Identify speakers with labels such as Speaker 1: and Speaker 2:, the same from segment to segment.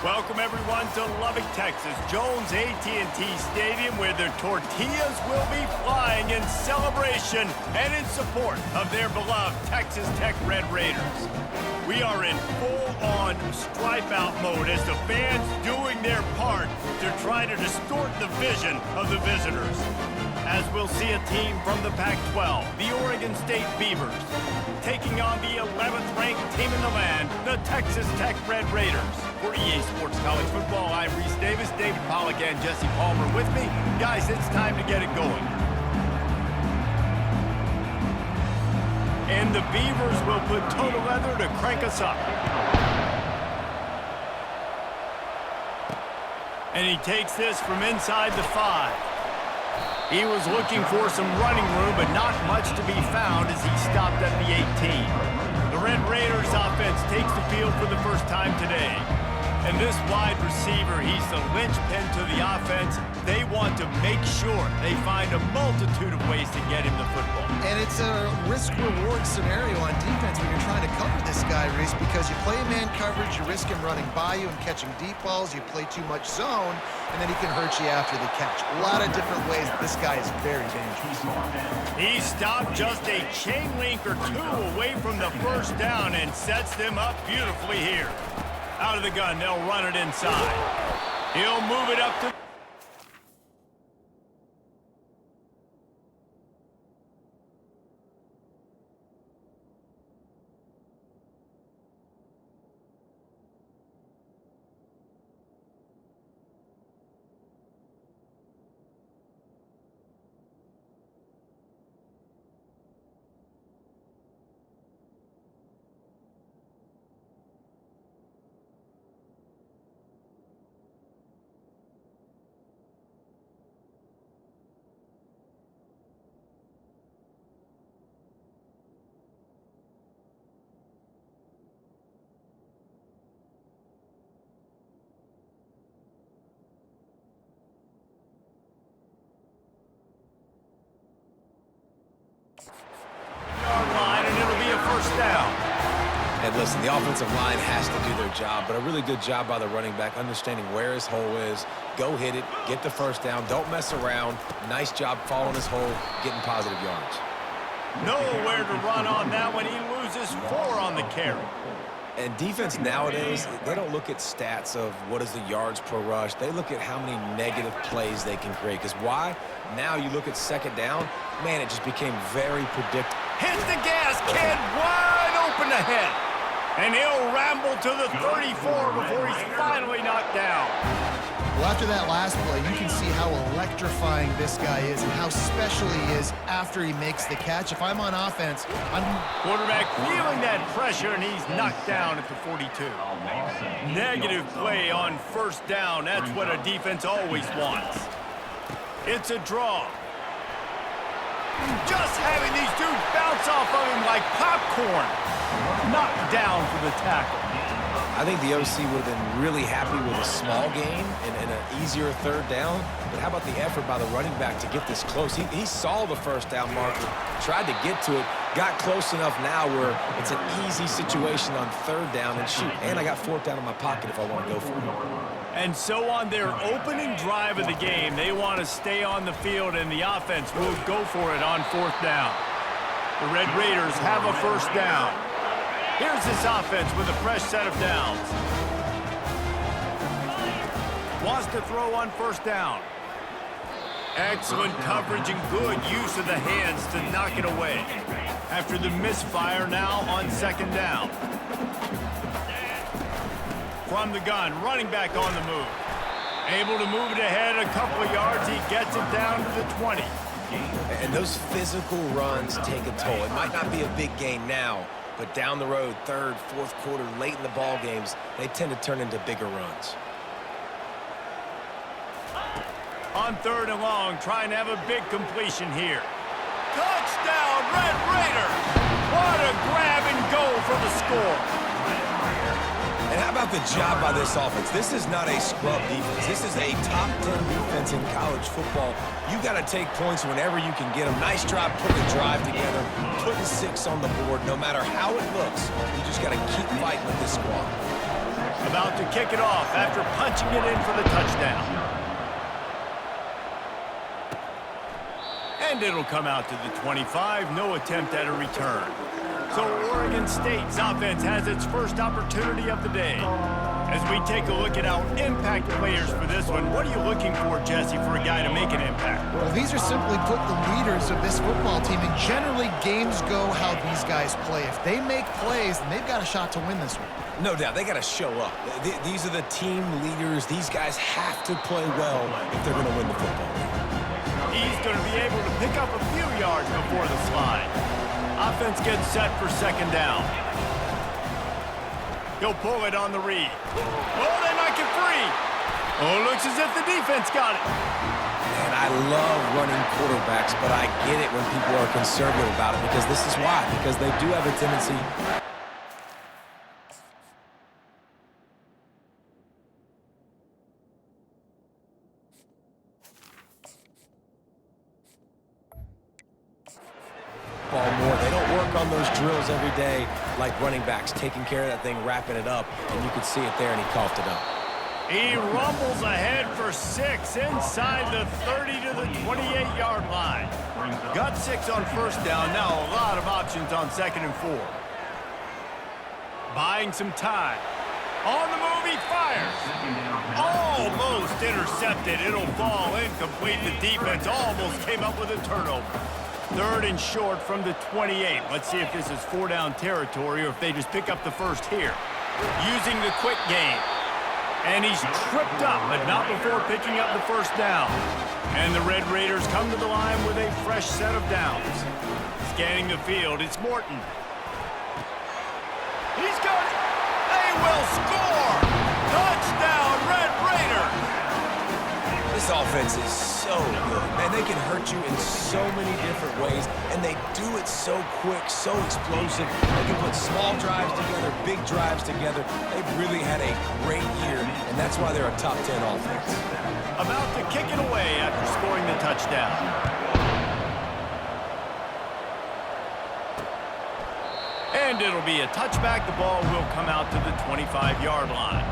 Speaker 1: Welcome everyone to Lubbock, Texas, Jones AT&T Stadium, where their tortillas will be flying in celebration and in support of their beloved Texas Tech Red Raiders. We are in full-on stripe-out mode as the fans doing their part to try to distort the vision of the visitors. As we'll see a team from the Pac-12, the Oregon State Beavers, taking on the 11th ranked team in the land, the Texas Tech Red Raiders. For EA Sports College Football, I'm Reese Davis, David Pollack, and Jesse Palmer with me. Guys, it's time to get it going. And the Beavers will put total leather to crank us up. And he takes this from inside the 5. He was looking for some running room, but not much to be found as he stopped at the 18. The Red Raiders offense takes the field for the first time today. And this wide receiver, he's the linchpin to the offense. They want to make sure they find a multitude of ways to get him the football.
Speaker 2: And it's a risk-reward scenario on defense when you're trying to cover this guy, Reese, because you play man coverage, you risk him running by you and catching deep balls, you play too much zone, and then he can hurt you after the catch. A lot of different ways that this guy is very dangerous.
Speaker 1: He stopped just a chain link or two away from the first down and sets them up beautifully here. Out of the gun, they'll run it inside. He'll move it up to... line, and it'll be a first down.
Speaker 3: And listen, the offensive line has to do their job, but a really good job by the running back, understanding where his hole is. Go hit it, get the first down, don't mess around. Nice job following his hole, getting positive yards.
Speaker 1: Nowhere to run on that one. He loses 4 on the carry.
Speaker 3: And defense nowadays, they don't look at stats of what is the yards per rush. They look at how many negative plays they can create. Because why? Now you look at second down, man, it just became very predictable.
Speaker 1: Hits the gas, kid, wide open ahead. And he'll ramble to the 34 before he's finally knocked down.
Speaker 2: Well, after that last play, you can see how electrifying this guy is and how special he is after he makes the catch. If I'm on offense,
Speaker 1: Quarterback feeling that pressure, and he's knocked down at the 42. Negative play on first down. That's what a defense always wants. It's a draw. Just having these dudes bounce off of him like popcorn. Knocked down for the tackle.
Speaker 3: I think the OC would have been really happy with a small gain and an easier third down. But how about the effort by the running back to get this close? He saw the first down marker, tried to get to it, got close enough now where it's an easy situation on third down and shoot. And I got fourth down in my pocket if I want to go for it.
Speaker 1: And so on their opening drive of the game, they want to stay on the field, and the offense will go for it on fourth down. The Red Raiders have a first down. Here's this offense with a fresh set of downs. Wants to throw on first down. Excellent coverage and good use of the hands to knock it away. After the misfire, now on second down. From the gun, running back on the move. Able to move it ahead a couple of yards. He gets it down to the 20.
Speaker 3: And those physical runs take a toll. It might not be a big gain now, but down the road, third, fourth quarter, late in the ball games, they tend to turn into bigger runs.
Speaker 1: On third and long, trying to have a big completion here. Touchdown, Red Raiders! What a grab and go for the score.
Speaker 3: And how about the job by this offense? This is not a scrub defense. This is a top 10 defense in college football. You got to take points whenever you can get them. Nice job putting a drive together, putting 6 on the board. No matter how it looks, you just got to keep fighting with this squad.
Speaker 1: About to kick it off after punching it in for the touchdown. And it'll come out to the 25, no attempt at a return. So Oregon State's offense has its first opportunity of the day. As we take a look at our impact players for this one, what are you looking for, Jesse, for a guy to make an impact?
Speaker 2: Well, these are simply put the leaders of this football team, and generally games go how these guys play. If they make plays, then they've got a shot to win this one.
Speaker 3: No doubt, they got to show up. These are the team leaders. These guys have to play well if they're going to win the football game.
Speaker 1: He's going to be able to pick up a few yards before the slide. Offense gets set for second down. He'll pull it on the read. Oh, they might get free. Oh, looks as if the defense got it.
Speaker 3: Man, I love running quarterbacks, but I get it when people are conservative about it because this is why. Because they do have a tendency. More. They don't work on those drills every day like running backs, taking care of that thing, wrapping it up, and you could see it there, and he coughed it up.
Speaker 1: He rumbles ahead for 6 inside the 30 to the 28-yard line. Got 6 on first down. Now a lot of options on 2nd and 4. Buying some time. On the move, he fires. Almost intercepted. It'll fall incomplete. The defense almost came up with a turnover. 3rd and short from the 28. Let's see if this is 4-down territory or if they just pick up the first here. Using the quick game. And he's tripped up, but not before picking up the first down. And the Red Raiders come to the line with a fresh set of downs. Scanning the field, it's Morton. He's got it. They will score. Touchdown, Red Raiders.
Speaker 3: This offense is so good. Man, they can hurt you in so many different ways, and they do it so quick, so explosive. They can put small drives together, big drives together. They've really had a great year, and that's why they're a top 10 offense.
Speaker 1: About to kick it away after scoring the touchdown. And it'll be a touchback. The ball will come out to the 25-yard line.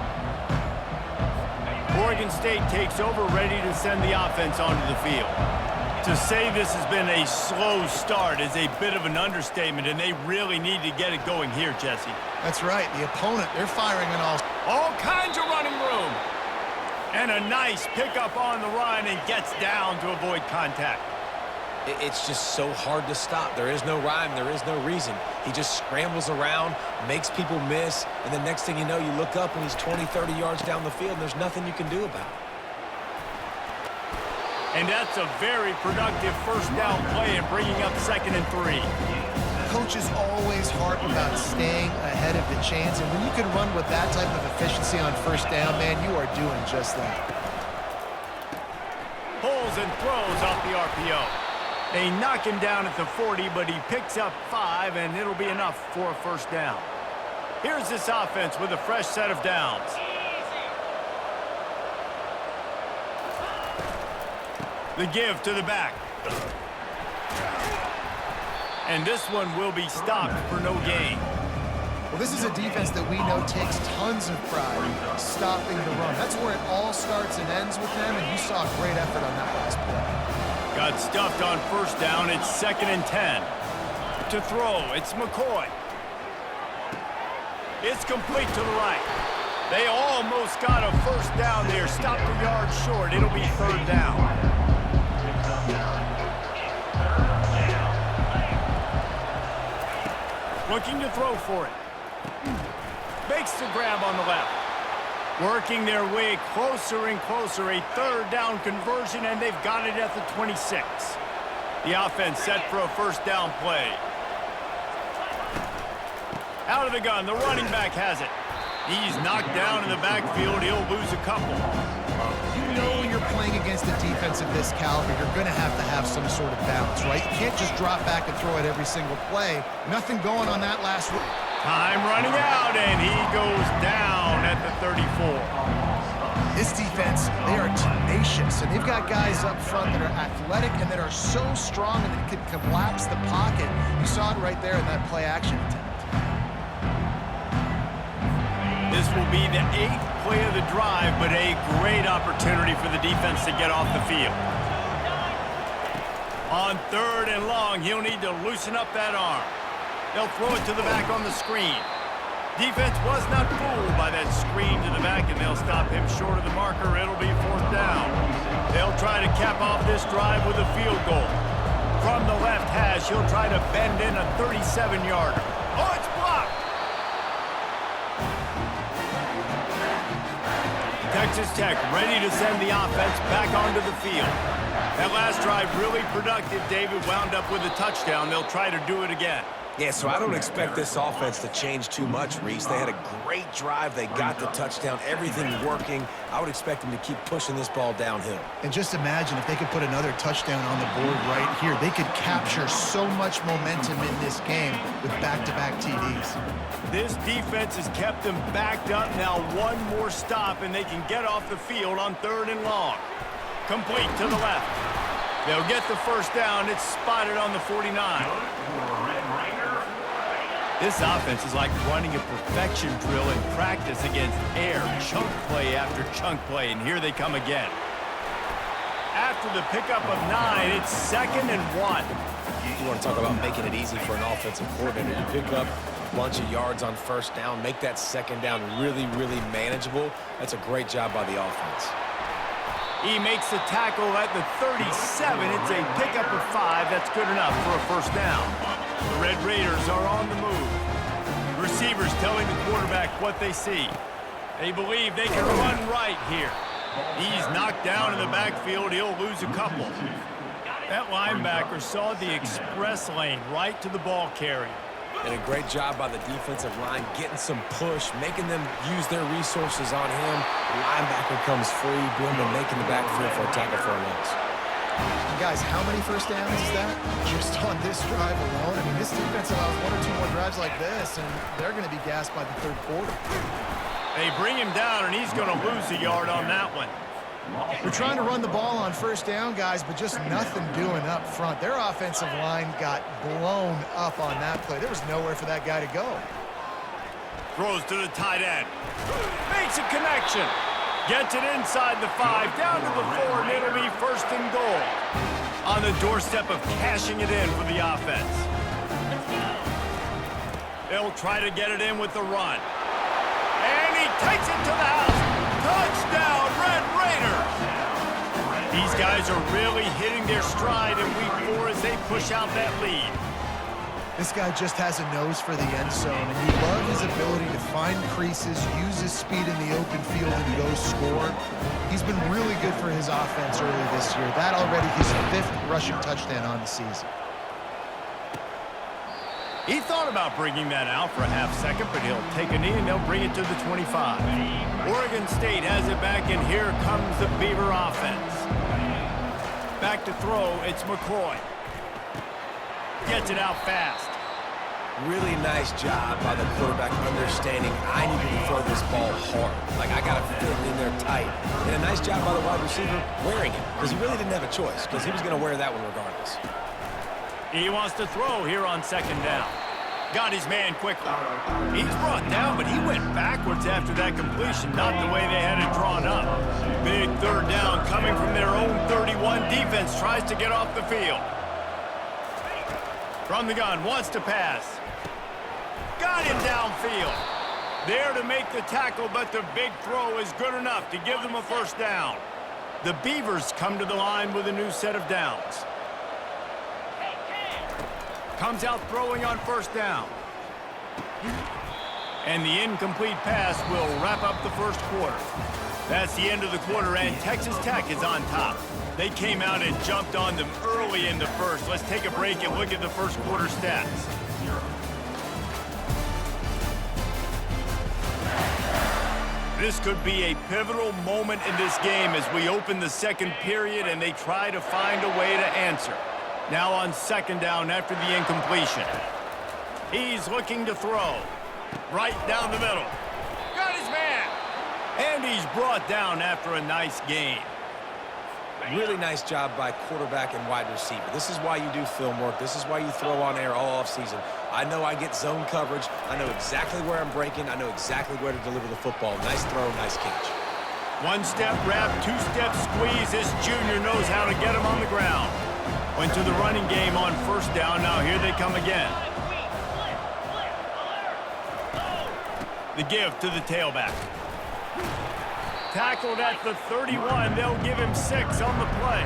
Speaker 1: Oregon State takes over, ready to send the offense onto the field. To say this has been a slow start is a bit of an understatement, and they really need to get it going here, Jesse.
Speaker 2: That's right. The opponent, they're firing on
Speaker 1: all kinds of running room. And a nice pickup on the run and gets down to avoid contact.
Speaker 3: It's just so hard to stop. There is no rhyme. There is no reason. He just scrambles around, makes people miss, and the next thing you know, you look up and he's 20, 30 yards down the field, and there's nothing you can do about it.
Speaker 1: And that's a very productive first down play and bringing up 2nd and 3.
Speaker 2: Coaches always harp about staying ahead of the chains, and when you can run with that type of efficiency on first down, man, you are doing just that.
Speaker 1: Pulls and throws off the RPO. They knock him down at the 40, but he picks up 5, and it'll be enough for a first down. Here's this offense with a fresh set of downs. The give to the back. And this one will be stopped for no gain.
Speaker 2: Well, this is a defense that we know takes tons of pride stopping the run. That's where it all starts and ends with them, and you saw a great effort on that last play.
Speaker 1: Got stuffed on first down. It's 2nd and 10. To throw, it's McCoy. It's complete to the right. They almost got a first down there. Stopped a yard short. It'll be 3rd down. Looking to throw for it. Makes the grab on the left. Working their way closer and closer. A 3rd down conversion, and they've got it at the 26. The offense set for a first down play. Out of the gun, the running back has it. He's knocked down in the backfield. He'll lose a couple.
Speaker 2: You know when you're playing against a defense of this caliber, you're going to have some sort of balance, right? You can't just drop back and throw it every single play. Nothing going on that last one.
Speaker 1: Time running out, and he goes down at the 34.
Speaker 2: This defense, they are tenacious, and they've got guys up front that are athletic and that are so strong and that can collapse the pocket. You saw it right there in that play-action attempt.
Speaker 1: This This will be the 8th play of the drive, but a great opportunity for the defense to get off the field. On 3rd and long, he'll need to loosen up that arm. They'll throw it to the back on the screen. Defense was not fooled by that screen to the back, and they'll stop him short of the marker. It'll be 4th down. They'll try to cap off this drive with a field goal. From the left hash, he'll try to bend in a 37-yarder. Oh, it's blocked! Texas Tech ready to send the offense back onto the field. That last drive really productive. David wound up with a touchdown. They'll try to do it again.
Speaker 3: Yeah, so I don't expect this offense to change too much, Reese. They had a great drive. They got the touchdown. Everything working. I would expect them to keep pushing this ball downhill.
Speaker 2: And just imagine if they could put another touchdown on the board right here. They could capture so much momentum in this game with back-to-back TDs.
Speaker 1: This defense has kept them backed up. Now one more stop, and they can get off the field on 3rd and long. Complete to the left. They'll get the first down. It's spotted on the 49. This offense is like running a perfection drill in practice against air, chunk play after chunk play, and here they come again. After the pickup of 9, it's 2nd and 1.
Speaker 3: You want to talk about making it easy for an offensive coordinator. You pick up a bunch of yards on 1st down, make that 2nd down really, really manageable. That's a great job by the offense.
Speaker 1: He makes the tackle at the 37. It's a pickup of 5. That's good enough for a 1st down. The Red Raiders are on the move. Receivers telling the quarterback what they see. They believe they can run right here. He's knocked down in the backfield. He'll lose a couple. That linebacker saw the express lane right to the ball carrier.
Speaker 3: And a great job by the defensive line, getting some push, making them use their resources on him. The linebacker comes free, boom, and making the backfield for a tackle for a loss.
Speaker 2: And guys, how many 1st downs is that? Just on this drive alone. I mean, this defense allows 1 or 2 more drives like this, and they're going to be gassed by the 3rd quarter.
Speaker 1: They bring him down, and he's going to lose a yard on that one.
Speaker 2: They're trying to run the ball on 1st down, guys, but just nothing doing up front. Their offensive line got blown up on that play. There was nowhere for that guy to go.
Speaker 1: Throws to the tight end. Makes a connection. Gets it inside the 5, down to the 4, and it'll be 1st and goal. On the doorstep of cashing it in for the offense. They'll try to get it in with the run. And he takes it to the house. Touchdown, Red Raiders! These guys are really hitting their stride in week 4 as they push out that lead.
Speaker 2: This guy just has a nose for the end zone, and you love his ability to find creases, use his speed in the open field, and go score. He's been really good for his offense early this year. That already his 5th rushing touchdown on the season.
Speaker 1: He thought about bringing that out for a half second, but he'll take a knee and they'll bring it to the 25. Oregon State has it back, and here comes the Beaver offense. Back to throw, it's McCoy. Gets it out fast.
Speaker 3: Really nice job by the quarterback understanding I need to throw this ball hard. Like, I got to fit it in there tight. And a nice job by the wide receiver wearing it, because he really didn't have a choice, because he was going to wear that one regardless.
Speaker 1: He wants to throw here on 2nd down. Got his man quickly. He's brought down, but he went backwards after that completion, not the way they had it drawn up. Big 3rd down coming from their own 31. Defense tries to get off the field. From the gun, wants to pass. Got him downfield. There to make the tackle, but the big throw is good enough to give them a 1st down. The Beavers come to the line with a new set of downs. Comes out throwing on 1st down. And the incomplete pass will wrap up the 1st quarter. That's the end of the quarter, and Texas Tech is on top. They came out and jumped on them early in the 1st. Let's take a break and look at the 1st quarter stats. This could be a pivotal moment in this game as we open the 2nd period and they try to find a way to answer. Now on 2nd down after the incompletion. He's looking to throw. Right down the middle. Got his man. And he's brought down after a nice gain.
Speaker 3: Really nice job by quarterback and wide receiver. This is why you do film work. This is why you throw on air all offseason. I know I get zone coverage. I know exactly where I'm breaking. I know exactly where to deliver the football. Nice throw, nice catch.
Speaker 1: One-step wrap, two-step squeeze. This junior knows how to get him on the ground. Went to the running game on first down. Now here they come again. The give to the tailback. Tackled at the 31. They'll give him 6 on the play.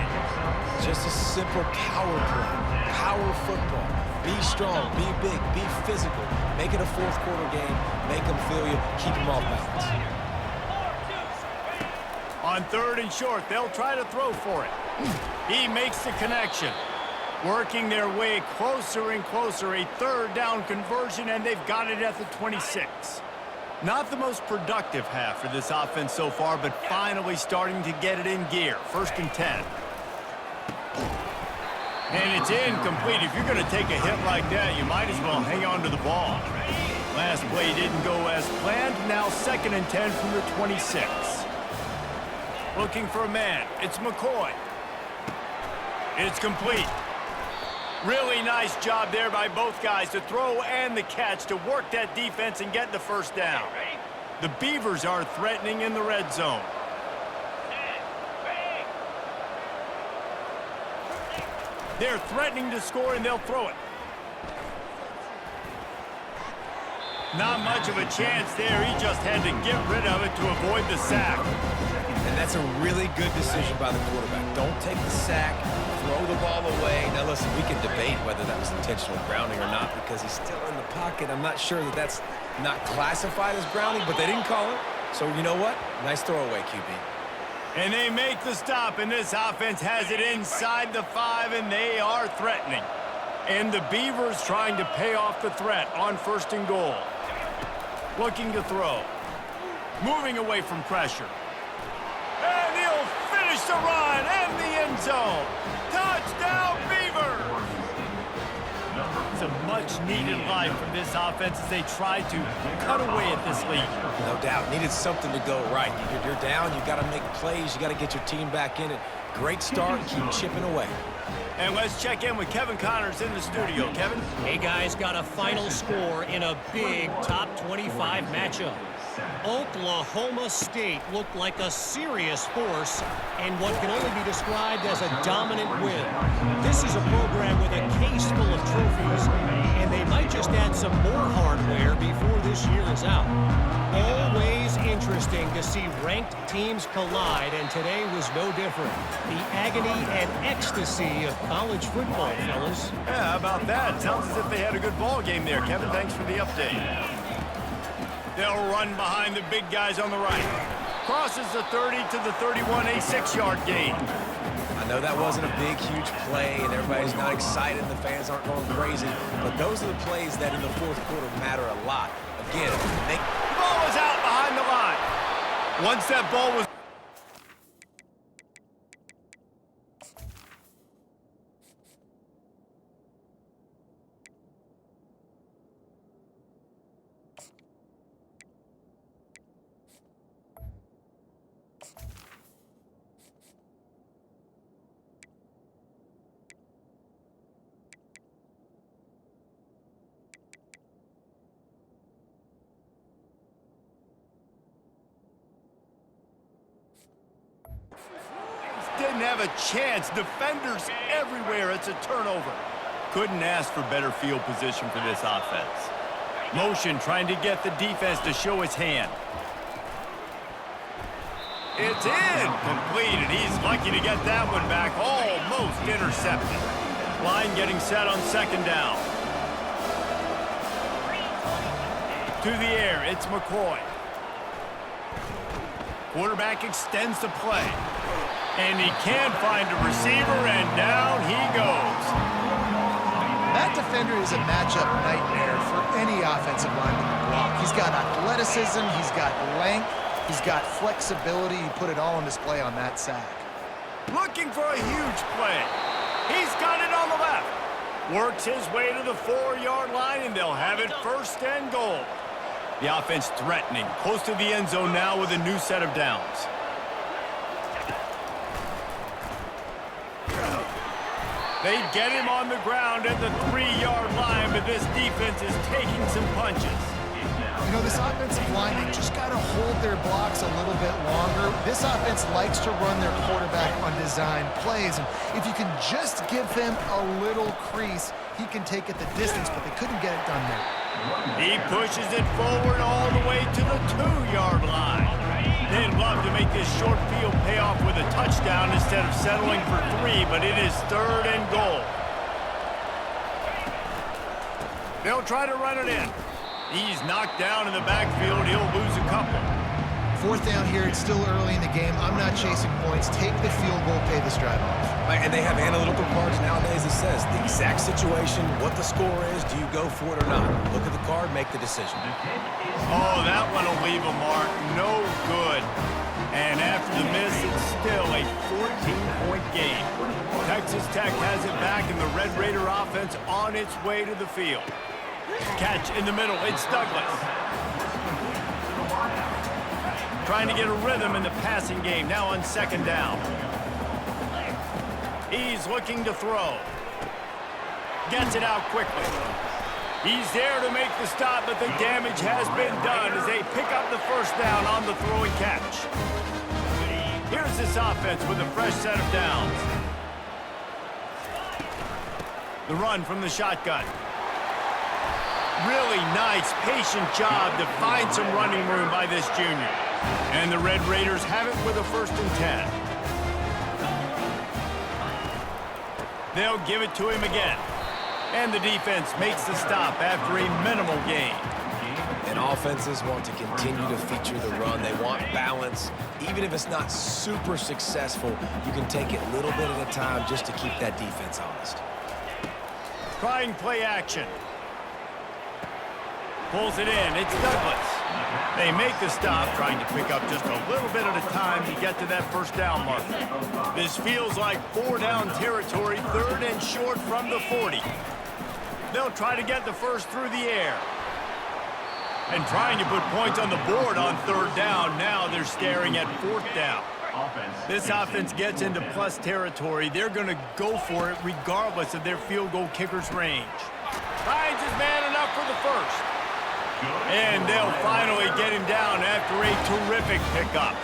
Speaker 3: Just a simple power play. Power football. Be strong, be big, be physical. Make it a fourth quarter game. Make them feel you. Keep them off balance.
Speaker 1: On 3rd and short, they'll try to throw for it. He makes the connection. Working their way closer and closer. A 3rd down conversion, and they've got it at the 26. Not the most productive half for this offense so far, but finally starting to get it in gear. 1st and 10. And it's incomplete. If you're going to take a hit like that, you might as well hang on to the ball. Last play didn't go as planned. Now 2nd and 10 from the 26. Looking for a man. It's McCoy. It's complete. Really nice job there by both guys to throw and the catch to work that defense and get the 1st down. The Beavers are threatening in the red zone. They're threatening to score, and they'll throw it. Not much of a chance there. He just had to get rid of it to avoid the sack.
Speaker 3: And that's a really good decision by the quarterback. Don't take the sack. Throw the ball away. Now, listen, we can debate whether that was intentional grounding or not because he's still in the pocket. I'm not sure that that's not classified as grounding, but they didn't call it. So, you know what? Nice throwaway, QB.
Speaker 1: And they make the stop, and this offense has it inside the 5, and they are threatening. And the Beavers trying to pay off the threat on 1st and goal. Looking to throw. Moving away from pressure. And he'll finish the run and the end zone. Touchdown, Beavers! It's a much-needed life from this offense as they try to cut away at this lead.
Speaker 3: No doubt. Needed something to go right. You're down. You've got to make plays. You got to get your team back in it. Great start. Keep chipping away.
Speaker 1: And let's check in with Kevin Connors in the studio. Kevin?
Speaker 4: Hey, guys, got a final score in a big top 25 matchup. Oklahoma State looked like a serious force and what can only be described as a dominant win. This is a program with a case full of trophies, and they might just add some more hardware before this year is out. Always interesting to see ranked teams collide, and today was no different. The agony and ecstasy of college football, fellas.
Speaker 1: Yeah, how about that? Sounds as if they had a good ball game there, Kevin. Thanks for the update. They'll run behind the big guys on the right. Crosses the 30 to the 31, a 6-yard gain.
Speaker 3: I know that wasn't a big, huge play, and everybody's not excited, and the fans aren't going crazy, but those are the plays that in the fourth quarter matter a lot. Again, the
Speaker 1: ball was out behind the line. Once that ball was didn't have a chance. Defenders everywhere. It's a turnover. Couldn't ask for better field position for this offense. Motion trying to get the defense to show his hand. It's incomplete, and he's lucky to get that one back. Almost intercepted. Line getting set on 2nd down. To the air, it's McCoy. Quarterback extends the play. And he can't find a receiver, and down he goes.
Speaker 2: That defender is a matchup nightmare for any offensive lineman to block. He's got athleticism, he's got length, he's got flexibility. He put it all on display on that sack.
Speaker 1: Looking for a huge play. He's got it on the left. Works his way to the 4-yard line, and they'll have it 1st and goal. The offense threatening, close to the end zone now with a new set of downs. They get him on the ground at the 3-yard line, but this defense is taking some punches.
Speaker 2: You know, this offensive line, they just got to hold their blocks a little bit longer. This offense likes to run their quarterback on design plays, and if you can just give him a little crease, he can take it the distance, but they couldn't get it done there.
Speaker 1: He pushes it forward all the way to the 2-yard line. They'd love to make this short field pay off with a touchdown instead of settling for 3, but it is 3rd and goal. They'll try to run it in. He's knocked down in the backfield. He'll lose a couple.
Speaker 2: 4th down here. It's still early in the game. I'm not chasing points. Take the field goal, pay this drive off.
Speaker 3: And they have analytical cards nowadays that says the exact situation, what the score is, do you go for it or not? Look at the card, make the decision.
Speaker 1: Oh, that one will leave a mark. No good. And after the miss, it's still a 14-point game. Texas Tech has it back, and the Red Raider offense on its way to the field. Catch in the middle. It's Douglas. Trying to get a rhythm in the passing game. Now on 2nd down. He's looking to throw. Gets it out quickly. He's there to make the stop, but the damage has been done as they pick up the 1st down on the throw and catch. Here's this offense with a fresh set of downs. The run from the shotgun. Really nice, patient job to find some running room by this junior. And the Red Raiders have it with a 1st and 10. They'll give it to him again. And the defense makes the stop after a minimal gain.
Speaker 3: And offenses want to continue to feature the run. They want balance. Even if it's not super successful, you can take it a little bit at a time just to keep that defense honest.
Speaker 1: Trying play action. Pulls it in. It's Douglas. They make the stop, trying to pick up just a little bit at a time to get to that 1st down marker. This feels like 4-down territory, 3rd and short from the 40. They'll try to get the 1st through the air. And trying to put points on the board on 3rd down. Now they're staring at 4th down. This offense gets into plus territory. They're going to go for it regardless of their field goal kicker's range. Finds his man enough for the 1st. And they'll finally get him down after a terrific pickup.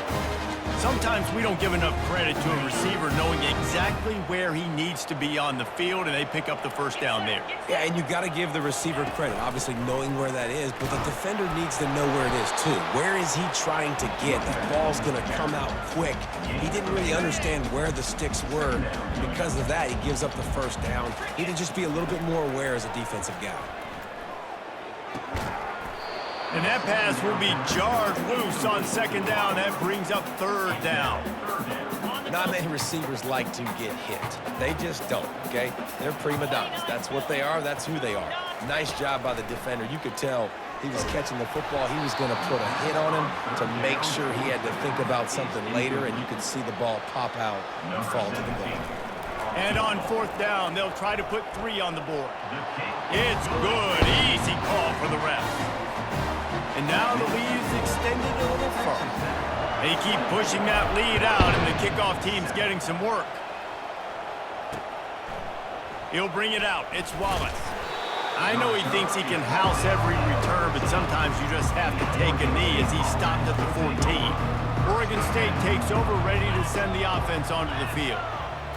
Speaker 1: Sometimes we don't give enough credit to a receiver knowing exactly where he needs to be on the field, and they pick up the 1st down there.
Speaker 3: Yeah, and you got to give the receiver credit, obviously knowing where that is, but the defender needs to know where it is too. Where is he trying to get? That ball's going to come out quick. He didn't really understand where the sticks were. Because of that, he gives up the 1st down. He needed to just be a little bit more aware as a defensive guy.
Speaker 1: And that pass will be jarred loose on 2nd down. That brings up 3rd down.
Speaker 3: Not many receivers like to get hit. They just don't, okay? They're prima donnas. That's what they are. That's who they are. Nice job by the defender. You could tell he was catching the football. He was going to put a hit on him to make sure he had to think about something later, and you could see the ball pop out and fall to the ground.
Speaker 1: And on 4th down, they'll try to put 3 on the board. It's good. Easy call for the ref. And now the lead is extended a little further. They keep pushing that lead out, and the kickoff team's getting some work. He'll bring it out. It's Wallace. I know he thinks he can house every return, but sometimes you just have to take a knee as he stopped at the 14. Oregon State takes over, ready to send the offense onto the field.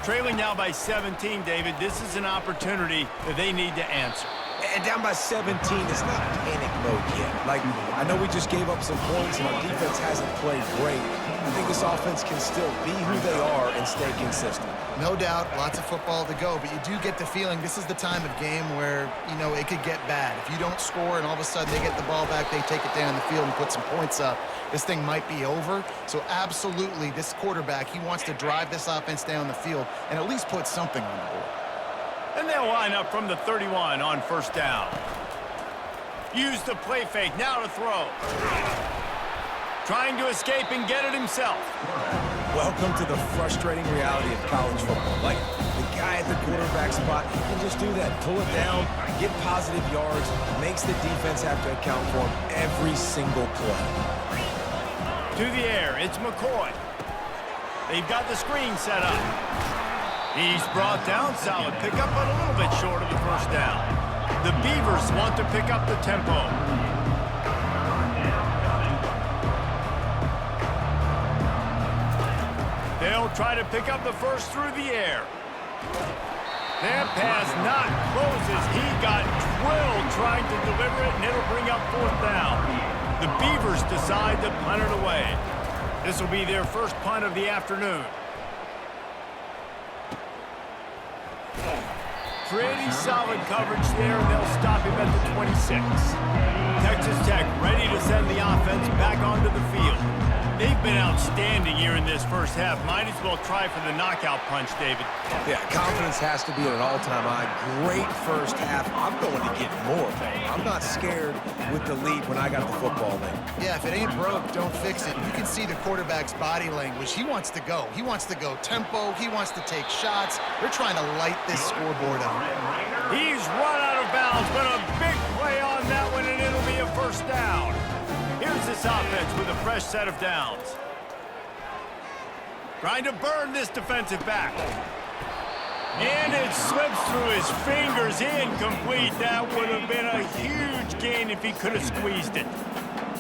Speaker 1: Trailing now by 17, David. This is an opportunity that they need to answer.
Speaker 3: And down by 17, it's not panic mode yet. Like, I know we just gave up some points and our defense hasn't played great. I think this offense can still be who they are and stay consistent.
Speaker 2: No doubt, lots of football to go, but you do get the feeling this is the time of game where, you know, it could get bad. If you don't score and all of a sudden they get the ball back, they take it down the field and put some points up, this thing might be over. So absolutely, this quarterback, he wants to drive this offense down the field and at least put something on the board.
Speaker 1: And they'll line up from the 31 on 1st down. Use the play fake, now to throw. Trying to escape and get it himself.
Speaker 3: Welcome to the frustrating reality of college football. Like, the guy at the quarterback spot, he can just do that. Pull it down, get positive yards, makes the defense have to account for him every single play.
Speaker 1: To the air, it's McCoy. They've got the screen set up. He's brought down, solid pickup, but a little bit short of the first down. The Beavers want to pick up the tempo. They'll try to pick up the first through the air. That pass not closes. He got drilled trying to deliver it, and it'll bring up fourth down. The Beavers decide to punt it away. This will be their first punt of the afternoon. Pretty solid coverage there, and they'll stop him at the 26. Texas Tech ready to send the offense back onto the field. They've been outstanding here in this first half. Might as well try for the knockout punch, David.
Speaker 3: Yeah, confidence has to be at an all-time high. Great first half. I'm going to get more. I'm not scared with the lead when I got the football there.
Speaker 2: Yeah, if it ain't broke, don't fix it. You can see the quarterback's body language. He wants to go. He wants to go tempo. He wants to take shots. They're trying to light this scoreboard up.
Speaker 1: He's run out of bounds, but a big play on that one, and it'll be a first down. Here's this offense with a fresh set of downs. Trying to burn this defensive back. And it slips through his fingers, incomplete. That would have been a huge gain if he could have squeezed it.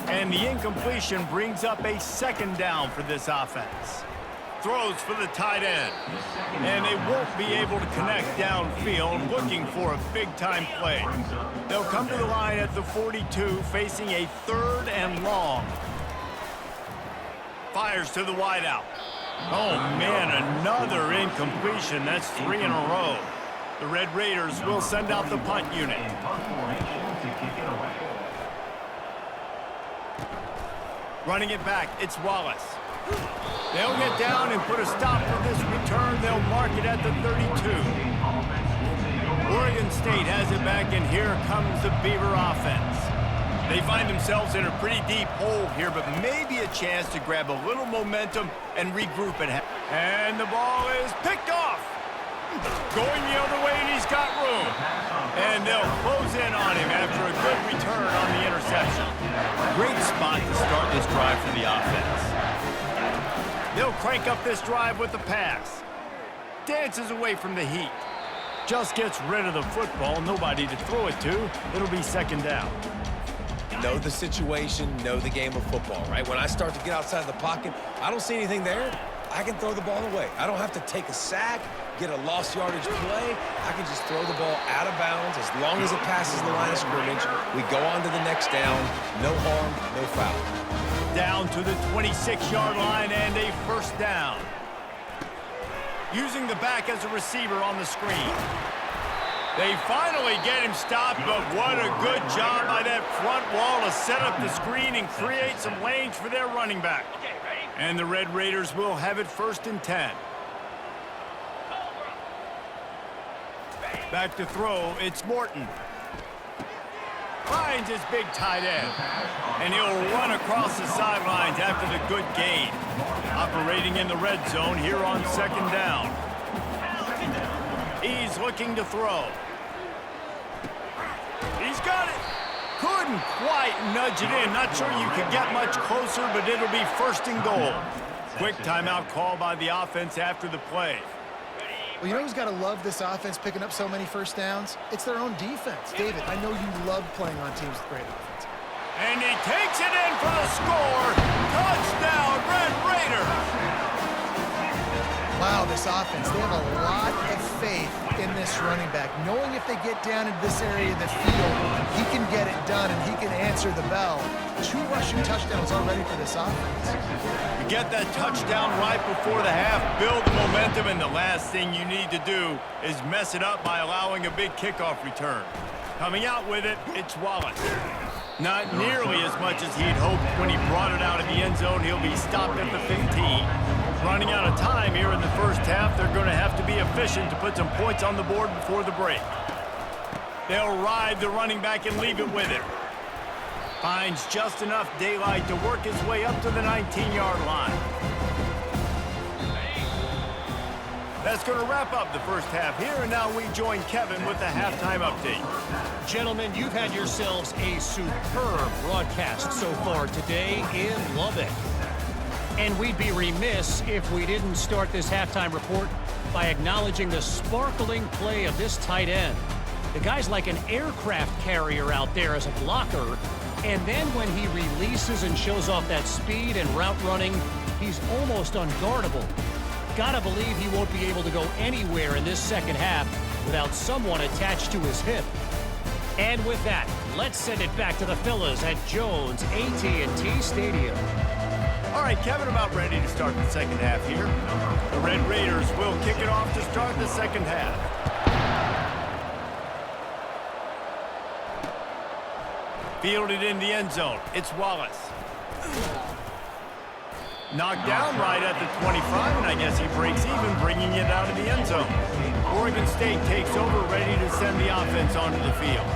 Speaker 1: And the incompletion brings up a second down for this offense. Throws for the tight end. And they won't be able to connect downfield, looking for a big-time play. They'll come to the line at the 42, facing a third and long. Fires to the wideout. Oh, man, another incompletion. That's 3 in a row. The Red Raiders will send out the punt unit. Running it back, it's Wallace. They'll get down and put a stop to this return. They'll mark it at the 32. Oregon State has it back, and here comes the Beaver offense. They find themselves in a pretty deep hole here, but maybe a chance to grab a little momentum and regroup it. And the ball is picked off. Going the other way, and he's got room. And they'll close in on him after a good return on the interception. Great spot to start this drive for the offense. They'll crank up this drive with the pass. Dances away from the heat. Just gets rid of the football. Nobody to throw it to. It'll be second down.
Speaker 3: Know the situation, know the game of football, right? When I start to get outside the pocket, I don't see anything there. I can throw the ball away. I don't have to take a sack, get a lost yardage play. I can just throw the ball out of bounds. As long as it passes the line of scrimmage, we go on to the next down. No harm, no foul.
Speaker 1: Down to the 26-yard line and a first down. Using the back as a receiver on the screen. They finally get him stopped, but what a good job by that front wall to set up the screen and create some lanes for their running back. And the Red Raiders will have it 1st and 10. Back to throw, it's Morton. Finds his big tight end. And he'll run across the sidelines after the good gain. Operating in the red zone here on second down. He's looking to throw. He's got it. Couldn't quite nudge it in. Not sure you could get much closer, but it'll be 1st and goal. Quick timeout call by the offense after the play.
Speaker 2: Well, you know who's got to love this offense picking up so many first downs? It's their own defense. David, I know you love playing on teams with great offense.
Speaker 1: And he takes it in for the score. Touchdown, Red Raiders.
Speaker 2: Wow, this offense, they have a lot of faith in this running back. Knowing if they get down into this area of the field, he can get it done and he can answer the bell. 2 rushing touchdowns already for this offense.
Speaker 1: You get that touchdown right before the half, build the momentum, and the last thing you need to do is mess it up by allowing a big kickoff return. Coming out with it, it's Wallace. Not nearly as much as he'd hoped when he brought it out of the end zone. He'll be stopped at the 15. Running out of time here in the first half, they're going to have to be efficient to put some points on the board before the break. They'll ride the running back and leave it with him. Finds just enough daylight to work his way up to the 19-yard line. That's going to wrap up the first half here, and now we join Kevin with the halftime update.
Speaker 4: Gentlemen, you've had yourselves a superb broadcast so far today in Lubbock. And we'd be remiss if we didn't start this halftime report by acknowledging the sparkling play of this tight end. The guy's like an aircraft carrier out there as a blocker, and then when he releases and shows off that speed and route running, he's almost unguardable. Gotta believe he won't be able to go anywhere in this second half without someone attached to his hip. And with that, let's send it back to the fellas at Jones AT&T Stadium.
Speaker 1: All right, Kevin, about ready to start the second half here. The Red Raiders will kick it off to start the second half. Fielded in the end zone. It's Wallace. Knocked down right at the 25, and I guess he breaks even, bringing it out of the end zone. Oregon State takes over, ready to send the offense onto the field.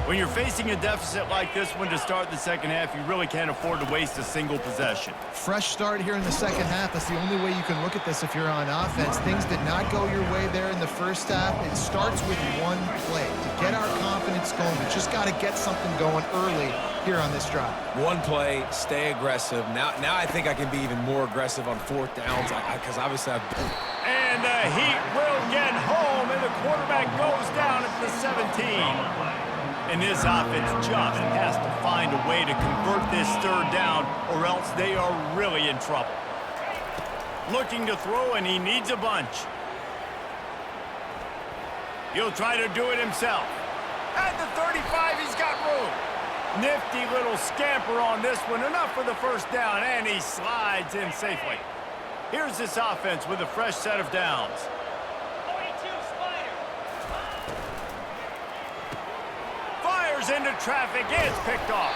Speaker 1: When you're facing a deficit like this one to start the second half, you really can't afford to waste a single possession.
Speaker 2: Fresh start here in the second half. That's the only way you can look at this if you're on offense. Things did not go your way there in the first half. It starts with one play. To get our confidence going, we just got to get something going early here on this drive.
Speaker 3: One play, stay aggressive. Now I think I can be even more aggressive on fourth downs because obviously I've...
Speaker 1: And the Heat will get home, and the quarterback goes down at the 17. And this offense just has to find a way to convert this third down, or else they are really in trouble. Looking to throw, and he needs a bunch. He'll try to do it himself. At the 35, he's got room. Nifty little scamper on this one. Enough for the first down, and he slides in safely. Here's this offense with a fresh set of downs. Into traffic, it's picked off.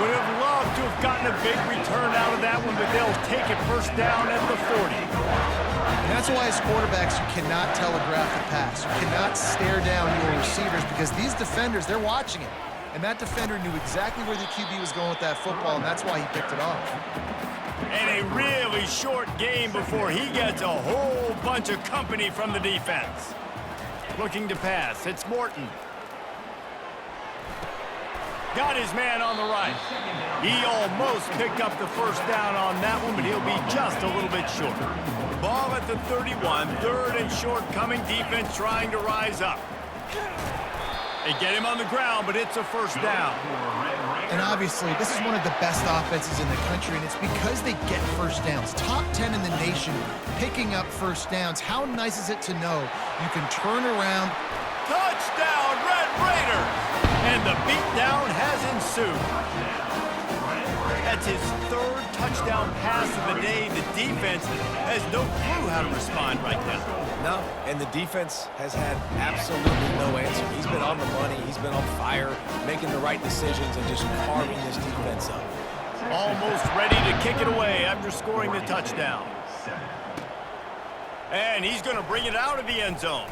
Speaker 1: Would have loved to have gotten a big return out of that one, but they'll take it first down at the 40.
Speaker 2: And that's why as quarterbacks, you cannot telegraph the pass. You cannot stare down your receivers because these defenders, they're watching it. And that defender knew exactly where the QB was going with that football, and that's why he picked it off.
Speaker 1: And a really short game before he gets a whole bunch of company from the defense. Looking to pass, it's Morton. Got his man on the right. He almost picked up the first down on that one, but he'll be just a little bit short. Ball at the 31, third and short coming, defense trying to rise up. They get him on the ground, but it's a first down.
Speaker 2: And obviously, this is one of the best offenses in the country, and it's because they get first downs. Top 10 in the nation picking up first downs. How nice is it to know you can turn around.
Speaker 1: Touchdown, Red Raiders! And the beatdown has ensued. That's his third touchdown pass of the day. The defense has no clue how to respond right now.
Speaker 3: No, and the defense has had absolutely no answer. He's been on the money. He's been on fire, making the right decisions and just carving this defense up.
Speaker 1: Almost ready to kick it away after scoring the touchdown. And he's going to bring it out of the end zone.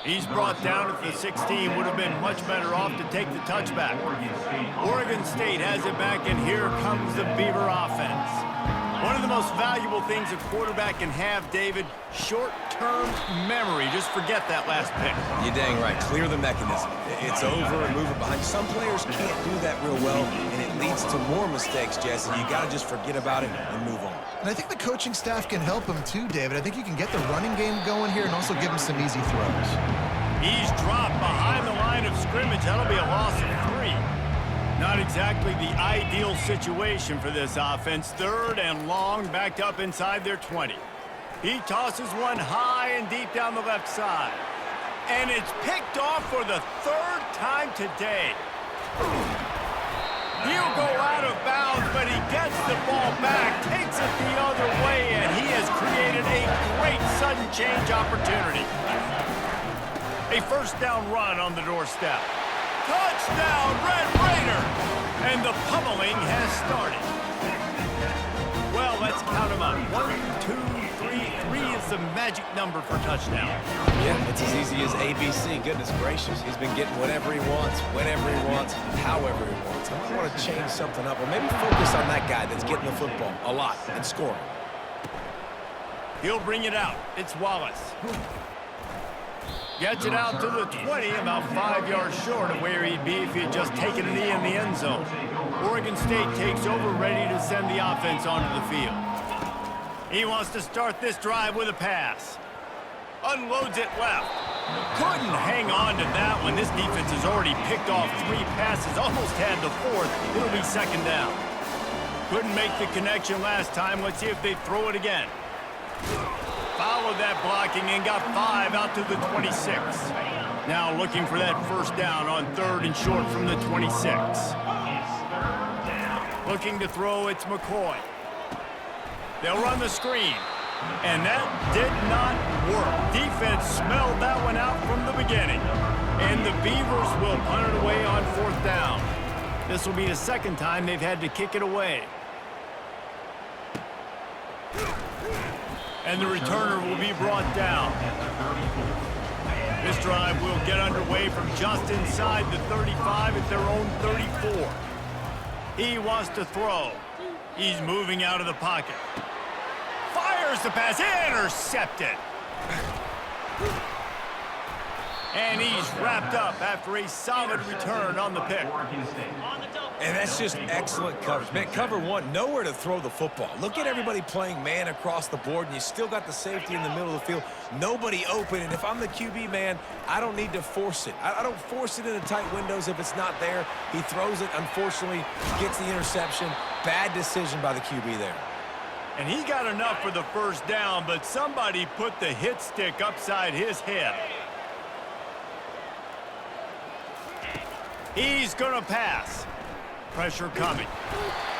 Speaker 1: He's brought down at the 16. Would have been much better off to take the touchback. Oregon State has it back, and here comes the Beaver offense. One of the most valuable things a quarterback can have, David, short-term memory. Just forget that last pick.
Speaker 3: You're dang right. Clear the mechanism. It's over and move it behind. Some players can't do that real well, and it leads to more mistakes, Jesse. You got to just forget about it and move on.
Speaker 2: And I think the coaching staff can help him too, David. I think you can get the running game going here and also give him some easy throws.
Speaker 1: He's dropped behind the line of scrimmage. That'll be a loss of 3. Not exactly the ideal situation for this offense. Third and long, backed up inside their 20. He tosses one high and deep down the left side. And it's picked off for the third time today. He'll go out of bounds, but he gets the ball back, takes it the other way, and he has created a great sudden change opportunity. A first down run on the doorstep. Touchdown, Red Raiders! And the pummeling has started. Well, let's count them up. 1, 2, 3. 3 is the magic number for touchdown.
Speaker 3: Yeah, it's as easy as ABC. Goodness gracious. He's been getting whatever he wants, whenever he wants, however he wants. I might want to change something up, or maybe focus on that guy that's getting the football a lot and scoring.
Speaker 1: He'll bring it out. It's Wallace. Gets it out to the 20, about 5 yards short of where he'd be if he had just taken a knee in the end zone. Oregon State takes over, ready to send the offense onto the field. He wants to start this drive with a pass. Unloads it left. Couldn't hang on to that one. This defense has already picked off 3 passes, almost had the 4th. It'll be 2nd down. Couldn't make the connection last time. Let's see if they throw it again. Followed that blocking and got 5 out to the 26. Now looking for that 1st down on 3rd and short from the 26. Looking to throw, it's McCoy. They'll run the screen. And that did not work. Defense smelled that one out from the beginning. And the Beavers will punt it away on 4th down. This will be the 2nd time they've had to kick it away. And the returner will be brought down. This drive will get underway from just inside the 35 at their own 34. He wants to throw. He's moving out of the pocket. Fires the pass, intercepted. And he's wrapped up after a solid return on the pick.
Speaker 3: And that's just excellent coverage. Man, cover 1, nowhere to throw the football. Look at everybody playing man across the board, and you still got the safety in the middle of the field. Nobody open, and if I'm the QB, man, I don't need to force it. I don't force it into tight windows if it's not there. He throws it, unfortunately, gets the interception. Bad decision by the QB there.
Speaker 1: And he got enough for the 1st down, but somebody put the hit stick upside his head. He's going to pass. Pressure coming.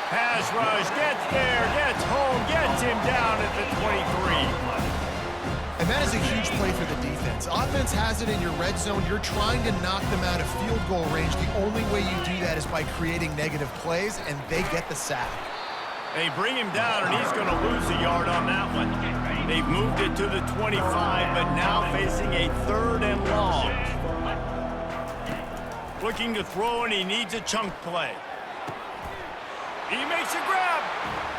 Speaker 1: Pass rush, gets there, gets home, gets him down at the 23.
Speaker 2: And that is a huge play for the defense. Offense has it in your red zone. You're trying to knock them out of field goal range. The only way you do that is by creating negative plays, and they get the sack.
Speaker 1: They bring him down, and he's going to lose a yard on that one. They've moved it to the 25, but now facing a 3rd and long. Looking to throw, and he needs a chunk play. He makes a grab,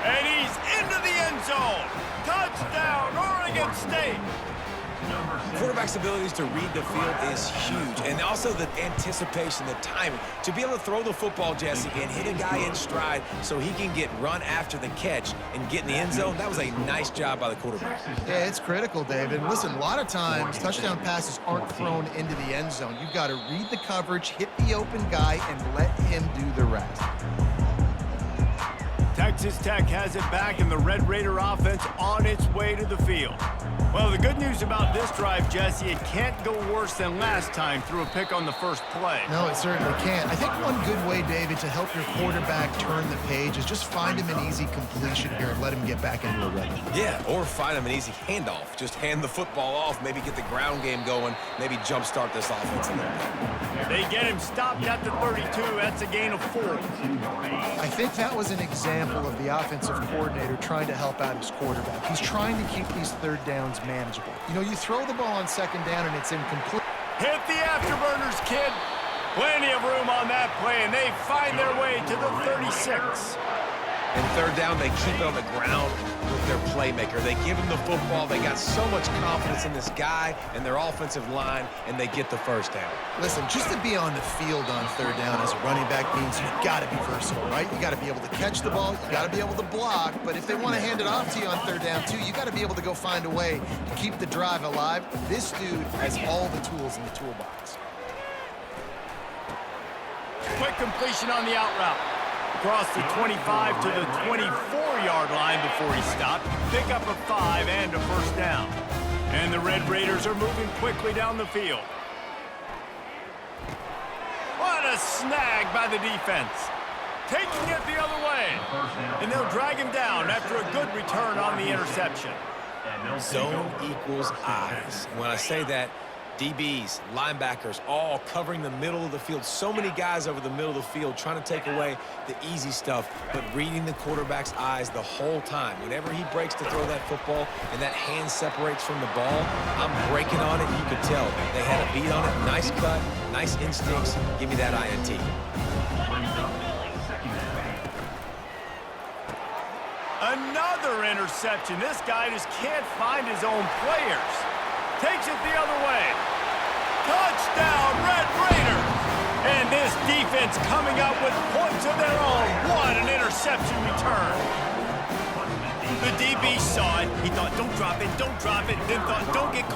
Speaker 1: and he's into the end zone. Touchdown, Oregon State.
Speaker 3: Quarterback's abilities to read the field is huge, and also the anticipation, the timing. To be able to throw the football, Jesse, and hit a guy in stride so he can get run after the catch and get in the end zone, that was a nice job by the quarterback.
Speaker 2: Yeah, it's critical, David. Listen, a lot of times touchdown passes aren't thrown into the end zone. You've got to read the coverage, hit the open guy, and let him do the rest.
Speaker 1: Texas Tech has it back, and the Red Raider offense on its way to the field. Well, the good news about this drive, Jesse, it can't go worse than last time through a pick on the 1st play.
Speaker 2: No, it certainly can't. I think one good way, David, to help your quarterback turn the page is just find him an easy completion here and let him get back into a rhythm.
Speaker 3: Yeah, or find him an easy handoff. Just hand the football off, maybe get the ground game going, maybe jumpstart this offense a little bit.
Speaker 1: They get him stopped at the 32. That's a gain of 4.
Speaker 2: I think that was an example of the offensive coordinator trying to help out his quarterback. He's trying to keep these 3rd downs manageable. You know, you throw the ball on 2nd down and it's incomplete.
Speaker 1: Hit the afterburners, kid. Plenty of room on that play, and they find their way to the 36.
Speaker 3: And 3rd down, they keep it on the ground with their playmaker. They give him the football. They got so much confidence in this guy and their offensive line, and they get the 1st down.
Speaker 2: Listen, just to be on the field on 3rd down as a running back means you've got to be versatile, right? You got to be able to catch the ball. You got to be able to block. But if they want to hand it off to you on 3rd down, too, you got to be able to go find a way to keep the drive alive. This dude has all the tools in the toolbox.
Speaker 1: Quick completion on the out route. Across the 25 to the 24-yard line before he stopped. Pick up a 5 and a 1st down. And the Red Raiders are moving quickly down the field. What a snag by the defense. Taking it the other way. And they'll drag him down after a good return on the interception.
Speaker 3: Zone equals eyes. When I say that, DBs, linebackers, all covering the middle of the field. So many guys over the middle of the field trying to take away the easy stuff, but reading the quarterback's eyes the whole time. Whenever he breaks to throw that football and that hand separates from the ball, I'm breaking on it. You could tell they had a beat on it. Nice cut, nice instincts. Give me that INT.
Speaker 1: Another interception. This guy just can't find his own players. Takes it the other way. Touchdown, Red Raiders! And this defense coming up with points of their own. What an interception return. The DB saw it. He thought, don't drop it, then thought, don't get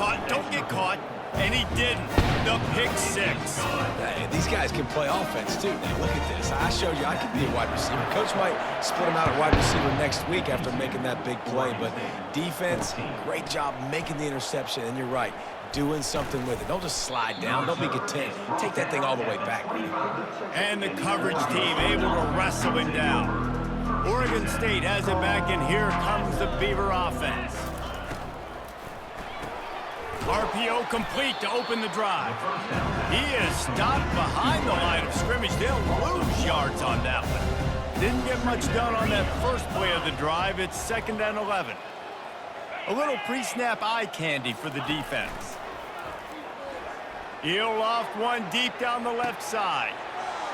Speaker 1: caught, and he didn't. The pick six.
Speaker 3: Hey, these guys can play offense, too. Now, look at this. I showed you I could be a wide receiver. Coach might split him out at wide receiver next week after making that big play, but defense, great job making the interception, and you're right, doing something with it. Don't just slide down. Don't be content. Take that thing all the way back.
Speaker 1: And the coverage team able to wrestle him down. Oregon State has it back, and here comes the Beaver offense. RPO complete to open the drive. He is stopped behind the line of scrimmage. They'll lose yards on that one. Didn't get much done on that first play of the drive. It's 2nd and 11. A little pre-snap eye candy for the defense. He'll loft one deep down the left side.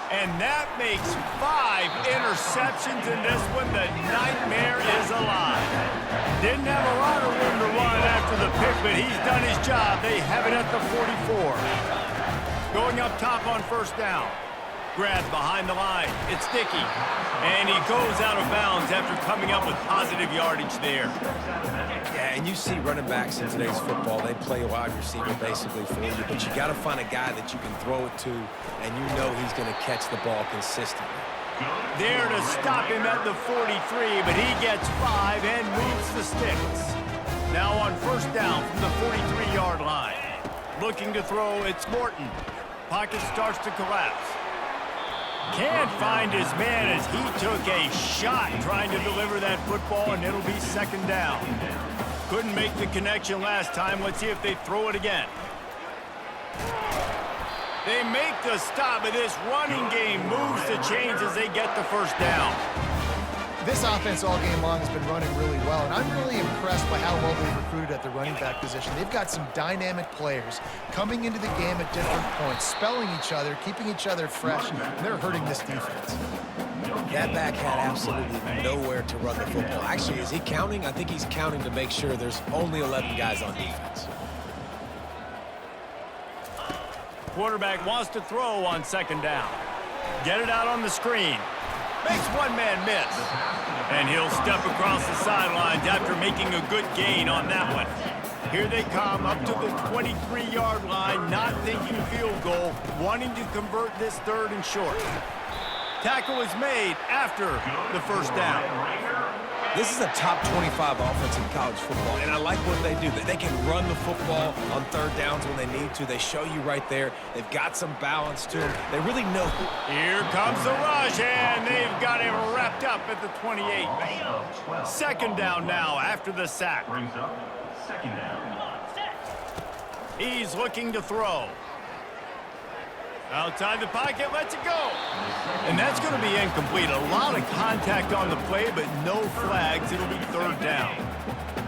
Speaker 1: And that makes 5 interceptions in this one. The nightmare is alive. Didn't have a lot of room to run after the pick, but he's done his job. They have it at the 44. Going up top on first down. Grab behind the line. It's Dickey. And he goes out of bounds after coming up with positive yardage there.
Speaker 3: Yeah, and you see running backs in today's football, they play a wide receiver basically for you, but you got to find a guy that you can throw it to, and you know he's going to catch the ball consistently.
Speaker 1: There to stop him at the 43, but he gets 5 and moves the sticks. Now on first down from the 43-yard line. Looking to throw, it's Morton. Pocket starts to collapse. Can't find his man as he took a shot trying to deliver that football, and it'll be 2nd down. Couldn't make the connection last time. Let's see if they throw it again. They make the stop, but this running game moves the chains as they get the first down.
Speaker 2: This offense all game long has been running really well, and I'm really impressed by how well they've recruited at the running back position. They've got some dynamic players coming into the game at different points, spelling each other, keeping each other fresh, and they're hurting this defense.
Speaker 3: That back had absolutely nowhere to run the football. Actually, is he counting? I think he's counting to make sure there's only 11 guys on defense.
Speaker 1: Quarterback wants to throw on 2nd down. Get it out on the screen. Makes one man miss. And he'll step across the sidelines after making a good gain on that one. Here they come up to the 23-yard line, not thinking field goal, wanting to convert this 3rd and short. Tackle is made after the first down.
Speaker 3: This is a top 25 offense in college football, and I like what they do. They can run the football on 3rd downs when they need to. They show you right there. They've got some balance to them. They really know.
Speaker 1: Here comes the rush, and they've got him wrapped up at the 28. 2nd down now after the sack. He's looking to throw. Outside the pocket, lets it go. And that's going to be incomplete. A lot of contact on the play, but no flags. It'll be 3rd down.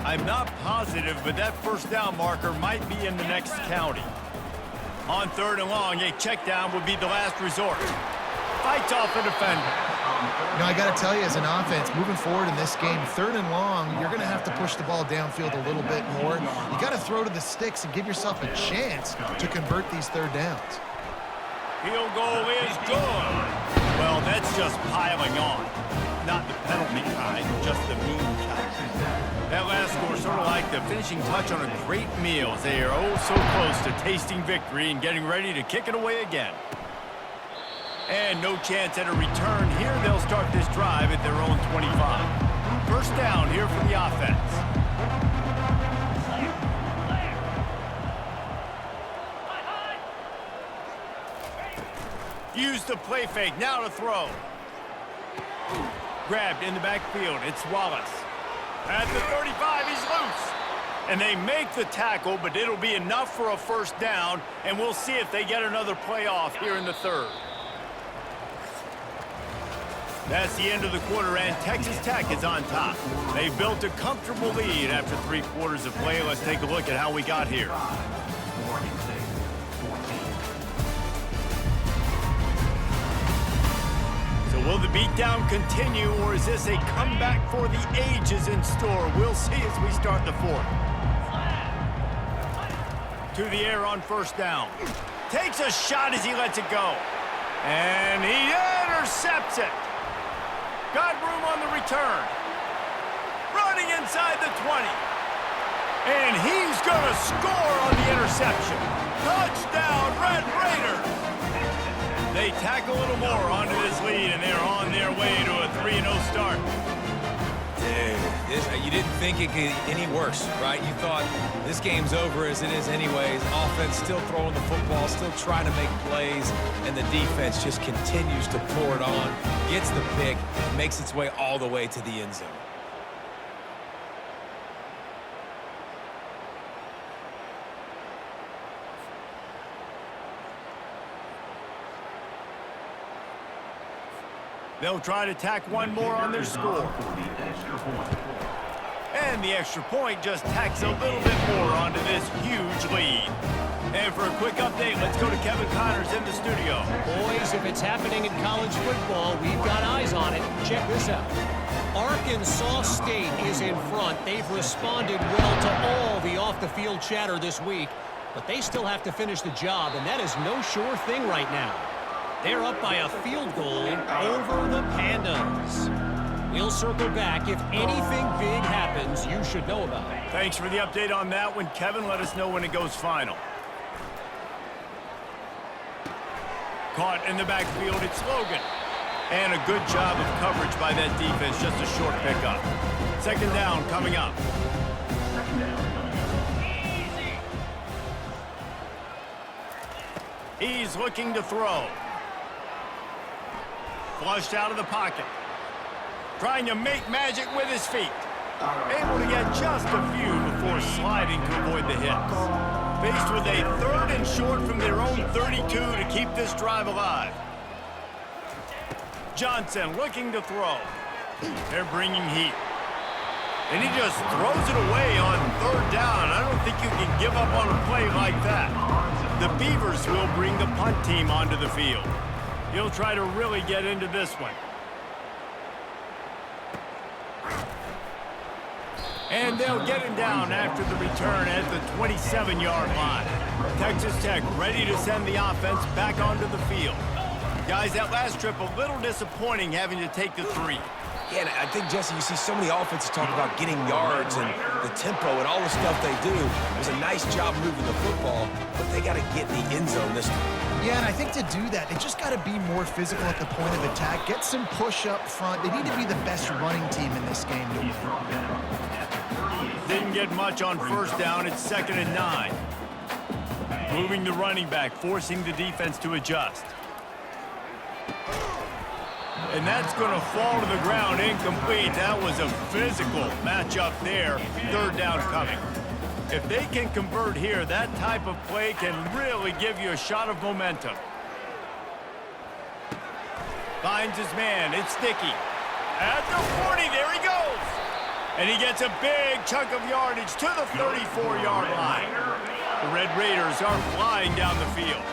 Speaker 1: I'm not positive, but that first down marker might be in the next county. On 3rd and long, a check down would be the last resort. Fights off a defender.
Speaker 2: You know, I got to tell you, as an offense, moving forward in this game, 3rd and long, you're going to have to push the ball downfield a little bit more. You got to throw to the sticks and give yourself a chance to convert these 3rd downs.
Speaker 1: Field goal is good. Well, that's just piling on. Not the penalty kind, just the mean kind. That last score sort of like the finishing touch on a great meal. They are oh so close to tasting victory and getting ready to kick it away again. And no chance at a return here. They'll start this drive at their own 25. First down here for the offense. Use the play fake, now to throw. Grabbed in the backfield, it's Wallace. At the 35, he's loose. And they make the tackle, but it'll be enough for a first down, and we'll see if they get another play off here in the 3rd. That's the end of the quarter, and Texas Tech is on top. They built a comfortable lead after 3 quarters of play. Let's take a look at how we got here. Will the beatdown continue, or is this a comeback for the ages in store? We'll see as we start the 4th. To the air on first down. Takes a shot as he lets it go. And he intercepts it. Got room on the return. Running running inside the 20. And he's going to score on the interception. Touchdown, Red Raiders! They tack a little more onto this lead, and they're on their way to a 3-0 start.
Speaker 3: Dude, you didn't think it could get any worse, right? You thought this game's over as it is anyways. Offense still throwing the football, still trying to make plays, and the defense just continues to pour it on, gets the pick, makes its way all the way to the end zone.
Speaker 1: They'll try to tack one more on their score. And the extra point just tacks a little bit more onto this huge lead. And for a quick update, let's go to Kevin Connors in the studio.
Speaker 4: Boys, if it's happening in college football, we've got eyes on it. Check this out. Arkansas State is in front. They've responded well to all the off-the-field chatter this week, but they still have to finish the job, and that is no sure thing right now. They're up by a field goal over the Pandas. We'll circle back. If anything big happens, you should know about it.
Speaker 1: Thanks for the update on that one, Kevin. Let us know when it goes final. Caught in the backfield, it's Logan. And a good job of coverage by that defense, just a short pickup. Second down coming up. He's looking to throw. Flushed out of the pocket. Trying to make magic with his feet. Able to get just a few before sliding to avoid the hits. Faced with a 3rd and short from their own 32 to keep this drive alive. Johnson looking to throw. They're bringing heat. And he just throws it away on 3rd down. I don't think you can give up on a play like that. The Beavers will bring the punt team onto the field. He'll try to really get into this one. And they'll get him down after the return at the 27-yard line. Texas Tech ready to send the offense back onto the field. Guys, that last trip a little disappointing having to take the 3.
Speaker 3: Yeah, and I think, Jesse, you see so many offenses talk about getting yards and the tempo and all the stuff they do. It was a nice job moving the football, but they got to get in the end zone this time.
Speaker 2: Yeah, and I think to do that, they just got to be more physical at the point of attack. Get some push up front. They need to be the best running team in this game to win.
Speaker 1: Didn't get much on 1st down. It's 2nd and 9. Moving the running back, forcing the defense to adjust. And that's going to fall to the ground incomplete. That was a physical matchup there. 3rd down coming. If they can convert here, that type of play can really give you a shot of momentum. Finds his man. It's Sticky. At the 40, there he goes. And he gets a big chunk of yardage to the 34-yard line. The Red Raiders are flying down the field.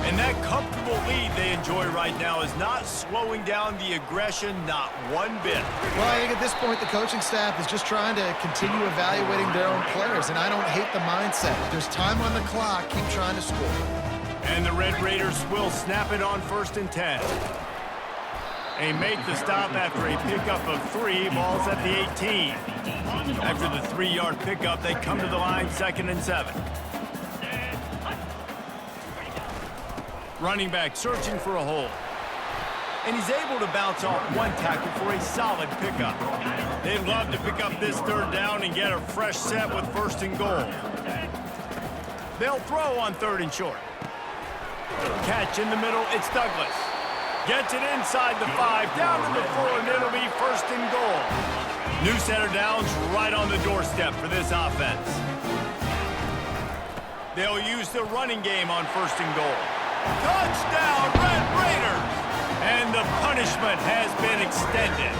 Speaker 1: And that comfortable lead they enjoy right now is not slowing down the aggression, not one bit.
Speaker 2: Well, I think at this point, the coaching staff is just trying to continue evaluating their own players, and I don't hate the mindset. If there's time on the clock, keep trying to score.
Speaker 1: And the Red Raiders will snap it on 1st and 10. They make the stop after a pickup of 3, balls at the 18. After the 3-yard pickup, they come to the line 2nd and 7. Running back searching for a hole. And he's able to bounce off one tackle for a solid pickup. They'd love to pick up this 3rd down and get a fresh set with 1st and goal. They'll throw on 3rd and short. Catch in the middle, it's Douglas. Gets it inside the 5, down to the 4, and it'll be 1st and goal. New set of downs right on the doorstep for this offense. They'll use the running game on 1st and goal. Touchdown, Red Raiders! And the punishment has been extended.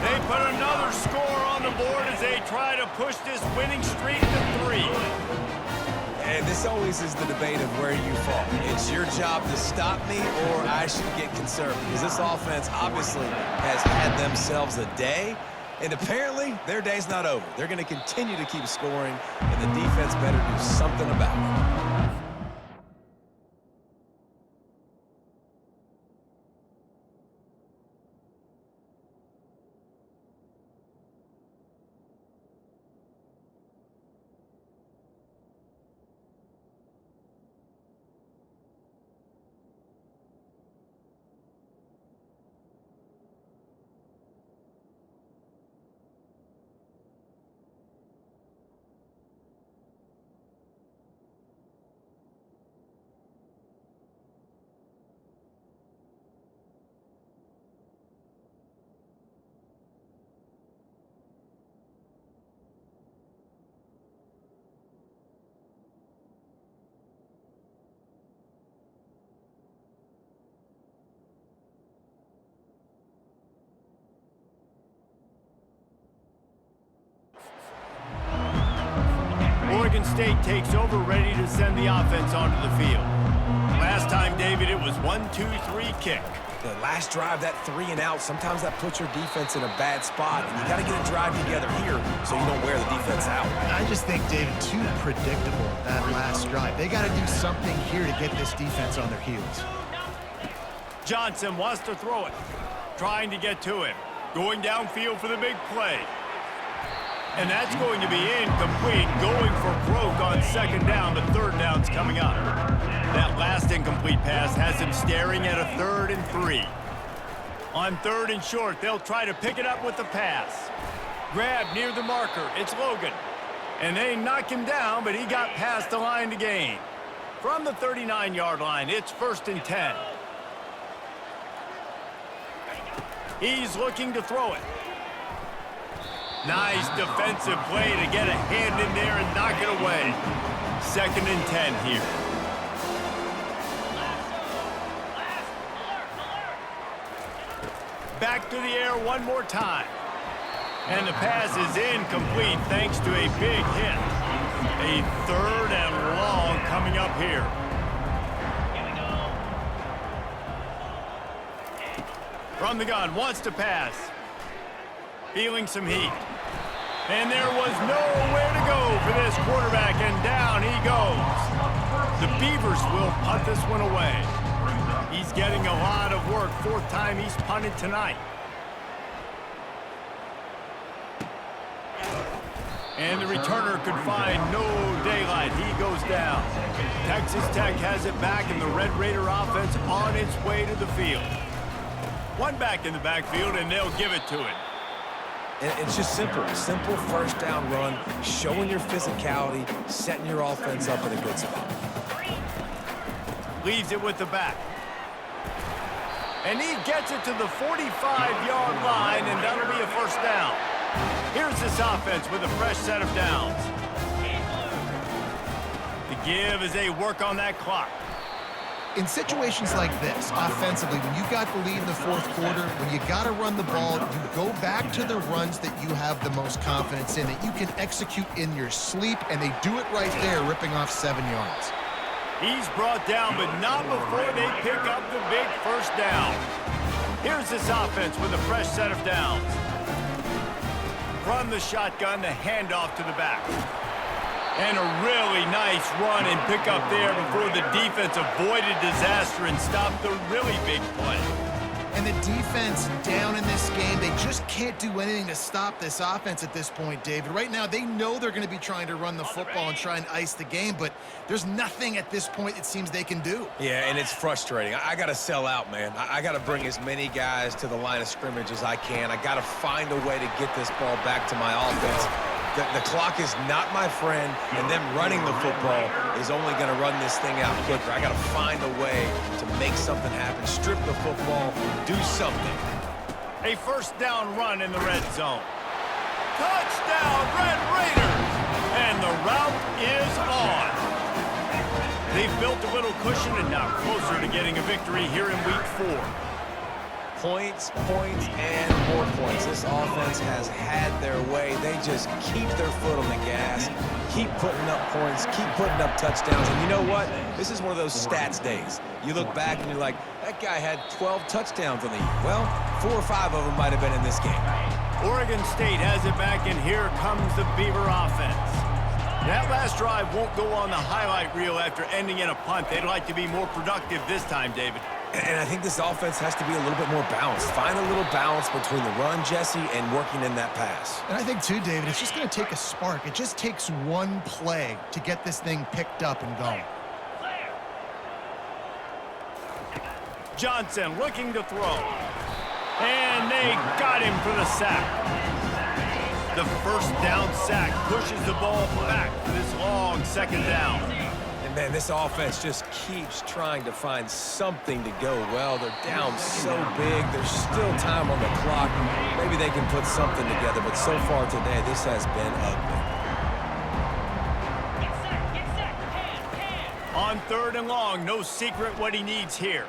Speaker 1: They put another score on the board as they try to push this winning streak to 3.
Speaker 3: And this always is the debate of where you fall. It's your job to stop me, or I should get conservative. Because this offense obviously has had themselves a day, and apparently their day's not over. They're going to continue to keep scoring, and the defense better do something about it.
Speaker 1: Oregon State takes over, ready to send the offense onto the field. Last time, David, it was 1-2-3 kick.
Speaker 3: The last drive, that 3 and out, sometimes that puts your defense in a bad spot, and you got to get a drive together here so you don't wear the defense out.
Speaker 2: I just think, David, too predictable, that last drive. They got to do something here to get this defense on their heels.
Speaker 1: Johnson wants to throw it, trying to get to him. Going downfield for the big play. And that's going to be incomplete, going for broke on second down. The third down's coming up. That last incomplete pass has him staring at a 3rd and 3. On 3rd and short, they'll try to pick it up with the pass. Grab near the marker. It's Logan. And they knock him down, but he got past the line to gain. From the 39-yard line, it's 1st and 10. He's looking to throw it. Nice defensive play to get a hand in there and knock it away. 2nd and 10 here. Back to the air one more time. And the pass is incomplete thanks to a big hit. A 3rd and long coming up here. From the gun, wants to pass. Feeling some heat. And there was nowhere to go for this quarterback, and down he goes. The Beavers will punt this one away. He's getting a lot of work. 4th time he's punted tonight. And the returner could find no daylight. He goes down. Texas Tech has it back, and the Red Raider offense on its way to the field. One back in the backfield, and they'll give it to it.
Speaker 3: And it's just simple. Simple 1st down run, showing your physicality, setting your offense up in a good spot.
Speaker 1: Leaves it with the back. And he gets it to the 45-yard line, and that'll be a 1st down. Here's this offense with a fresh set of downs. The give as they work on that clock.
Speaker 2: In situations like this, offensively, when you got the lead in the 4th quarter, when you got to run the ball, you go back to the runs that you have the most confidence in, that you can execute in your sleep, and they do it right there, ripping off 7 yards.
Speaker 1: He's brought down, but not before they pick up the big 1st down. Here's this offense with a fresh set of downs. From the shotgun, the handoff to the back. And a really nice run and pick up there before the defense avoided disaster and stopped the really big play.
Speaker 2: And the defense down in this game, they just can't do anything to stop this offense at this point, David. Right now, they know they're going to be trying to run the football and try and ice the game, but there's nothing at this point it seems they can do.
Speaker 3: Yeah, and it's frustrating. I got to sell out, man. I got to bring as many guys to the line of scrimmage as I can. I got to find a way to get this ball back to my offense. The clock is not my friend, and them running the football is only going to run this thing out quicker. I got to find a way to make something happen, strip the football, do something.
Speaker 1: A 1st down run in the red zone. Touchdown, Red Raiders! And the route is on. They've built a little cushion and now closer to getting a victory here in week 4.
Speaker 3: Points, points, and more points. This offense has had their way. They just keep their foot on the gas, keep putting up points, keep putting up touchdowns. And you know what? This is one of those stats days. You look back and you're like, that guy had 12 touchdowns on the year. Well, 4 or 5 of them might have been in this game.
Speaker 1: Oregon State has it back, and here comes the Beaver offense. That last drive won't go on the highlight reel after ending in a punt. They'd like to be more productive this time, David.
Speaker 3: And I think this offense has to be a little bit more balanced. Find a little balance between the run, Jesse, and working in that pass.
Speaker 2: And I think, too, David, it's just going to take a spark. It just takes one play to get this thing picked up and going.
Speaker 1: Johnson looking to throw. And they got him for the sack. The 1st down sack pushes the ball back for this long 2nd down.
Speaker 3: And, man, this offense just keeps trying to find something to go well. They're down so big. There's still time on the clock. Maybe they can put something together, but so far today, this has been ugly.
Speaker 1: On 3rd and long, no secret what he needs here.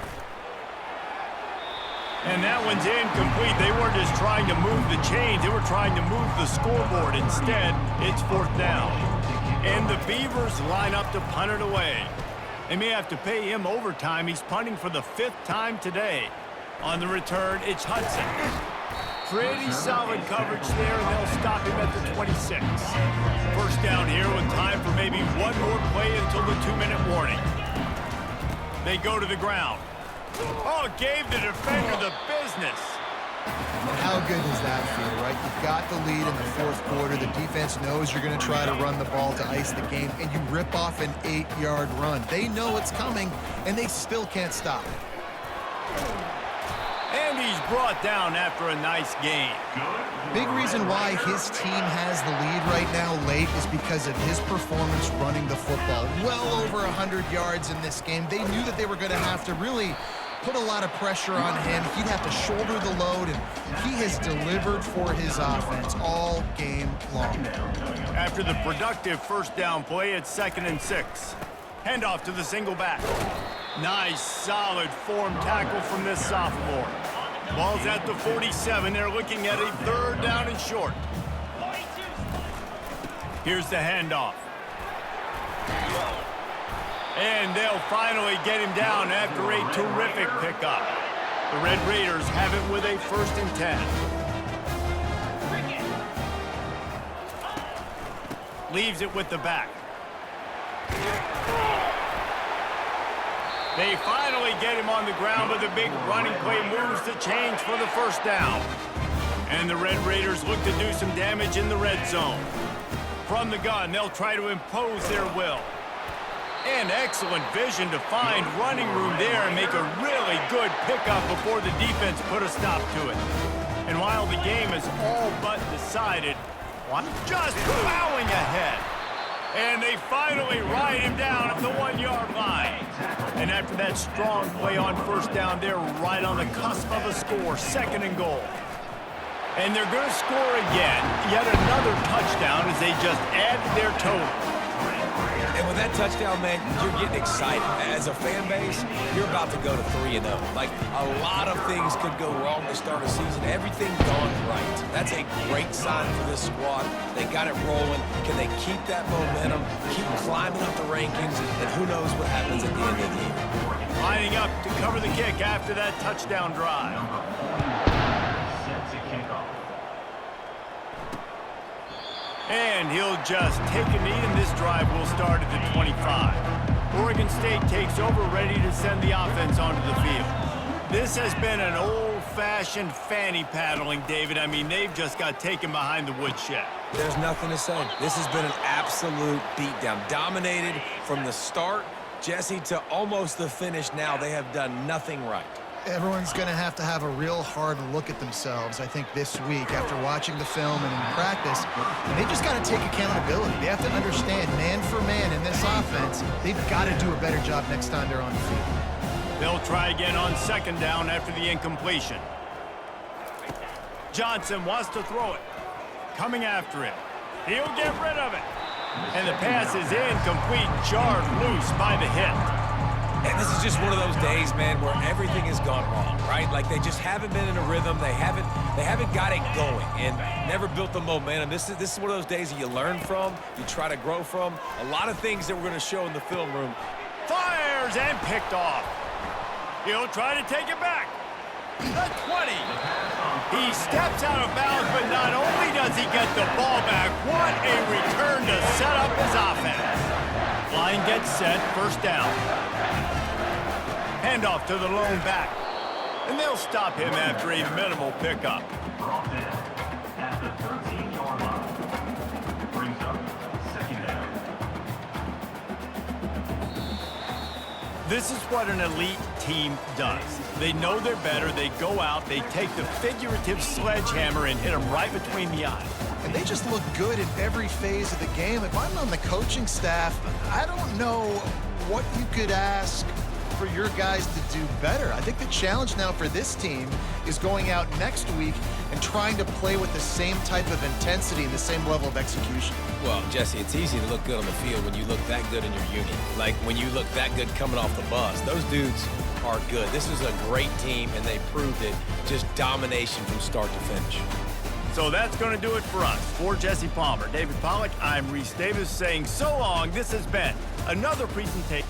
Speaker 1: And that one's incomplete. They weren't just trying to move the chains. They were trying to move the scoreboard. Instead, it's 4th down. And the Beavers line up to punt it away. They may have to pay him overtime. He's punting for the 5th time today. On the return, it's Hudson. Pretty solid coverage there, and they'll stop him at the 26. First down here with time for maybe one more play until the 2-minute warning. They go to the ground. Oh, gave the defender the business.
Speaker 2: And how good does that feel, right? You've got the lead in the 4th quarter. The defense knows you're going to try to run the ball to ice the game, and you rip off an 8-yard run. They know it's coming, and they still can't stop it.
Speaker 1: And he's brought down after a nice game.
Speaker 2: Big reason why his team has the lead right now late is because of his performance running the football. Well over 100 yards in this game. They knew that they were going to have to really put a lot of pressure on him. He'd have to shoulder the load, and he has delivered for his offense all game long.
Speaker 1: After the productive first down play, it's 2nd and 6. Handoff to the single back. Nice, solid form tackle from this sophomore. Ball's at the 47. They're looking at a 3rd down and short. Here's the handoff. And they'll finally get him down after a terrific pickup. The Red Raiders have it with a 1st and 10. Leaves it with the back. They finally get him on the ground with a big running play, moves the chains for the 1st down. And the Red Raiders look to do some damage in the red zone. From the gun, they'll try to impose their will. And excellent vision to find running room there and make a really good pickup before the defense put a stop to it. And while the game is all but decided, just plowing ahead. And they finally ride him down at the 1-yard line. And after that strong play on 1st down, they're right on the cusp of a score, 2nd and goal. And they're going to score again, yet another touchdown as they just add to their total.
Speaker 3: And with that touchdown, man, you're getting excited. As a fan base, you're about to go to 3-0. Like, a lot of things could go wrong to start a season. Everything gone right. That's a great sign for this squad. They got it rolling. Can they keep that momentum, keep climbing up the rankings, and who knows what happens at the end of the year.
Speaker 1: Lining up to cover the kick after that touchdown drive. And he'll just take a knee, and this drive will start at the 25. Oregon State takes over, ready to send the offense onto the field. This has been an old-fashioned fanny paddling, David. I mean, they've just got taken behind the woodshed.
Speaker 3: There's nothing to say. This has been an absolute beatdown. Dominated from the start, Jesse, to almost the finish now. They have done nothing right.
Speaker 2: Everyone's going to have a real hard look at themselves, I think, this week after watching the film and in practice. And they just got to take accountability. They have to understand, man for man in this offense, they've got to do a better job next time they're on the field.
Speaker 1: They'll try again on 2nd down after the incompletion. Johnson wants to throw it. Coming after it. He'll get rid of it. And the pass is incomplete, jarred loose by the hit.
Speaker 3: And this is just one of those days, man, where everything has gone wrong, right? Like, they just haven't been in a rhythm. They haven't got it going and never built the momentum. This is one of those days that you learn from, you try to grow from. A lot of things that we're going to show in the film room.
Speaker 1: Fires and picked off. He'll try to take it back. The 20. He steps out of bounds, but not only does he get the ball back, what a return to set up his offense. Line gets set, 1st down. Handoff to the lone back. And they'll stop him after a minimal pickup.
Speaker 5: At the 13-yard line. Brings up 2nd down.
Speaker 1: This is what an elite team does. They know they're better. They go out. They take the figurative sledgehammer and hit them right between the eyes.
Speaker 2: And they just look good in every phase of the game. If I'm on the coaching staff, I don't know what you could ask for your guys to do better. I think the challenge now for this team is going out next week and trying to play with the same type of intensity and the same level of execution.
Speaker 3: Well, Jesse, it's easy to look good on the field when you look that good in your unit. Like, when you look that good coming off the bus. Those dudes are good. This is a great team, and they proved it. Just domination from start to finish.
Speaker 1: So that's going to do it for us. For Jesse Palmer, David Pollack, I'm Reese Davis saying so long. This has been another presentation.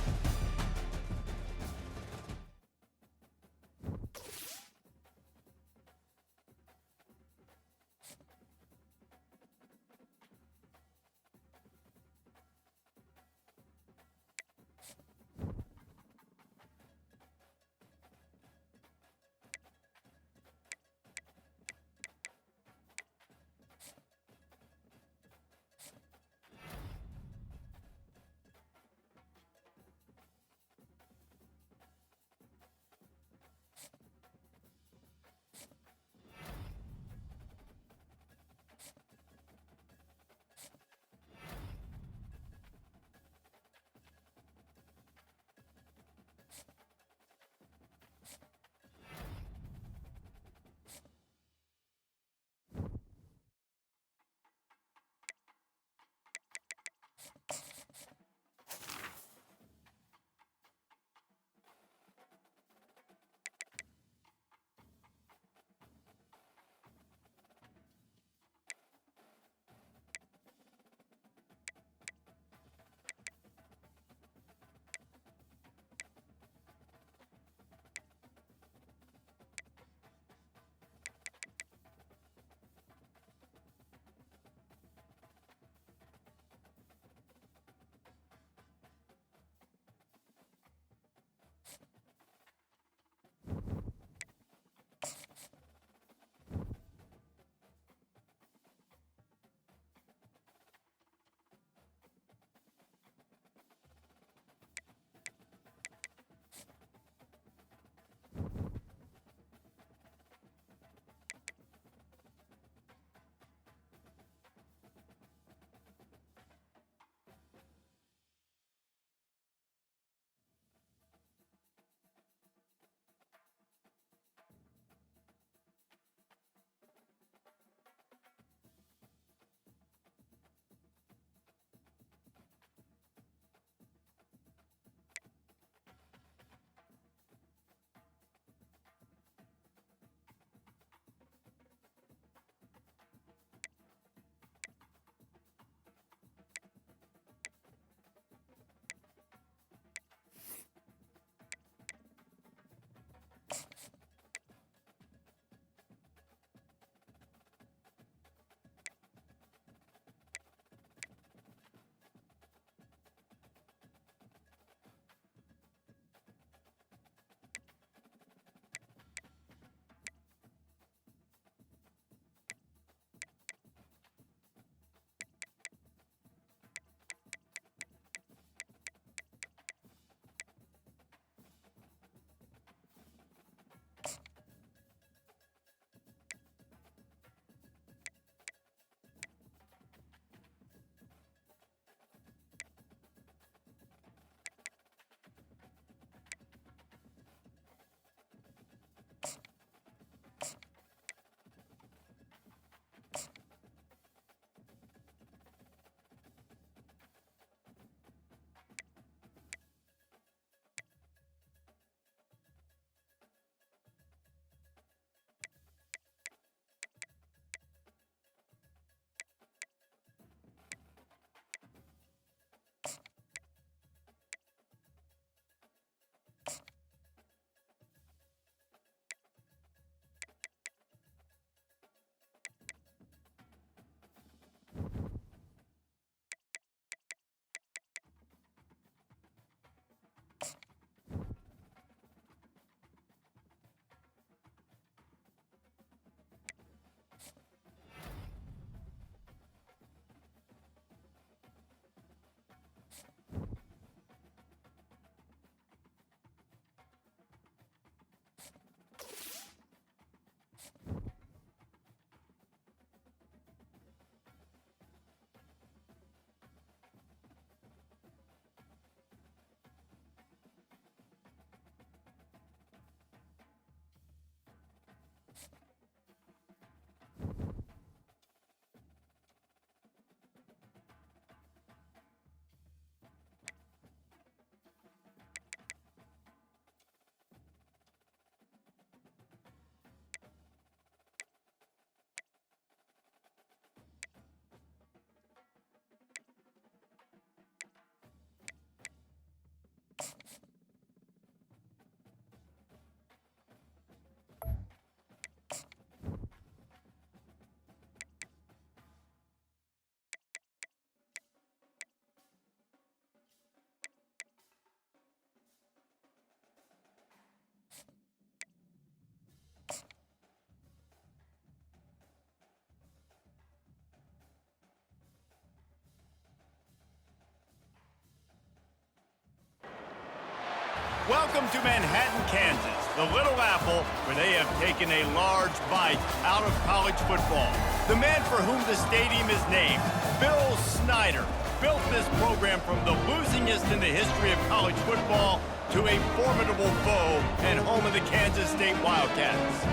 Speaker 1: Welcome to Manhattan, Kansas, the Little Apple, where they have taken a large bite out of college football. The man for whom the stadium is named, Bill Snyder, built this program from the losingest in the history of college football to a formidable foe and home of the Kansas State Wildcats.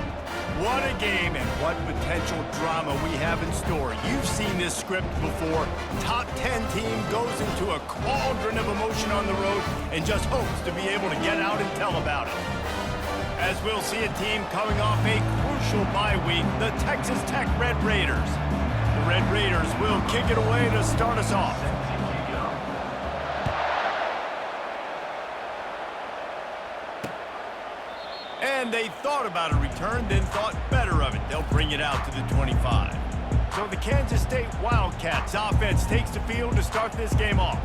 Speaker 1: What a game and what potential drama we have in store. You've seen this script before. Top 10 team goes into a cauldron of emotion on the road and just hopes to be able to get out and tell about it. As we'll see a team coming off a crucial bye week, the Texas Tech Red Raiders. The Red Raiders will kick it away to start us off. And they thought about a return, then thought better of it. They'll bring it out to the 25. So the Kansas State Wildcats offense takes the field to start this game off.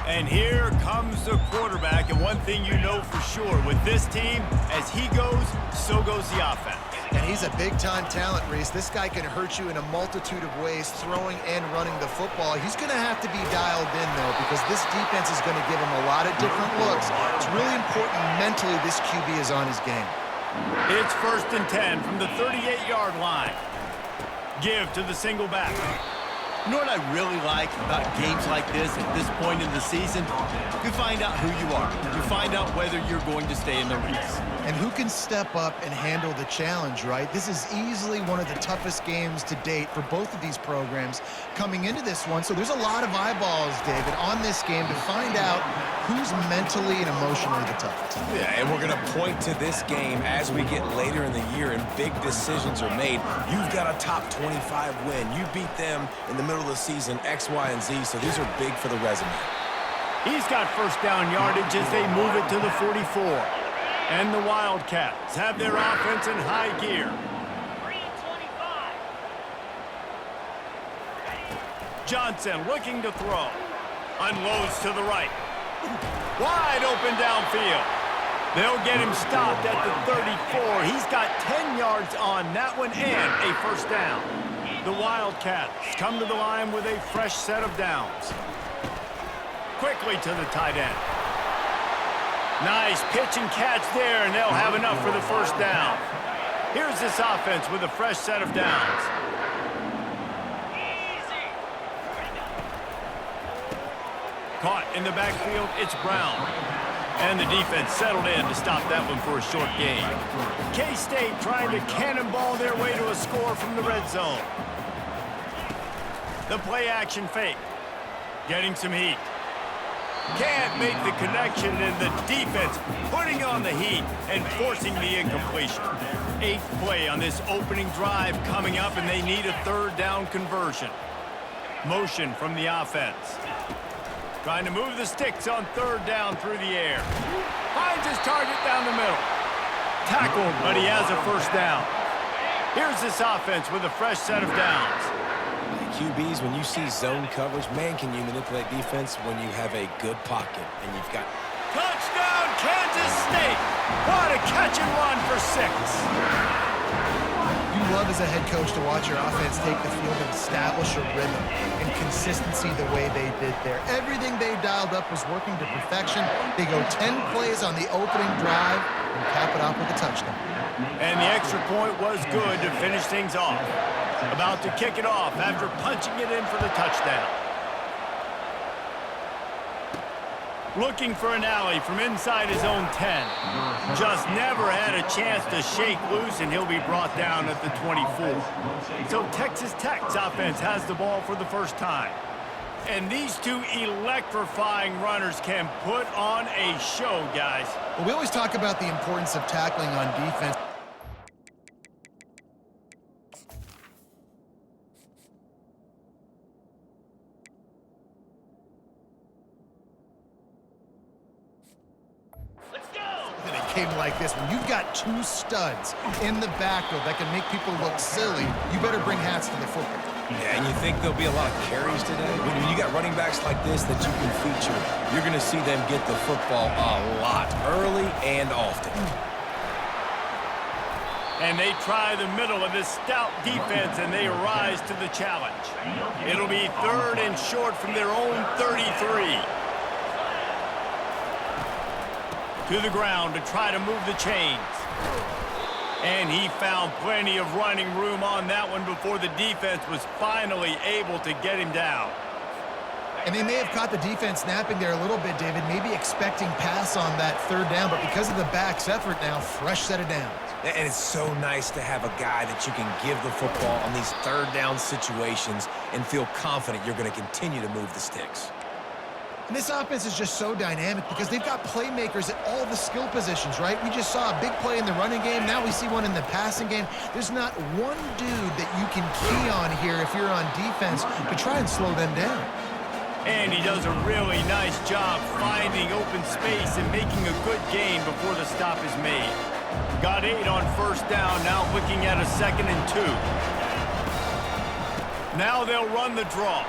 Speaker 1: And here comes the quarterback, and one thing you know for sure, with this team, as he goes, so goes the offense.
Speaker 2: And he's a big-time talent, Reese. This guy can hurt you in a multitude of ways, throwing and running the football. He's going to have to be dialed in, though, because this defense is going to give him a lot of different looks. It's really important mentally this QB is on his game.
Speaker 1: It's 1st and 10 from the 38-yard line. Give to the single back.
Speaker 6: You know what I really like about games like this at this point in the season? You find out who you are. You find out whether you're going to stay in the race.
Speaker 2: And who can step up and handle the challenge, right? This is easily one of the toughest games to date for both of these programs coming into this one. So there's a lot of eyeballs, David, on this game to find out who's mentally and emotionally the toughest.
Speaker 3: Yeah, and we're going to point to this game as we get later in the year and big decisions are made. You've got a top 25 win. You beat them in the middle of the season, X, Y, and Z, so these are big for the resume.
Speaker 1: He's got first down yardage as they move it to the 44. And the Wildcats have their offense in high gear. Johnson looking to throw. Unloads to the right. Wide open downfield. They'll get him stopped at the 34. He's got 10 yards on that one and a first down. The Wildcats come to the line with a fresh set of downs. Quickly to the tight end. Nice pitch and catch there, and they'll have enough for the first down. Here's this offense with a fresh set of downs. Caught in the backfield, it's Brown. And the defense settled in to stop that one for a short gain. K-State trying to cannonball their way to a score from the red zone. The play-action fake. Getting some heat. Can't make the connection, and the defense putting on the heat and forcing the incompletion. 8th play on this opening drive coming up, and they need a third down conversion. Motion from the offense. Trying to move the sticks on third down through the air. Finds his target down the middle. Tackled, but he has a first down. Here's this offense with a fresh set of downs.
Speaker 3: QBs, when you see zone coverage, man, can you manipulate defense when you have a good pocket and you've got...
Speaker 1: Touchdown, Kansas State! What a catch and run for 6.
Speaker 2: You love as a head coach to watch your offense take the field and establish a rhythm and consistency the way they did there. Everything they dialed up was working to perfection. They go 10 plays on the opening drive and cap it off with a touchdown.
Speaker 1: And the extra point was good to finish things off. About to kick it off after punching it in for the touchdown. Looking for an alley from inside his own 10. Just never had a chance to shake loose, and he'll be brought down at the 24. So Texas Tech's offense has the ball for the first time. And these two electrifying runners can put on a show, guys.
Speaker 2: Well, we always talk about the importance of tackling on defense. Like this, when you've got 2 studs in the backfield that can make people look silly, you better bring hats to the football.
Speaker 3: Yeah, and you think there'll be a lot of carries today? When you got running backs like this that you can feature, you're going to see them get the football a lot, early and often.
Speaker 1: And they try the middle of this stout defense, and they rise to the challenge. It'll be 3rd and short from their own 33. To the ground to try to move the chains. And he found plenty of running room on that one before the defense was finally able to get him down.
Speaker 2: And they may have caught the defense napping there a little bit, David, maybe expecting pass on that third down, but because of the back's effort now, fresh set of downs.
Speaker 3: And it's so nice to have a guy that you can give the football on these third down situations and feel confident you're going to continue to move the sticks.
Speaker 2: And this offense is just so dynamic because they've got playmakers at all the skill positions, right? We just saw a big play in the running game. Now we see one in the passing game. There's not one dude that you can key on here if you're on defense to try and slow them down.
Speaker 1: And he does a really nice job finding open space and making a good gain before the stop is made. Got 8 on first down, now looking at a 2nd and 2. Now they'll run the draw.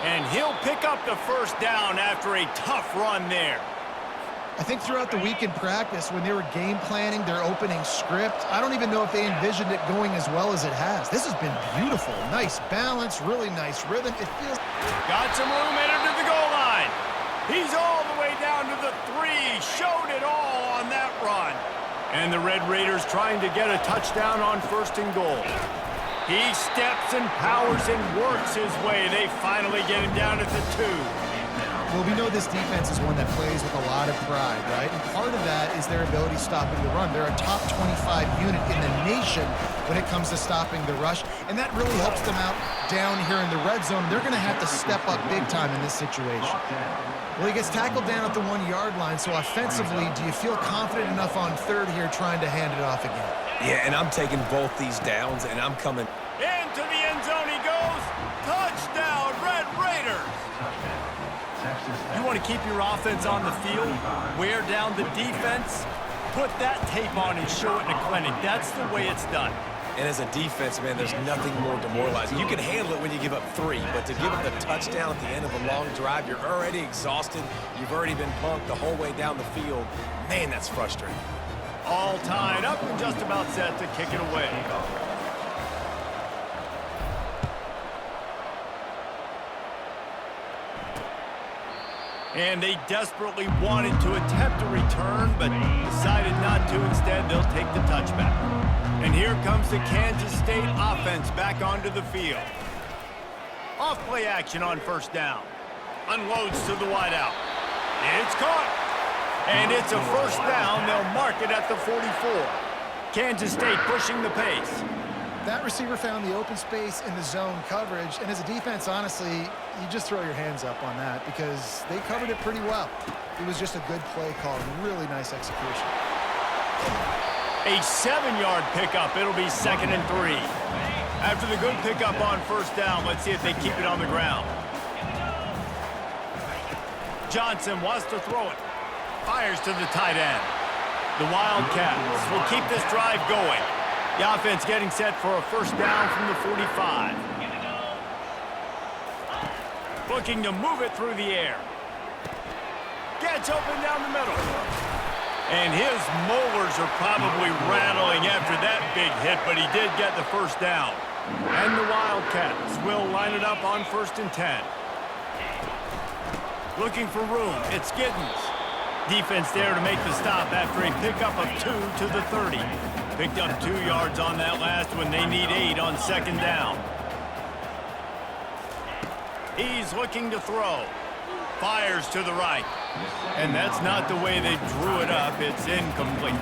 Speaker 1: And he'll pick up the first down after a tough run there.
Speaker 2: I think throughout the week in practice, when they were game planning their opening script, I don't even know if they envisioned it going as well as it has. This has been beautiful. Nice balance, really nice rhythm. It feels...
Speaker 1: Got some room headed to the goal line. He's all the way down to the 3. Showed it all on that run. And the Red Raiders trying to get a touchdown on 1st and goal. He steps and powers and works his way. They finally get him down at the 2.
Speaker 2: Well, we know this defense is one that plays with a lot of pride, right? And part of that is their ability stopping the run. They're a top 25 unit in the nation when it comes to stopping the rush, and that really helps them out down here in the red zone. They're going to have to step up big time in this situation. Well, he gets tackled down at the 1-yard line, so offensively, do you feel confident enough on 3rd here trying to hand it off again?
Speaker 3: Yeah, and I'm taking both these downs, and I'm coming.
Speaker 1: Into the end zone he goes. Touchdown, Red Raiders. You want to keep your offense on the field, wear down the defense, put that tape on and show it in a clinic. That's the way it's done.
Speaker 3: And as a defense, man, there's nothing more demoralizing. You can handle it when you give up 3, but to give up the touchdown at the end of a long drive, you're already exhausted. You've already been punked the whole way down the field. Man, that's frustrating.
Speaker 1: All tied up and just about set to kick it away. And they desperately wanted to attempt a return, but decided not to. Instead, they'll take the touchback. And here comes the Kansas State offense back onto the field. Off play action on 1st down. Unloads to the wideout. It's caught. And it's a 1st down. They'll mark it at the 44. Kansas State pushing the pace.
Speaker 2: That receiver found the open space in the zone coverage, and as a defense, honestly, you just throw your hands up on that because they covered it pretty well. It was just a good play call, really nice execution.
Speaker 1: A 7-yard pickup. It'll be 2nd and 3. After the good pickup on 1st down, let's see if they keep it on the ground. Johnson wants to throw it. Fires to the tight end. The Wildcats will keep this drive going. The offense getting set for a 1st down from the 45. Looking to move it through the air. Gets open down the middle. And his molars are probably rattling after that big hit, but he did get the 1st down. And the Wildcats will line it up on 1st and 10. Looking for room. It's Giddens. Defense there to make the stop after a pickup of 2 to the 30. Picked up 2 yards on that last one. They need 8 on 2nd down. He's looking to throw. Fires to the right. And that's not the way they drew it up. It's incomplete.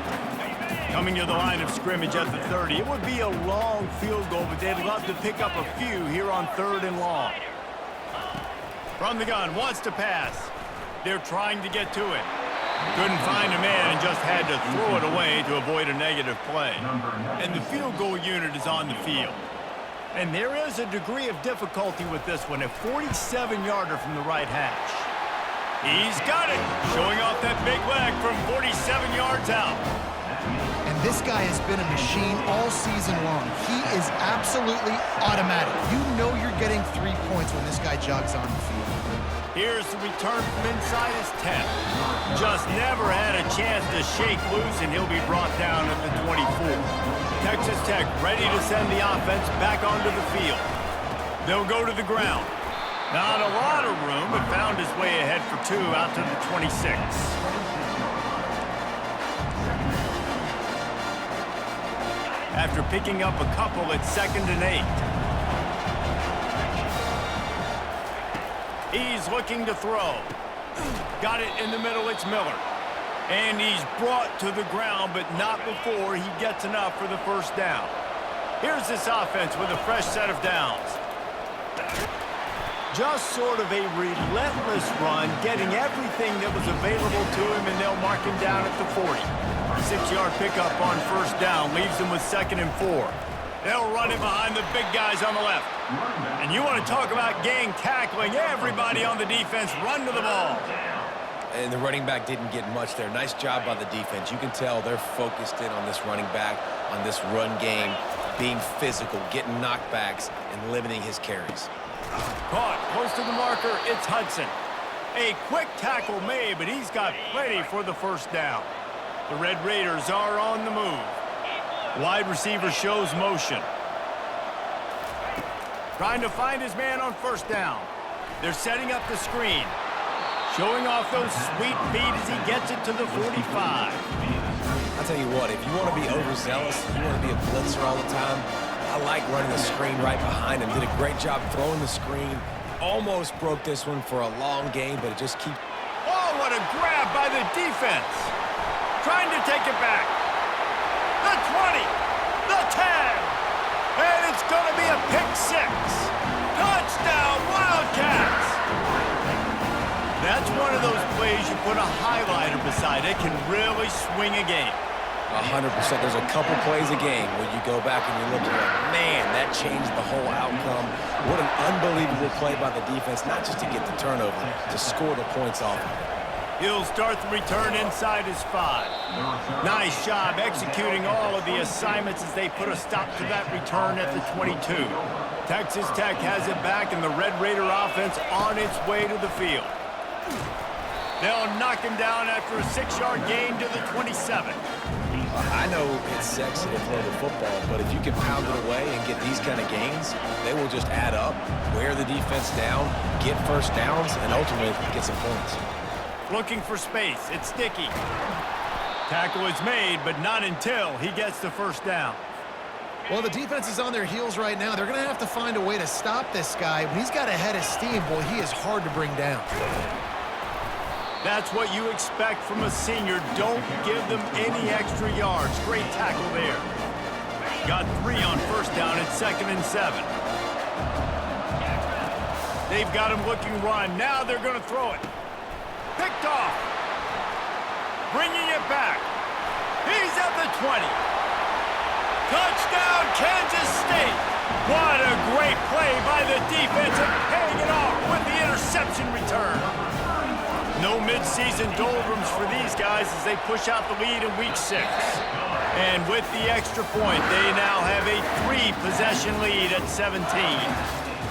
Speaker 1: Coming to the line of scrimmage at the 30. It would be a long field goal, but they'd love to pick up a few here on 3rd and long. From the gun, wants to pass. They're trying to get to it. Couldn't find a man and just had to throw it away to avoid a negative play. And the field goal unit is on the field. And there is a degree of difficulty with this one, a 47-yarder from the right hash. He's got it, showing off that big leg from 47 yards out.
Speaker 2: And this guy has been a machine all season long. He is absolutely automatic. You know you're getting 3 points when this guy jogs on the field.
Speaker 1: Here's the return from inside his 10. Just never had a chance to shake loose, and he'll be brought down at the 24. Texas Tech ready to send the offense back onto the field. They'll go to the ground. Not a lot of room, but found his way ahead for 2 out to the 26. After picking up a couple, it's 2nd and 8. He's looking to throw. Got it in the middle, it's Miller. And he's brought to the ground, but not before he gets enough for the first down. Here's this offense with a fresh set of downs. Just sort of a relentless run, getting everything that was available to him, and they'll mark him down at the 40. 6-yard pickup on first down leaves him with 2nd and 4. They'll run it behind the big guys on the left. And you want to talk about gang tackling, everybody on the defense run to the ball.
Speaker 3: And the running back didn't get much there. Nice job by the defense. You can tell they're focused in on this running back, on this run game, being physical, getting knockbacks, and limiting his carries.
Speaker 1: Caught close to the marker, it's Hudson. A quick tackle made, but he's got plenty for the first down. The Red Raiders are on the move. Wide receiver shows motion. Trying to find his man on first down. They're setting up the screen. Showing off those sweet feet as he gets it to the 45.
Speaker 3: I'll tell you what, if you want to be overzealous, you want to be a blitzer all the time, I like running the screen right behind him. Did a great job throwing the screen. Almost broke this one for a long game, but it just keeps...
Speaker 1: Oh, what a grab by the defense. Trying to take it back. The 20, the 10, and it's going to be a pick 6. Touchdown, Wildcats. That's one of those plays you put a highlighter beside it, can really swing a game.
Speaker 3: 100%. There's a couple plays a game where you go back and you look at, man, that changed the whole outcome. What an unbelievable play by the defense, not just to get the turnover, to score the points off of it.
Speaker 1: He'll start the return inside his 5. Nice job executing all of the assignments as they put a stop to that return at the 22. Texas Tech has it back, and the Red Raider offense on its way to the field. They'll knock him down after a 6-yard gain to the 27.
Speaker 3: I know it's sexy to throw the football, but if you can pound it away and get these kind of gains, they will just add up, wear the defense down, get first downs, and ultimately get some points.
Speaker 1: Looking for space. It's Sticky. Tackle is made, but not until he gets the first down.
Speaker 2: Well, the defense is on their heels right now. They're going to have to find a way to stop this guy. When he's got a head of steam, boy, he is hard to bring down.
Speaker 1: That's what you expect from a senior. Don't give them any extra yards. Great tackle there. Got 3 on first down at 2nd and 7. They've got him looking run. Now they're going to throw it. Picked off. Bringing it back. He's at the 20. Touchdown, Kansas State. What a great play by the defense and paying it off with the interception return. No mid-season doldrums for these guys as they push out the lead in Week 6. And with the extra point, they now have a 3-possession lead at 17.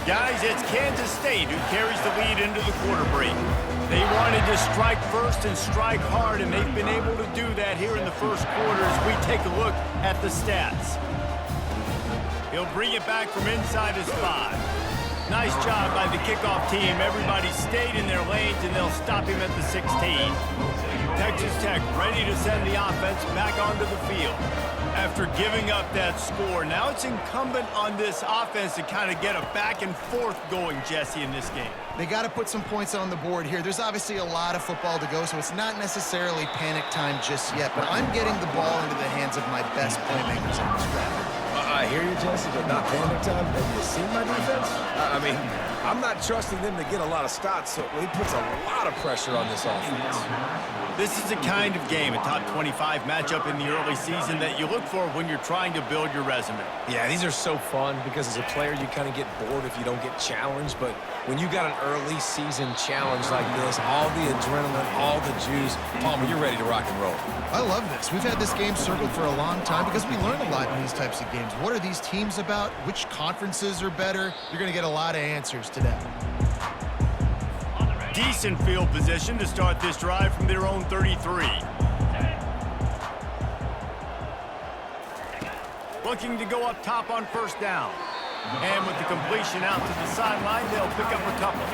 Speaker 1: Guys, it's Kansas State who carries the lead into the quarter break. They wanted to strike first and strike hard, and they've been able to do that here in the first quarter as we take a look at the stats. He'll bring it back from inside his 5. Nice job by the kickoff team. Everybody stayed in their lanes, and they'll stop him at the 16. Texas Tech ready to send the offense back onto the field. After giving up that score, now it's incumbent on this offense to kind of get a back and forth going, Jesse, in this game.
Speaker 2: They got to put some points on the board here. There's obviously a lot of football to go, so it's not necessarily panic time just yet, but I'm getting the ball into the hands of my best playmakers in this drive.
Speaker 3: I hear you, Jesse, but not panic time. Have you seen my defense? I mean, I'm not trusting them to get a lot of stops, so he puts a lot of pressure on this offense.
Speaker 1: This is the kind of game, a top 25 matchup in the early season that you look for when you're trying to build your resume.
Speaker 3: Yeah, these are so fun because as a player, you kind of get bored if you don't get challenged, but when you got an early season challenge like this, all the adrenaline, all the juice, Palmer, you're ready to rock and roll.
Speaker 2: I love this. We've had this game circled for a long time because we learn a lot in these types of games. What are these teams about? Which conferences are better? You're going to get a lot of answers today.
Speaker 1: Decent field position to start this drive from their own 33. Looking to go up top on first down. And with the completion out to the sideline, they'll pick up a couple.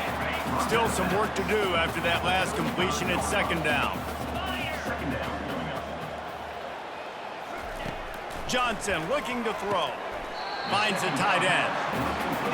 Speaker 1: Still some work to do after that last completion at second down. Johnson looking to throw. Finds a tight end.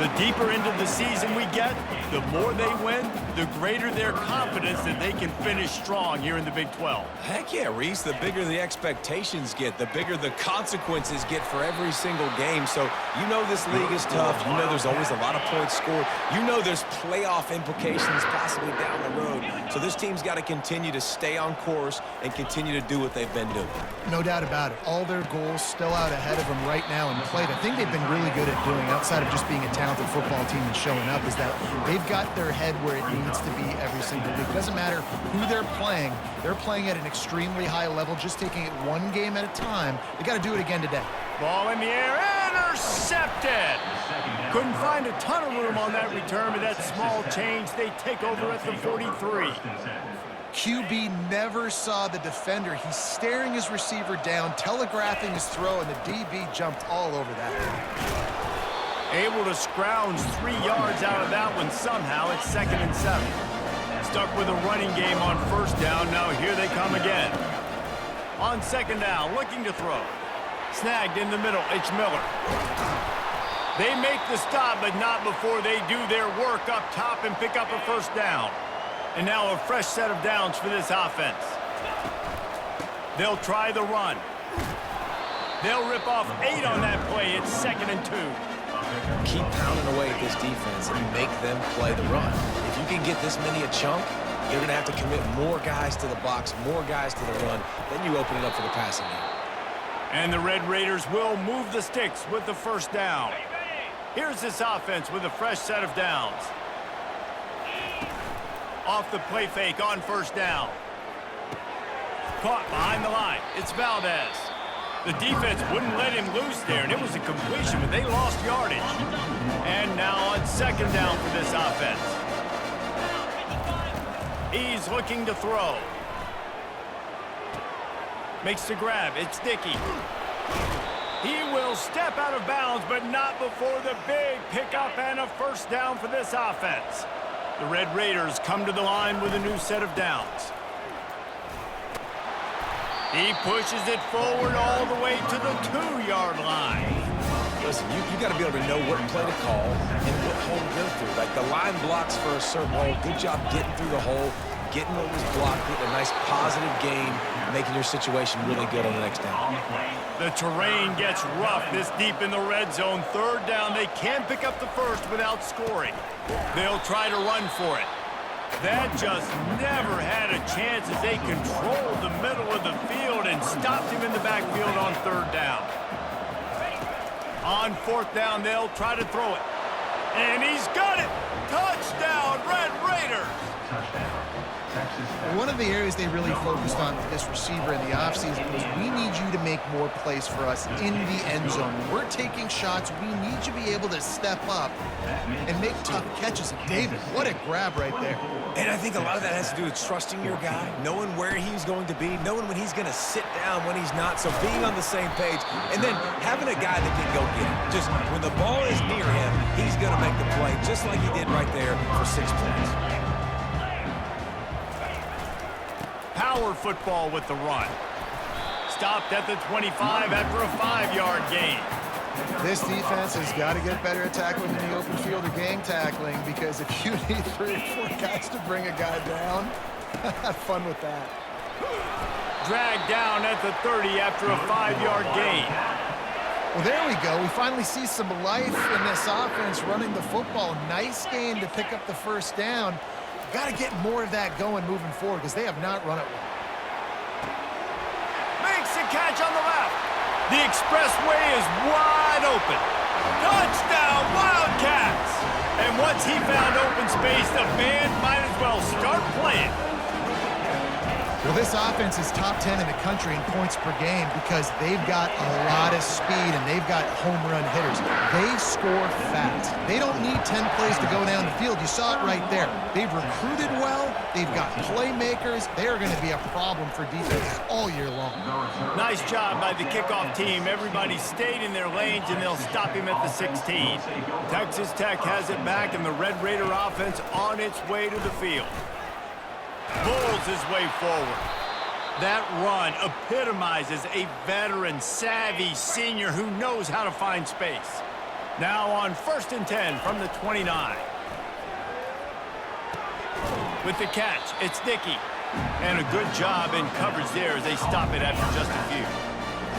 Speaker 1: The deeper into the season we get, the more they win, the greater their confidence that they can finish strong here in the Big 12.
Speaker 3: Heck yeah, Reese. The bigger the expectations get, the bigger the consequences get for every single game. So you know this league is tough. You know there's always a lot of points scored. You know there's playoff implications possibly down the road. So this team's got to continue to stay on course and continue to do what they've been doing.
Speaker 2: No doubt about it. All their goals still out ahead of them right now in play. The thing they've been really good at doing, outside of just being a talented football team and showing up, is that they've got their head where it needs to be every single week. It doesn't matter who they're playing at an extremely high level, just taking it one game at a time. They got to do it again today.
Speaker 1: Ball in the air, intercepted. Couldn't find a ton of room on that return, but that small change, they take over at the 43.
Speaker 2: QB never saw the defender. He's staring his receiver down, telegraphing his throw, and the DB jumped all over that.
Speaker 1: Able to scrounge 3 yards out of that one somehow. It's 2nd and 7. Stuck with a running game on first down. Now here they come again. On second down, looking to throw. Snagged in the middle. It's Miller. They make the stop, but not before they do their work up top and pick up a first down. And now a fresh set of downs for this offense. They'll try the run. They'll rip off 8 on that play. It's 2nd and 2.
Speaker 3: Keep pounding away at this defense and make them play the run. If you can get this many a chunk, you're going to have to commit more guys to the box, more guys to the run. Then you open it up for the passing game.
Speaker 1: And the Red Raiders will move the sticks with the first down. Here's this offense with a fresh set of downs. Off the play fake on first down. Caught behind the line. It's Valdez. The defense wouldn't let him loose there, and it was a completion, but they lost yardage. And now on second down for this offense. He's looking to throw. Makes the grab. It's Dickey. He will step out of bounds, but not before the big pickup and a first down for this offense. The Red Raiders come to the line with a new set of downs. He pushes it forward all the way to the 2-yard line.
Speaker 3: Listen, you got to be able to know what play to call and what hole to go through. Like the line blocks for a certain hole. Good job getting through the hole, getting what was blocked, getting a nice positive gain, making your situation really good on the next down.
Speaker 1: The terrain gets rough this deep in the red zone. Third down, they can't pick up the first without scoring. They'll try to run for it. That just never had a chance as they controlled the middle of the field and stopped him in the backfield on third down. On fourth down, they'll try to throw it. And he's got it! Touchdown, Red Raiders!
Speaker 2: One of the areas they really focused on with this receiver in the offseason was, we need you to make more plays for us in the end zone. When we're taking shots, we need you to be able to step up and make tough catches. And David, what a grab right there.
Speaker 3: And I think a lot of that has to do with trusting your guy, knowing where he's going to be, knowing when he's going to sit down, when he's not. So being on the same page, and then having a guy that can go get it. Just when the ball is near him, he's going to make the play, just like he did right there for 6 points.
Speaker 1: Power football with the run. Stopped at the 25 after a 5-yard gain.
Speaker 2: This defense has got to get better at tackling in the open field or gang tackling, because if you need 3 or 4 guys to bring a guy down, have fun with that.
Speaker 1: Dragged down at the 30 after a 5-yard gain.
Speaker 2: Well, there we go. We finally see some life in this offense running the football. Nice gain to pick up the first down. Got to get more of that going moving forward, because they have not run it well.
Speaker 1: Makes a catch on the left. The expressway is wide open. Touchdown, Wildcats! And once he found open space, the band might as well start playing.
Speaker 2: Well, this offense is top 10 in the country in points per game because they've got a lot of speed and they've got home run hitters. They score fast. They don't need 10 plays to go down the field. You saw it right there. They've recruited well. They've got playmakers. They are going to be a problem for defenses all year long.
Speaker 1: Nice job by the kickoff team. Everybody stayed in their lanes, and they'll stop him at the 16. Texas Tech has it back, and the Red Raider offense on its way to the field. Bulls his way forward. That run epitomizes a veteran, savvy senior who knows how to find space. Now on 1st and 10 from the 29. With the catch, it's Dickey. And a good job in coverage there as they stop it after just a few.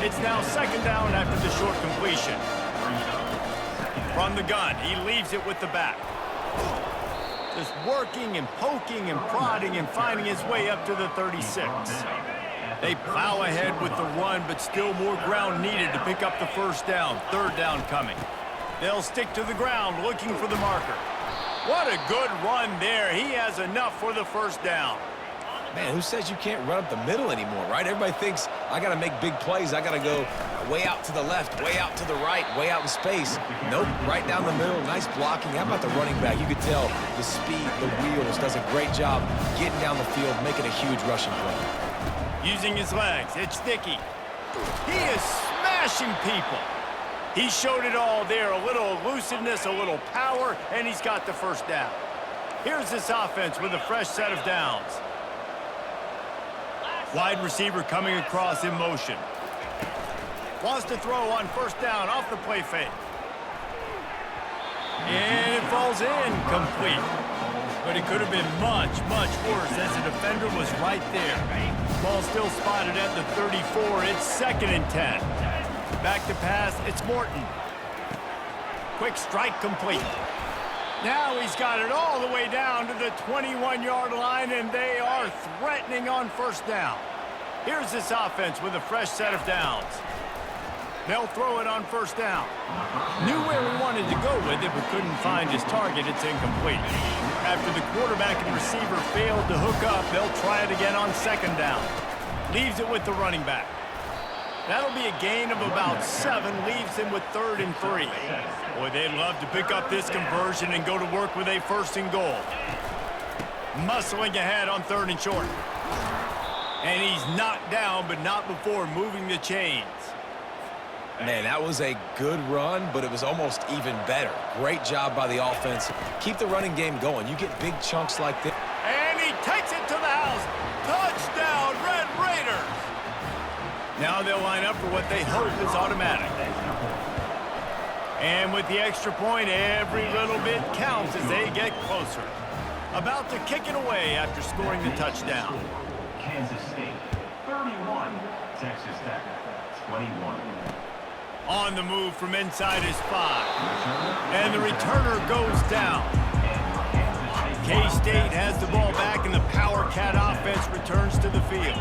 Speaker 1: It's now 2nd down after the short completion. From the gun, he leaves it with the back. Just working and poking and prodding and finding his way up to the 36. They plow ahead with the run, but still more ground needed to pick up the 1st down. 3rd down coming. They'll stick to the ground looking for the marker. What a good run there. He has enough for the 1st down.
Speaker 3: Man, who says you can't run up the middle anymore, right? Everybody thinks I got to make big plays. I got to go way out to the left, way out to the right, way out in space. Nope, right down the middle. Nice blocking. How about the running back? You could tell the speed, the wheels, does a great job getting down the field, making a huge rushing play.
Speaker 1: Using his legs, it's Dickey. He is smashing people. He showed it all there. A little elusiveness, a little power, and he's got the 1st down. Here's this offense with a fresh set of downs. Wide receiver coming across in motion. Wants to throw on 1st down off the play fake. And it falls in, complete. But it could have been much, much worse as the defender was right there. Ball still spotted at the 34. It's 2nd and 10. Back to pass, it's Morton. Quick strike complete. Now he's got it all the way down to the 21-yard line, and they are threatening on 1st down. Here's this offense with a fresh set of downs. They'll throw it on 1st down. Knew where he wanted to go with it, but couldn't find his target. It's incomplete. After the quarterback and receiver failed to hook up, they'll try it again on 2nd down. Leaves it with the running back. That'll be a gain of about 7, leaves him with 3rd and 3. Boy, they'd love to pick up this conversion and go to work with a 1st and goal. Muscling ahead on 3rd and short. And he's knocked down, but not before moving the chains.
Speaker 3: Man, that was a good run, but it was almost even better. Great job by the offense. Keep the running game going. You get big chunks like this.
Speaker 1: And he takes it to the house. Touchdown, Red Raiders! Now they'll line up for what they hope is automatic. And with the extra point, every little bit counts as they get closer. About to kick it away after scoring the touchdown.
Speaker 5: Kansas State, 31. Texas Tech, 21.
Speaker 1: On the move from inside his 5. And the returner goes down. K-State has the ball back, and the Power Cat offense returns to the field.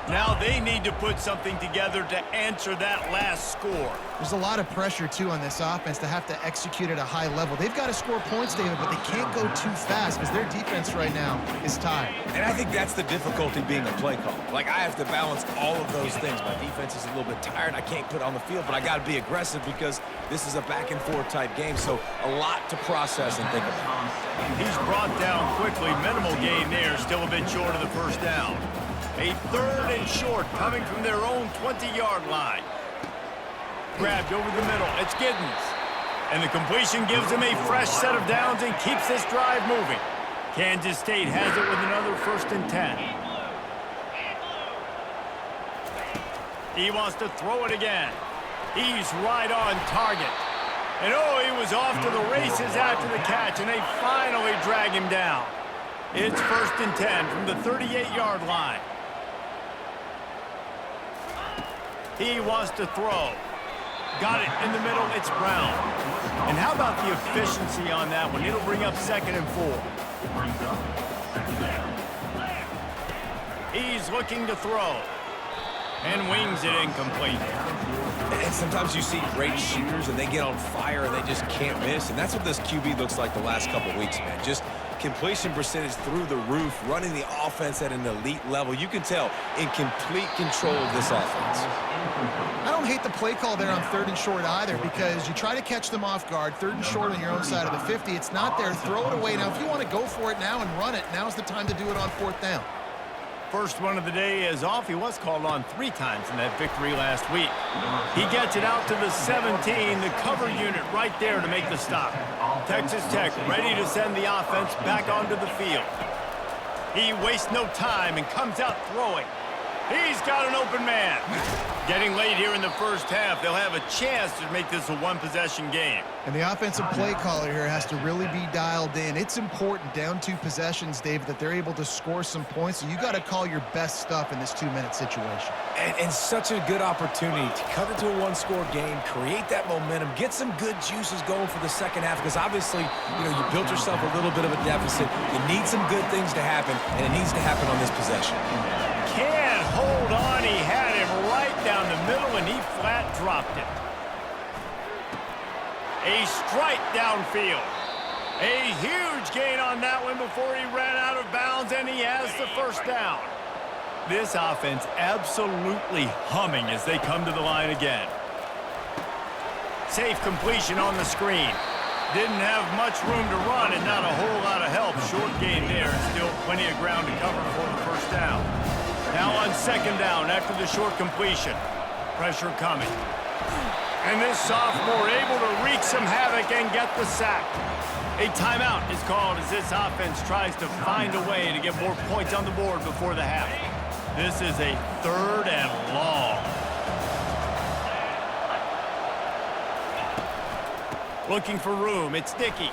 Speaker 1: Now they need to put something together to answer that last score.
Speaker 2: There's a lot of pressure, too, on this offense to have to execute at a high level. They've got to score points, David, but they can't go too fast because their defense right now is tired.
Speaker 3: And I think that's the difficulty being a play call. Like, I have to balance all of those things. My defense is a little bit tired. I can't put on the field, but I got to be aggressive because this is a back-and-forth type game, so a lot to process and think about.
Speaker 1: He's brought down quickly. Minimal gain there, still a bit short of the 1st down. A 3rd and short coming from their own 20-yard line. Grabbed over the middle. It's Giddens. And the completion gives him a fresh set of downs and keeps this drive moving. Kansas State has it with another 1st and 10. He wants to throw it again. He's right on target. And oh, he was off to the races after the catch, and they finally drag him down. It's 1st and 10 from the 38-yard line. He wants to throw. Got it in the middle. It's Brown. And how about the efficiency on that one? It'll bring up 2nd and 4. He's looking to throw. And wings it incomplete.
Speaker 3: And sometimes you see great shooters and they get on fire and they just can't miss. And that's what this QB looks like the last couple weeks, man. Just Completion percentage through the roof, running the offense at an elite level. You can tell in complete control of this offense.
Speaker 2: I don't hate the play call there on 3rd and short either, because you try to catch them off guard. 3rd and short on your own side of the 50. It's not there. Throw it away. Now, if you want to go for it now and run it, now's the time to do it on 4th down.
Speaker 1: First one of the day is off. He was called on 3 times in that victory last week. He gets it out to the 17, the cover unit right there to make the stop. Texas Tech ready to send the offense back onto the field. He wastes no time and comes out throwing. He's got an open man. Getting late here in the first half, they'll have a chance to make this a one-possession game.
Speaker 2: And the offensive play caller here has to really be dialed in. It's important, down 2 possessions, David, that they're able to score some points. So you got to call your best stuff in this 2-minute situation.
Speaker 3: And such a good opportunity to cut it to a 1-score game, create that momentum, get some good juices going for the second half, because obviously, you built yourself a little bit of a deficit. You need some good things to happen, and it needs to happen on this possession.
Speaker 1: Can't hold on. He had him right down the middle, and he flat dropped it. A strike downfield. A huge gain on that one before he ran out of bounds, and he has the first down. This offense absolutely humming as they come to the line again. Safe completion on the screen. Didn't have much room to run and not a whole lot of help. Short gain there, and still plenty of ground to cover for the first down. Now on 2nd down after the short completion. Pressure coming. And this sophomore able to wreak some havoc and get the sack. A timeout is called as this offense tries to find a way to get more points on the board before the half. This is a 3rd and long. Looking for room. It's Dickey.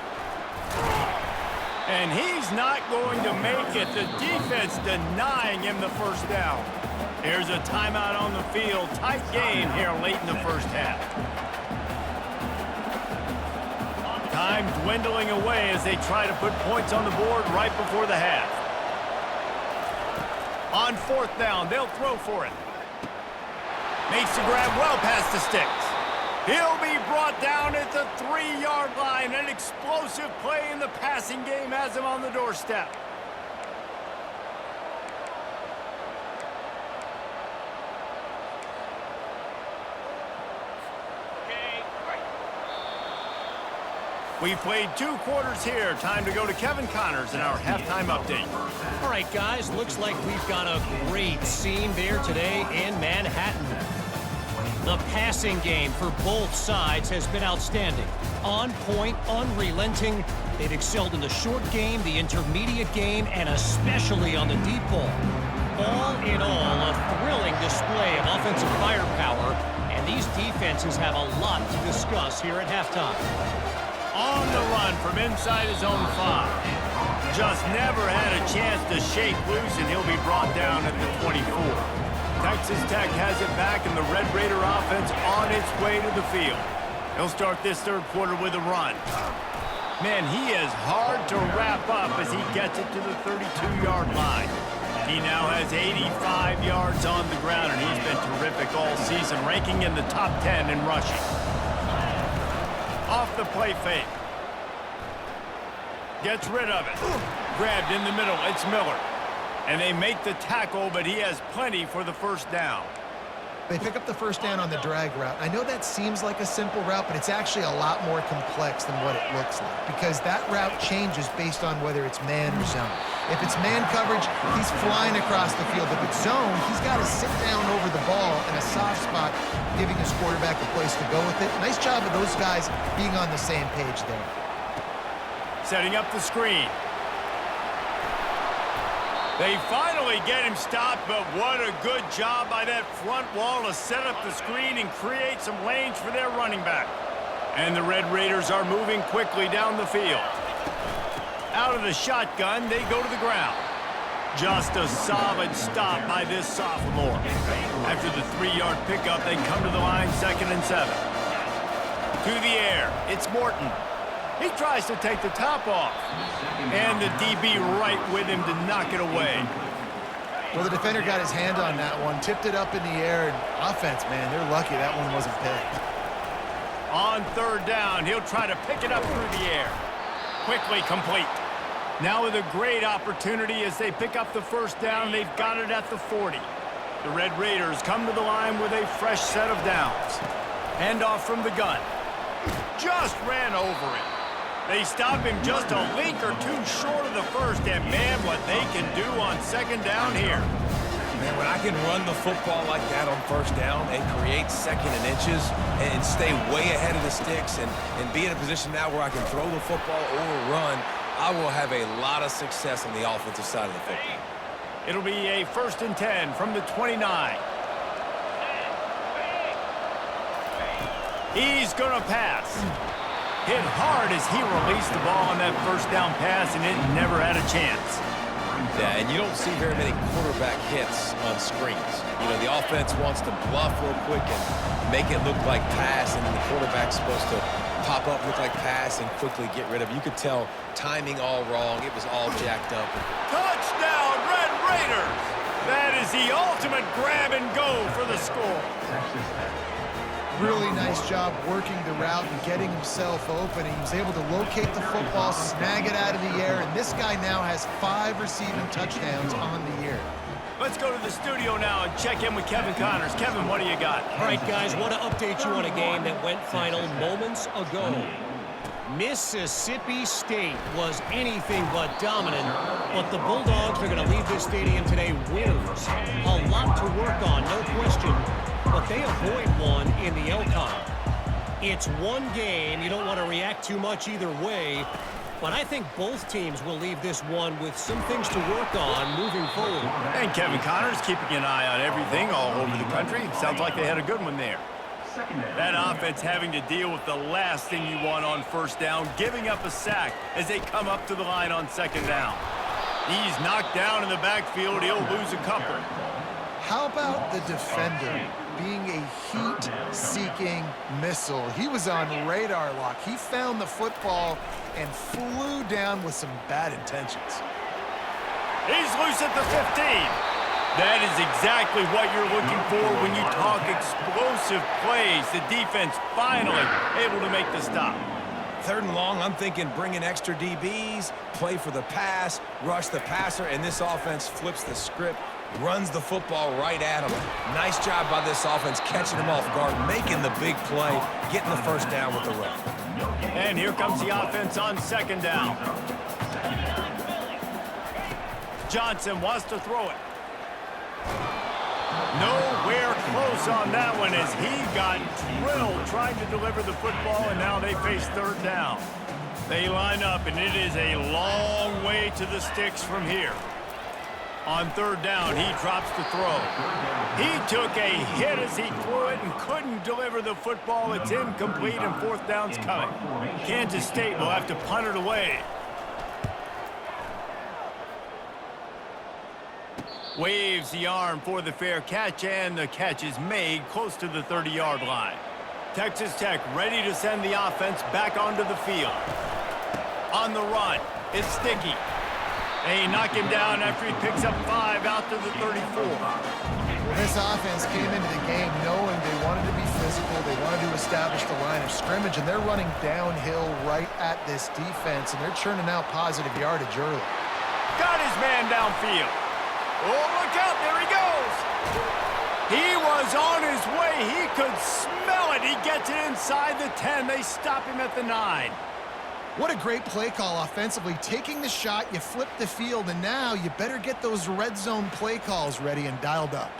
Speaker 1: And he's not going to make it. The defense denying him the first down. Here's a timeout on the field. Tight game here late in the first half. Time dwindling away as they try to put points on the board right before the half. On 4th down, they'll throw for it. Makes the grab well past the sticks. He'll be brought down at the 3-yard line. An explosive play in the passing game has him on the doorstep. We played 2 quarters here. Time to go to Kevin Connors in our halftime update.
Speaker 4: All right, guys, looks like we've got a great scene there today in Manhattan. The passing game for both sides has been outstanding. On point, unrelenting. They've excelled in the short game, the intermediate game, and especially on the deep ball. All in all, a thrilling display of offensive firepower, and these defenses have a lot to discuss here at halftime.
Speaker 1: On the run from inside his own 5. Just never had a chance to shake loose, and he'll be brought down at the 24. Texas Tech has it back, and the Red Raider offense on its way to the field. He'll start this 3rd quarter with a run. Man, he is hard to wrap up as he gets it to the 32-yard line. He now has 85 yards on the ground, and he's been terrific all season, ranking in the top 10 in rushing. Off the play fake. Gets rid of it. Grabbed in the middle. It's Miller. And they make the tackle, but he has plenty for the first down.
Speaker 2: They pick up the first down on the drag route. I know that seems like a simple route, but it's actually a lot more complex than what it looks like, because that route changes based on whether it's man or zone. If it's man coverage, he's flying across the field. If it's zone, he's got to sit down over the ball in a soft spot, giving his quarterback a place to go with it. Nice job of those guys being on the same page there.
Speaker 1: Setting up the screen. They finally get him stopped, but what a good job by that front wall to set up the screen and create some lanes for their running back. And the Red Raiders are moving quickly down the field. Out of the shotgun, they go to the ground. Just a solid stop by this sophomore. After the 3-yard pickup, they come to the line 2nd and 7. To the air, it's Morton. He tries to take the top off. And the DB right with him to knock it away.
Speaker 2: Well, the defender got his hand on that one, tipped it up in the air, and offense, man, they're lucky that one wasn't picked.
Speaker 1: On 3rd down, he'll try to pick it up through the air. Quickly complete. Now with a great opportunity as they pick up the first down. They've got it at the 40. The Red Raiders come to the line with a fresh set of downs. Handoff from the gun. Just ran over it. They stop him just a link or two short of the first, and man, what they can do on second down here.
Speaker 3: Man, when I can run the football like that on first down and create second and inches and stay way ahead of the sticks and be in a position now where I can throw the football or run, I will have a lot of success on the offensive side of the football.
Speaker 1: It'll be a 1st and 10 from the 29. He's going to pass. Hit hard as he released the ball on that first down pass, and it never had a chance.
Speaker 3: Yeah, and you don't see very many quarterback hits on screens. You know, the offense wants to bluff real quick and make it look like pass, and then the quarterback's supposed to pop up, look like pass, and quickly get rid of it. You could tell timing all wrong. It was all jacked up.
Speaker 1: Touchdown, Red Raiders! That is the ultimate grab and go for the score.
Speaker 2: Really nice job working the route and getting himself open. He was able to locate the football, snag it out of the air, and this guy now has 5 receiving touchdowns on the year.
Speaker 1: Let's go to the studio now and check in with Kevin Connors. Kevin, what do you got?
Speaker 4: All right, guys, want to update you on a game that went final moments ago. Mississippi State was anything but dominant, but the Bulldogs are going to leave this stadium today winners. A lot to work on, no question, but they avoid one in the Elcon. It's one game. You don't want to react too much either way, but I think both teams will leave this one with some things to work on moving forward.
Speaker 1: And Kevin Connors keeping an eye on everything all over the country. Sounds like they had a good one there. That offense having to deal with the last thing you want on first down, giving up a sack as they come up to the line on second down. He's knocked down in the backfield. He'll lose a couple.
Speaker 2: How about the defender being a heat-seeking missile? He was on radar lock. He found the football and flew down with some bad intentions.
Speaker 1: He's loose at the 15. That is exactly what you're looking for when you talk explosive plays. The defense finally able to make the stop.
Speaker 3: 3rd and long, I'm thinking bring in extra DBs, play for the pass, rush the passer, and this offense flips the script, runs the football right at him. Nice job by this offense catching him off guard, making the big play, getting the first down with the run.
Speaker 1: And here comes the offense on second down. Johnson wants to throw it. Nowhere close on that one as he got drilled trying to deliver the football, and now they face 3rd down. They line up, and it is a long way to the sticks from here. On 3rd down, he drops the throw. He took a hit as he threw it and couldn't deliver the football. It's incomplete, and 4th down's coming. Kansas State will have to punt it away. Waves the arm for the fair catch, and the catch is made close to the 30-yard line. Texas Tech ready to send the offense back onto the field. On the run, it's Sticky. They knock him down after he picks up 5 out to the 34.
Speaker 2: Well, this offense came into the game knowing they wanted to be physical, they wanted to establish the line of scrimmage, and they're running downhill right at this defense, and they're churning out positive yardage early.
Speaker 1: Got his man downfield. Oh, look out, there he goes. He was on his way. He could smell it. He gets it inside the 10. They stop him at the 9.
Speaker 2: What a great play call offensively. Taking the shot, you flip the field, and now you better get those red zone play calls ready and dialed up.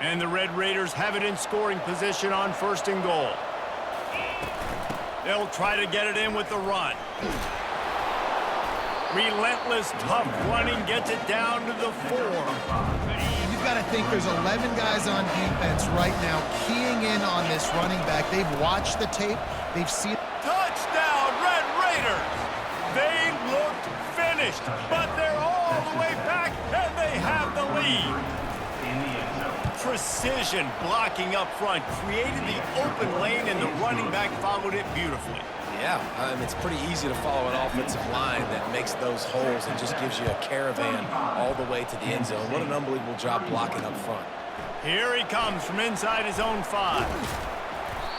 Speaker 1: And the Red Raiders have it in scoring position on 1st and goal. They'll try to get it in with the run. Relentless, tough running gets it down to the 4.
Speaker 2: You've got to think there's 11 guys on defense right now keying in on this running back. They've watched the tape. They've seen...
Speaker 1: Touchdown, Red Raiders! They looked finished, but they're all the way back, and they have the lead. Precision blocking up front created the open lane, and the running back followed it beautifully.
Speaker 3: Yeah, it's pretty easy to follow an offensive line that makes those holes and just gives you a caravan all the way to the end zone. What an unbelievable job blocking up front.
Speaker 1: Here he comes from inside his own 5.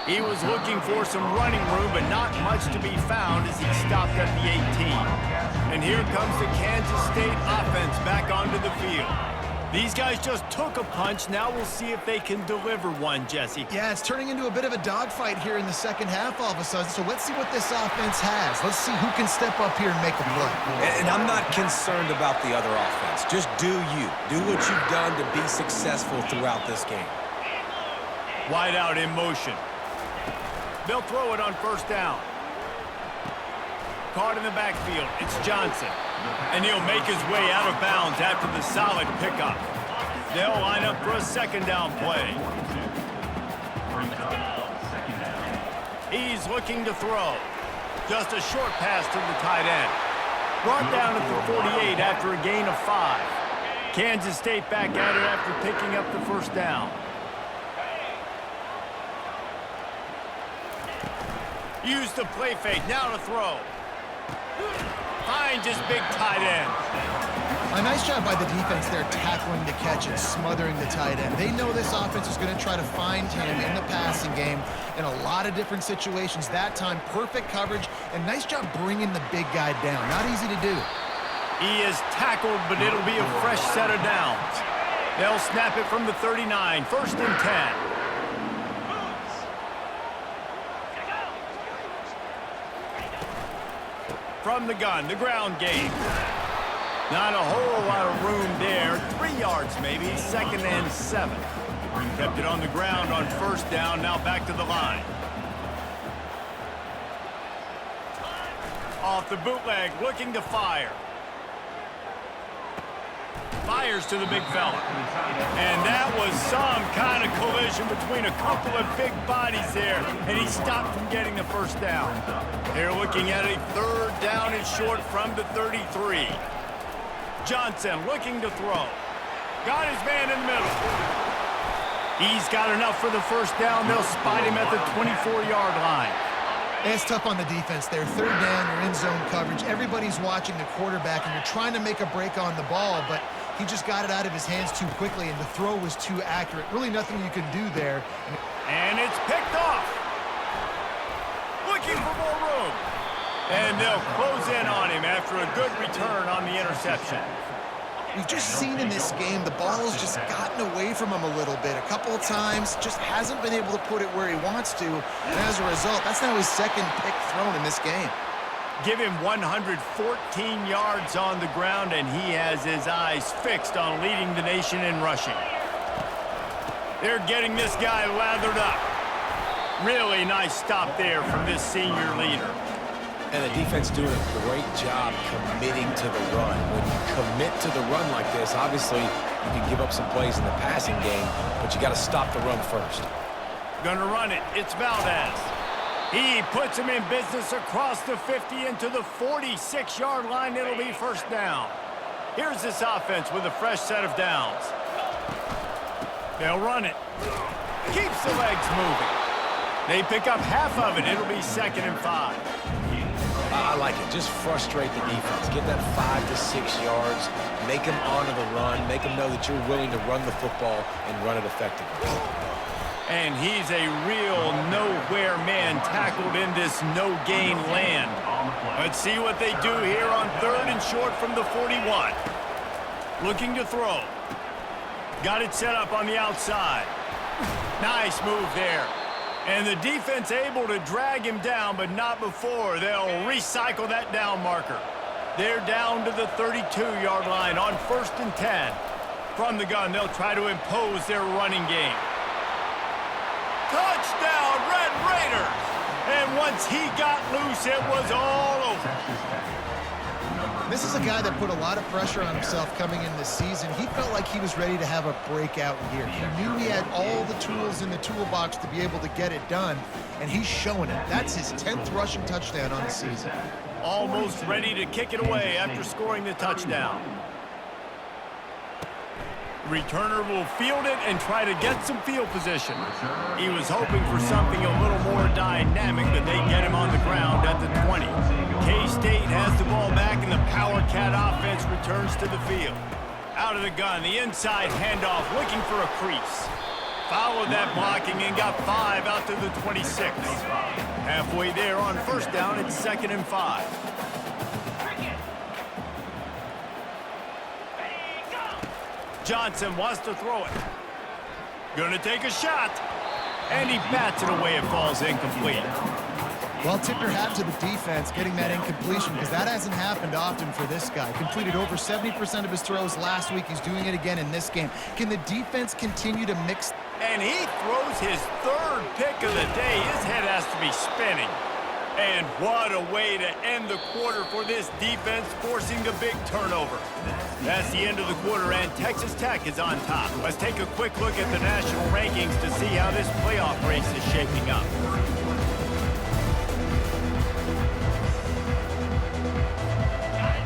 Speaker 1: He was looking for some running room, but not much to be found as he stopped at the 18. And here comes the Kansas State offense back onto the field. These guys just took a punch. Now we'll see if they can deliver one, Jesse.
Speaker 2: Yeah, it's turning into a bit of a dogfight here in the second half all of a sudden. So let's see what this offense has. Let's see who can step up here and make a play.
Speaker 3: And I'm not concerned about the other offense. Just do you. Do what you've done to be successful throughout this game.
Speaker 1: Wide out in motion. They'll throw it on first down. Caught in the backfield. It's Johnson. And he'll make his way out of bounds after the solid pickup. They'll line up for a second down play. He's looking to throw. Just a short pass to the tight end. Brought down at the 48 after a gain of 5. Kansas State back at it after picking up the first down. Use the play fake. Now to throw. Finds his big tight end.
Speaker 2: A nice job by the defense there tackling the catch and smothering the tight end. They know this offense is going to try to find him in the passing game in a lot of different situations. That time, perfect coverage and nice job bringing the big guy down. Not easy to do.
Speaker 1: He is tackled, but it'll be a fresh set of downs. They'll snap it from the 39. First and 10. From the gun, the ground game. Not a whole lot of room there. 3 yards maybe, second and 7. Kept it on the ground on first down, now back to the line. Off the bootleg, looking to fire. Fires to the big fella. And that was some kind of collision between a couple of big bodies there, and he stopped from getting the first down. They're looking at a third down and short from the 33. Johnson looking to throw. Got his man in the middle. He's got enough for the first down. They'll spot him at the 24-yard line.
Speaker 2: It's tough on the defense there. Third down, you're in zone coverage. Everybody's watching the quarterback, and you're trying to make a break on the ball, but he just got it out of his hands too quickly, and the throw was too accurate. Really nothing you can do there.
Speaker 1: And it's picked off. Looking for more room. And they'll close in on him after a good return on the interception.
Speaker 2: We've just seen in this game the ball has just gotten away from him a little bit. A couple of times, just hasn't been able to put it where he wants to. And as a result, that's now his second pick thrown in this game.
Speaker 1: Give him 114 yards on the ground, and he has his eyes fixed on leading the nation in rushing. They're getting this guy lathered up. Really nice stop there from this senior leader.
Speaker 3: And the defense doing a great job committing to the run. When you commit to the run like this, obviously you can give up some plays in the passing game, but you got to stop the run first.
Speaker 1: Gonna run it. It's Valdez. He puts him in business across the 50 into the 46-yard line. It'll be first down. Here's this offense with a fresh set of downs. They'll run it. Keeps the legs moving. They pick up half of it. It'll be second and 5.
Speaker 3: I like it. Just frustrate the defense. Get that 5 to 6 yards. Make them honor the run. Make them know that you're willing to run the football and run it effectively.
Speaker 1: And he's a real nowhere man tackled in this no-gain land. Let's see what they do here on third and short from the 41. Looking to throw. Got it set up on the outside. Nice move there. And the defense able to drag him down, but not before. They'll recycle that down marker. They're down to the 32-yard line on first and 10. From the gun, they'll try to impose their running game. Touchdown, Red Raiders! And once he got loose, it was all over.
Speaker 2: This is a guy that put a lot of pressure on himself coming in this season. He felt like he was ready to have a breakout year. He knew he had all the tools in the toolbox to be able to get it done, and he's showing it. That's his 10th rushing touchdown on the season.
Speaker 1: Almost ready to kick it away after scoring the touchdown. Returner will field it and try to get some field position. He was hoping for something a little more dynamic, but they get him on the ground at the 20. K-State has the ball back, and the Power Cat offense returns to the field. Out of the gun, the inside handoff, looking for a crease. Followed that blocking and got 5 out to the 26. Halfway there on first down, it's 2nd and 5. Johnson wants to throw it. Gonna take a shot. And he bats it away. It falls incomplete.
Speaker 2: Well, tip your hat to the defense getting that incompletion, because that hasn't happened often for this guy. Completed over 70% of his throws last week. He's doing it again in this game. Can the defense continue to mix?
Speaker 1: And he throws his 3rd pick of the day. His head has to be spinning. And what a way to end the quarter for this defense, forcing the big turnover. That's the end of the quarter, and Texas Tech is on top. Let's take a quick look at the national rankings to see how this playoff race is shaping up.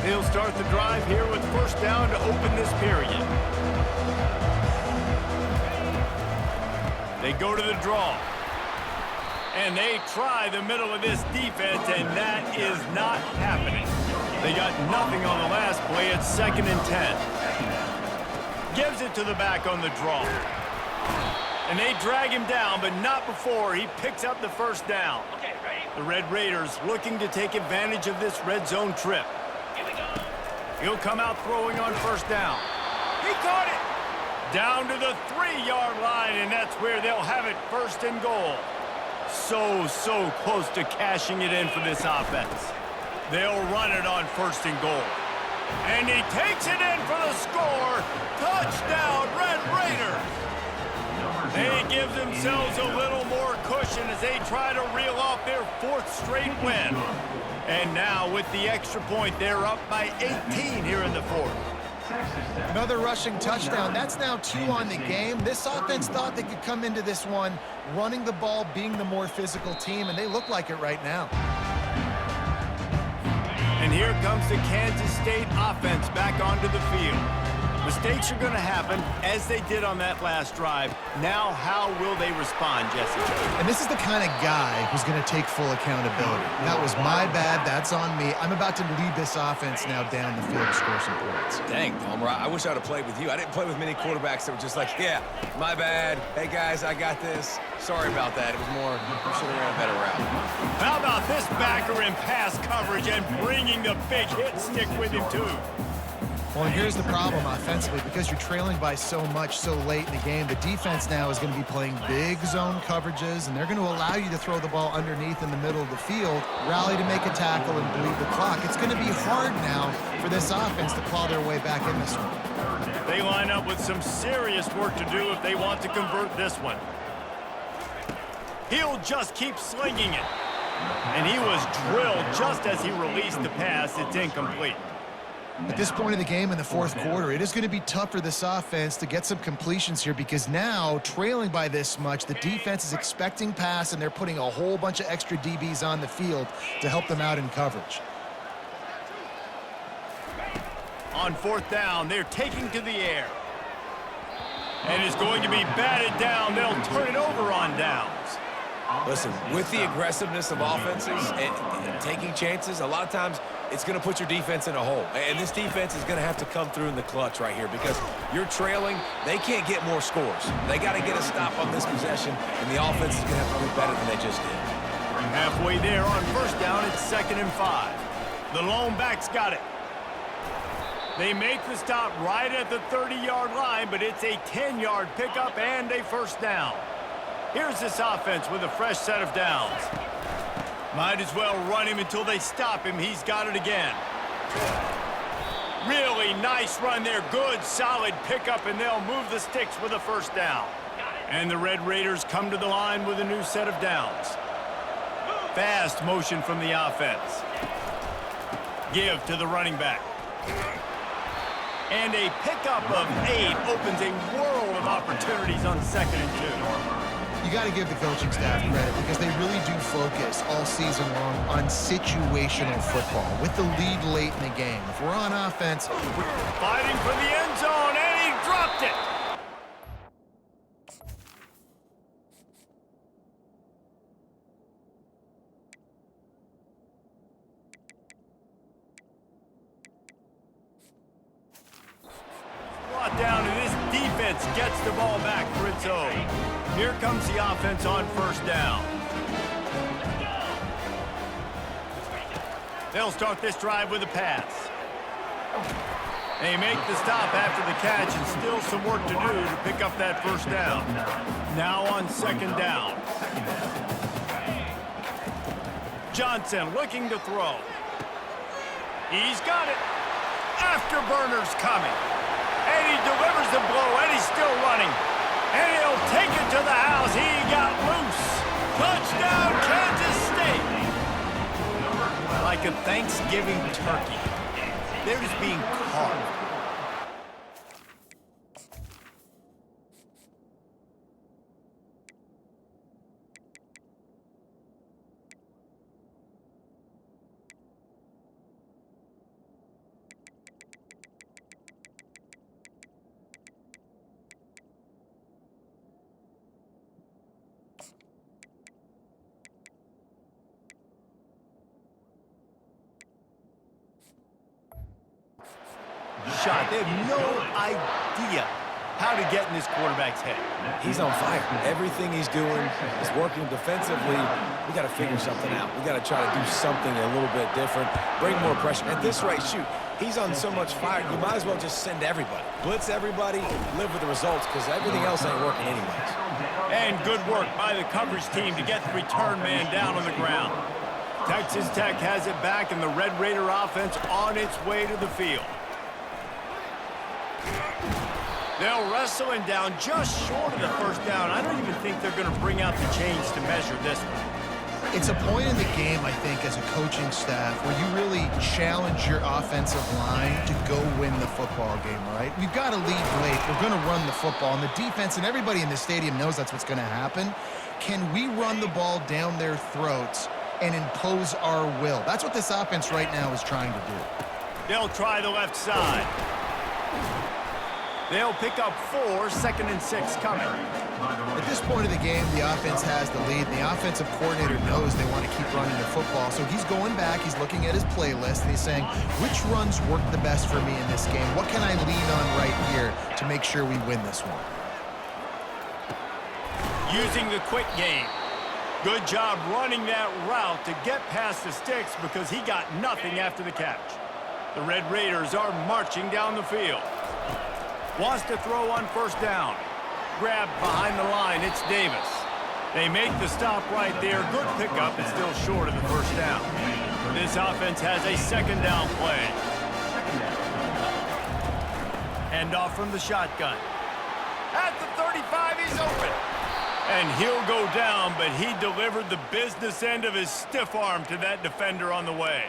Speaker 1: They'll start the drive here with first down to open this period. They go to the draw. And they try the middle of this defense, and that is not happening. They got nothing on the last play. It's 2nd and 10. Gives it to the back on the draw. And they drag him down, but not before he picks up the first down. The Red Raiders looking to take advantage of this red zone trip. He'll come out throwing on first down. He caught it! Down to the 3-yard line, and that's where they'll have it, 1st and goal. So close to cashing it in for this offense. They'll run it on 1st and goal. And he takes it in for the score. Touchdown, Red Raiders! They give themselves a little more cushion as they try to reel off their 4th straight win. And now with the extra point, they're up by 18 here in the 4th.
Speaker 2: Another rushing touchdown. That's now 2 on the game. This offense thought they could come into this one running the ball, being the more physical team, and they look like it right now.
Speaker 1: And here comes the Kansas State offense back onto the field. Mistakes are going to happen, as they did on that last drive. Now, how will they respond, Jesse?
Speaker 2: And this is the kind of guy who's going to take full accountability. That was my bad. That's on me. I'm about to lead this offense now down the field to score some points.
Speaker 3: Dang, Homer, I wish I would have played with you. I didn't play with many quarterbacks that were just like, yeah, my bad. Hey, guys, I got this. Sorry about that. It was more, we should have ran a better route.
Speaker 1: How about this backer in pass coverage and bringing the big hit stick with him, too?
Speaker 2: Well, and here's the problem offensively. Because you're trailing by so much so late in the game, the defense now is going to be playing big zone coverages, and they're going to allow you to throw the ball underneath in the middle of the field, rally to make a tackle, and bleed the clock. It's going to be hard now for this offense to claw their way back in this one.
Speaker 1: They line up with some serious work to do if they want to convert this one. He'll just keep slinging it. And he was drilled just as he released the pass. It's incomplete.
Speaker 2: At this point in the game in the 4th quarter, it is going to be tough for this offense to get some completions here, because now, trailing by this much, the defense is expecting pass, and they're putting a whole bunch of extra DBs on the field to help them out in coverage.
Speaker 1: On 4th down, they're taking to the air. And it's going to be batted down. They'll turn it over on downs.
Speaker 3: Listen, with the aggressiveness of offenses and taking chances, a lot of times it's going to put your defense in a hole. And this defense is going to have to come through in the clutch right here, because you're trailing. They can't get more scores. They got to get a stop on this possession, and the offense is going to have to do better than they just did.
Speaker 1: Halfway there on first down, it's 2nd and 5. The lone back's got it. They make the stop right at the 30-yard line, but it's a 10-yard pickup and a first down. Here's this offense with a fresh set of downs. Might as well run him until they stop him. He's got it again. Really nice run there. Good, solid pickup, and they'll move the sticks with a first down. And the Red Raiders come to the line with a new set of downs. Fast motion from the offense. Give to the running back. And a pickup of 8 opens a world of opportunities on 2nd and 2.
Speaker 2: You got to give the coaching staff credit, because they really do focus all season long on situational football with the lead late in the game. If we're on offense,
Speaker 1: fighting for the end zone, and he dropped it. brought down, and this defense gets the ball back for its own. Here comes the offense on first down. They'll start this drive with a pass. They make the stop after the catch, and still some work to do to pick up that first down. Now on second down. Johnson looking to throw. He's got it. Afterburner's coming. And he delivers the blow, and he's still running. And he'll take it to the house. He got loose. Touchdown, Kansas State. Like a Thanksgiving turkey. They're just being carved. Shot. They have no idea how to get in this quarterback's head.
Speaker 3: He's on fire. Everything he's doing is working defensively. We got to figure something out. We got to try to do something a little bit different, bring more pressure. At this rate, shoot, he's on so much fire, you might as well just send everybody. Blitz everybody, live with the results, because everything else ain't working anyways.
Speaker 1: And good work by the coverage team to get the return man down on the ground. Texas Tech has it back, and the Red Raider offense on its way to the field. They'll wrestle him down just short of the first down. I don't even think they're going to bring out the chains to measure this one.
Speaker 2: It's a point in the game, I think, as a coaching staff, where you really challenge your offensive line to go win the football game, right? We've got to lead late. We're going to run the football. And the defense and everybody in the stadium knows that's what's going to happen. Can we run the ball down their throats and impose our will? That's what this offense right now is trying to do.
Speaker 1: They'll try the left side. They'll pick up 4, 2nd and 6 coming.
Speaker 2: At this point of the game, the offense has the lead, and the offensive coordinator knows they want to keep running the football. So he's going back, he's looking at his playlist, and he's saying, which runs work the best for me in this game? What can I lean on right here to make sure we win this one?
Speaker 1: Using the quick game. Good job running that route to get past the sticks because he got nothing after the catch. The Red Raiders are marching down the field. Wants to throw on first down. Grabbed behind the line, it's Davis. They make the stop right there. Good pickup, but still short of the first down. This offense has a second down play. Handoff from the shotgun. At the 35, he's open. And he'll go down, but he delivered the business end of his stiff arm to that defender on the way.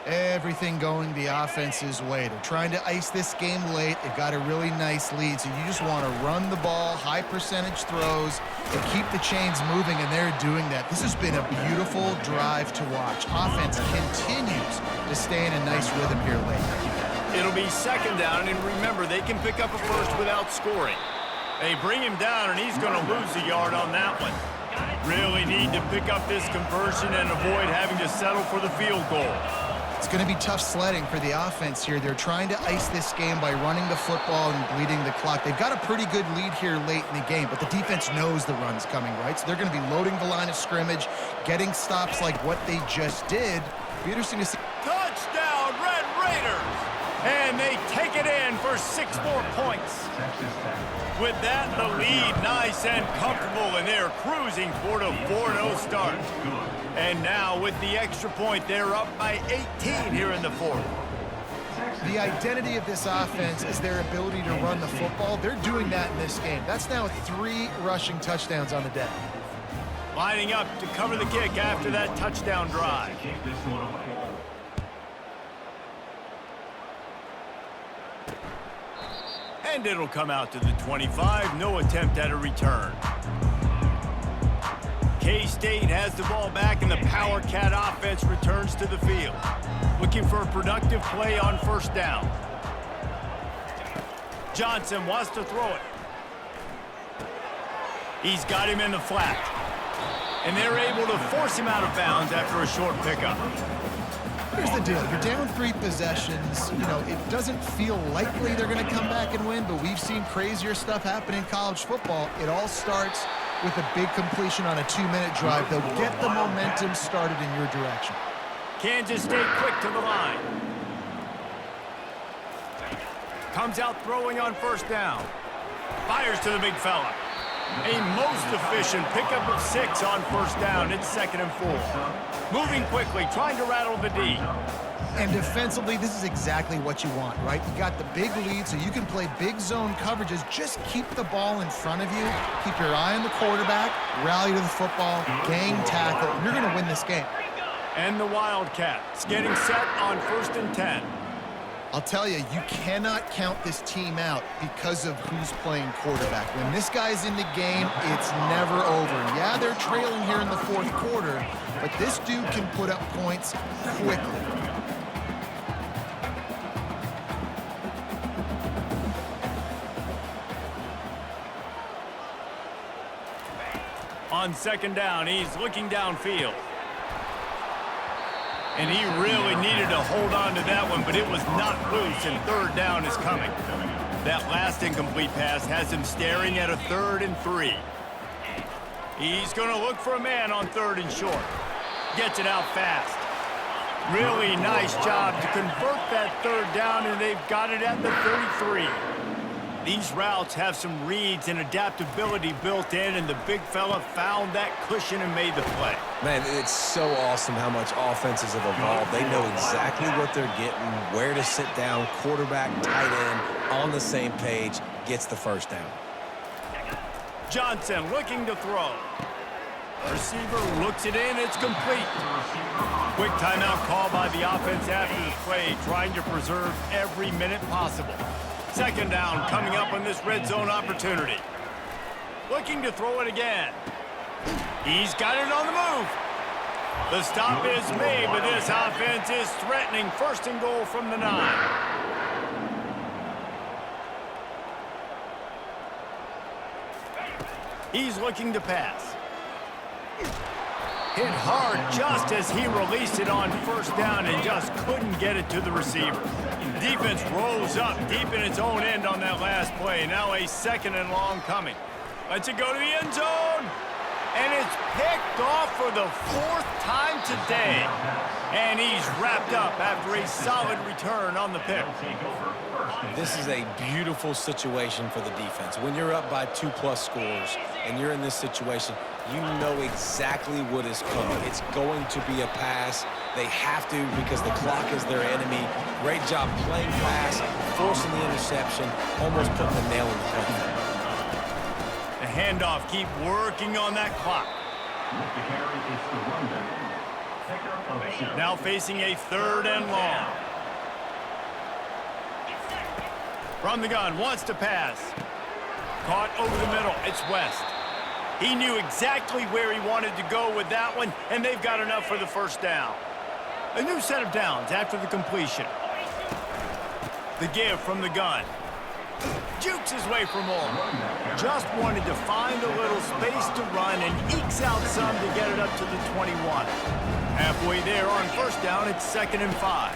Speaker 2: Everything going the offense's way. They're trying to ice this game late. They've got a really nice lead, so you just want to run the ball, high percentage throws, and keep the chains moving, and they're doing that. This has been a beautiful drive to watch. Offense continues to stay in a nice rhythm here late.
Speaker 1: It'll be second down, and remember, they can pick up a first without scoring. They bring him down, and he's going to lose a yard on that one. Really need to pick up this conversion and avoid having to settle for the field goal.
Speaker 2: It's going to be tough sledding for the offense here. They're trying to ice this game by running the football and bleeding the clock. They've got a pretty good lead here late in the game, but the defense knows the run's coming, right? So they're going to be loading the line of scrimmage, getting stops like what they just did. Be interesting to see.
Speaker 1: Touchdown, Red Raiders! And they take it in for 6 more points. With that, the lead nice and comfortable, and they're cruising toward a 4-0 start. And now, with the extra point, they're up by 18 here in the fourth.
Speaker 2: The identity of this offense is their ability to run the football. They're doing that in this game. That's now 3 rushing touchdowns on the day.
Speaker 1: Lining up to cover the kick after that touchdown drive. And it'll come out to the 25. No attempt at a return. K-State has the ball back, and the Power Cat offense returns to the field. Looking for a productive play on first down. Johnson wants to throw it. He's got him in the flat. And they're able to force him out of bounds after a short pickup.
Speaker 2: Here's the deal. You're down 3 possessions. You know, it doesn't feel likely they're going to come back and win, but we've seen crazier stuff happen in college football. It all starts with a big completion on a 2-minute drive. They'll get the momentum started in your direction.
Speaker 1: Kansas State quick to the line. Comes out throwing on first down. Fires to the big fella. A most efficient pickup of 6 on first down. It's 2nd and 4. Moving quickly, trying to rattle the D.
Speaker 2: And defensively, this is exactly what you want, right? You got the big lead, so you can play big zone coverages. Just keep the ball in front of you. Keep your eye on the quarterback. Rally to the football. Gang tackle. You're going to win this game.
Speaker 1: And the Wildcats getting set on 1st and 10.
Speaker 2: I'll tell you, you cannot count this team out because of who's playing quarterback. When this guy's in the game, it's never over. Yeah, they're trailing here in the 4th quarter, but this dude can put up points quickly.
Speaker 1: On 2nd down, he's looking downfield. And he really needed to hold on to that one, but it was not loose, and 3rd down is coming. That last incomplete pass has him staring at a 3rd and 3. He's going to look for a man on 3rd and short. Gets it out fast. Really nice job to convert that 3rd down, and they've got it at the 33. These routes have some reads and adaptability built in, and the big fella found that cushion and made the play.
Speaker 3: Man, it's so awesome how much offenses have evolved. They know exactly what they're getting, where to sit down, quarterback, tight end, on the same page, gets the first down.
Speaker 1: Johnson looking to throw. Receiver looks it in, it's complete. Quick timeout call by the offense after the play, trying to preserve every minute possible. 2nd down coming up on this red zone opportunity. Looking to throw it again. He's got it on the move. The stop is made, but this offense is threatening 1st and goal from the 9. He's looking to pass. Hit hard just as he released it on 1st down and just couldn't get it to the receiver. Defense rose up deep in its own end on that last play. Now a 2nd and long coming. Lets it go to the end zone. And it's picked off for the 4th time today. And he's wrapped up after a solid return on the pick.
Speaker 3: This is a beautiful situation for the defense. When you're up by 2+ scores and you're in this situation, you know exactly what is coming. It's going to be a pass. They have to because the clock is their enemy. Great job playing pass, forcing the interception, almost putting the nail in the coffin.
Speaker 1: The handoff, keep working on that clock. Now facing a 3rd and long. From the gun, wants to pass. Caught over the middle, it's West. He knew exactly where he wanted to go with that one, and they've got enough for the 1st down. A new set of downs after the completion. The give from the gun. Jukes his way for more. Just wanted to find a little space to run and ekes out some to get it up to the 21. Halfway there on 1st down, it's 2nd and 5.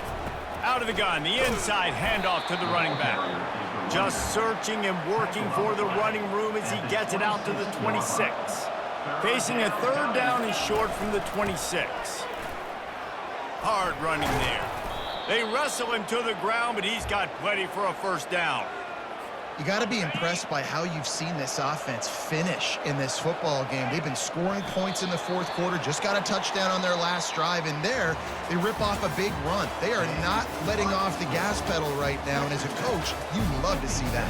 Speaker 1: Out of the gun, the inside handoff to the running back. Just searching and working for the running room as he gets it out to the 26. Facing a 3rd down and short from the 26. Hard running there. They wrestle him to the ground, but he's got plenty for a 1st down.
Speaker 2: You got to be impressed by how you've seen this offense finish in this football game. They've been scoring points in the 4th quarter, just got a touchdown on their last drive, and there they rip off a big run. They are not letting off the gas pedal right now, and as a coach, you love to see that.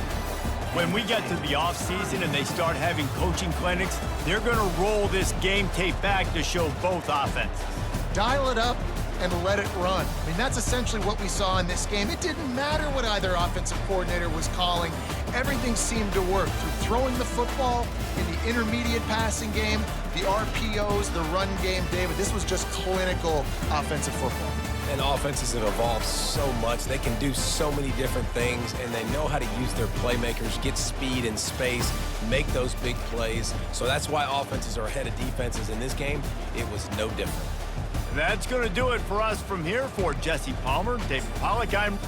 Speaker 1: When we get to the offseason and they start having coaching clinics, they're going to roll this game tape back to show both offenses.
Speaker 2: Dial it up and let it run. I mean, that's essentially what we saw in this game. It didn't matter what either offensive coordinator was calling. Everything seemed to work through throwing the football in the intermediate passing game, the RPOs, the run game. David, this was just clinical offensive football.
Speaker 3: And offenses have evolved so much. They can do so many different things, and they know how to use their playmakers, get speed and space, make those big plays. So that's why offenses are ahead of defenses in this game. It was no different.
Speaker 1: That's going to do it for us from here. For Jesse Palmer, David Pollack, I'm...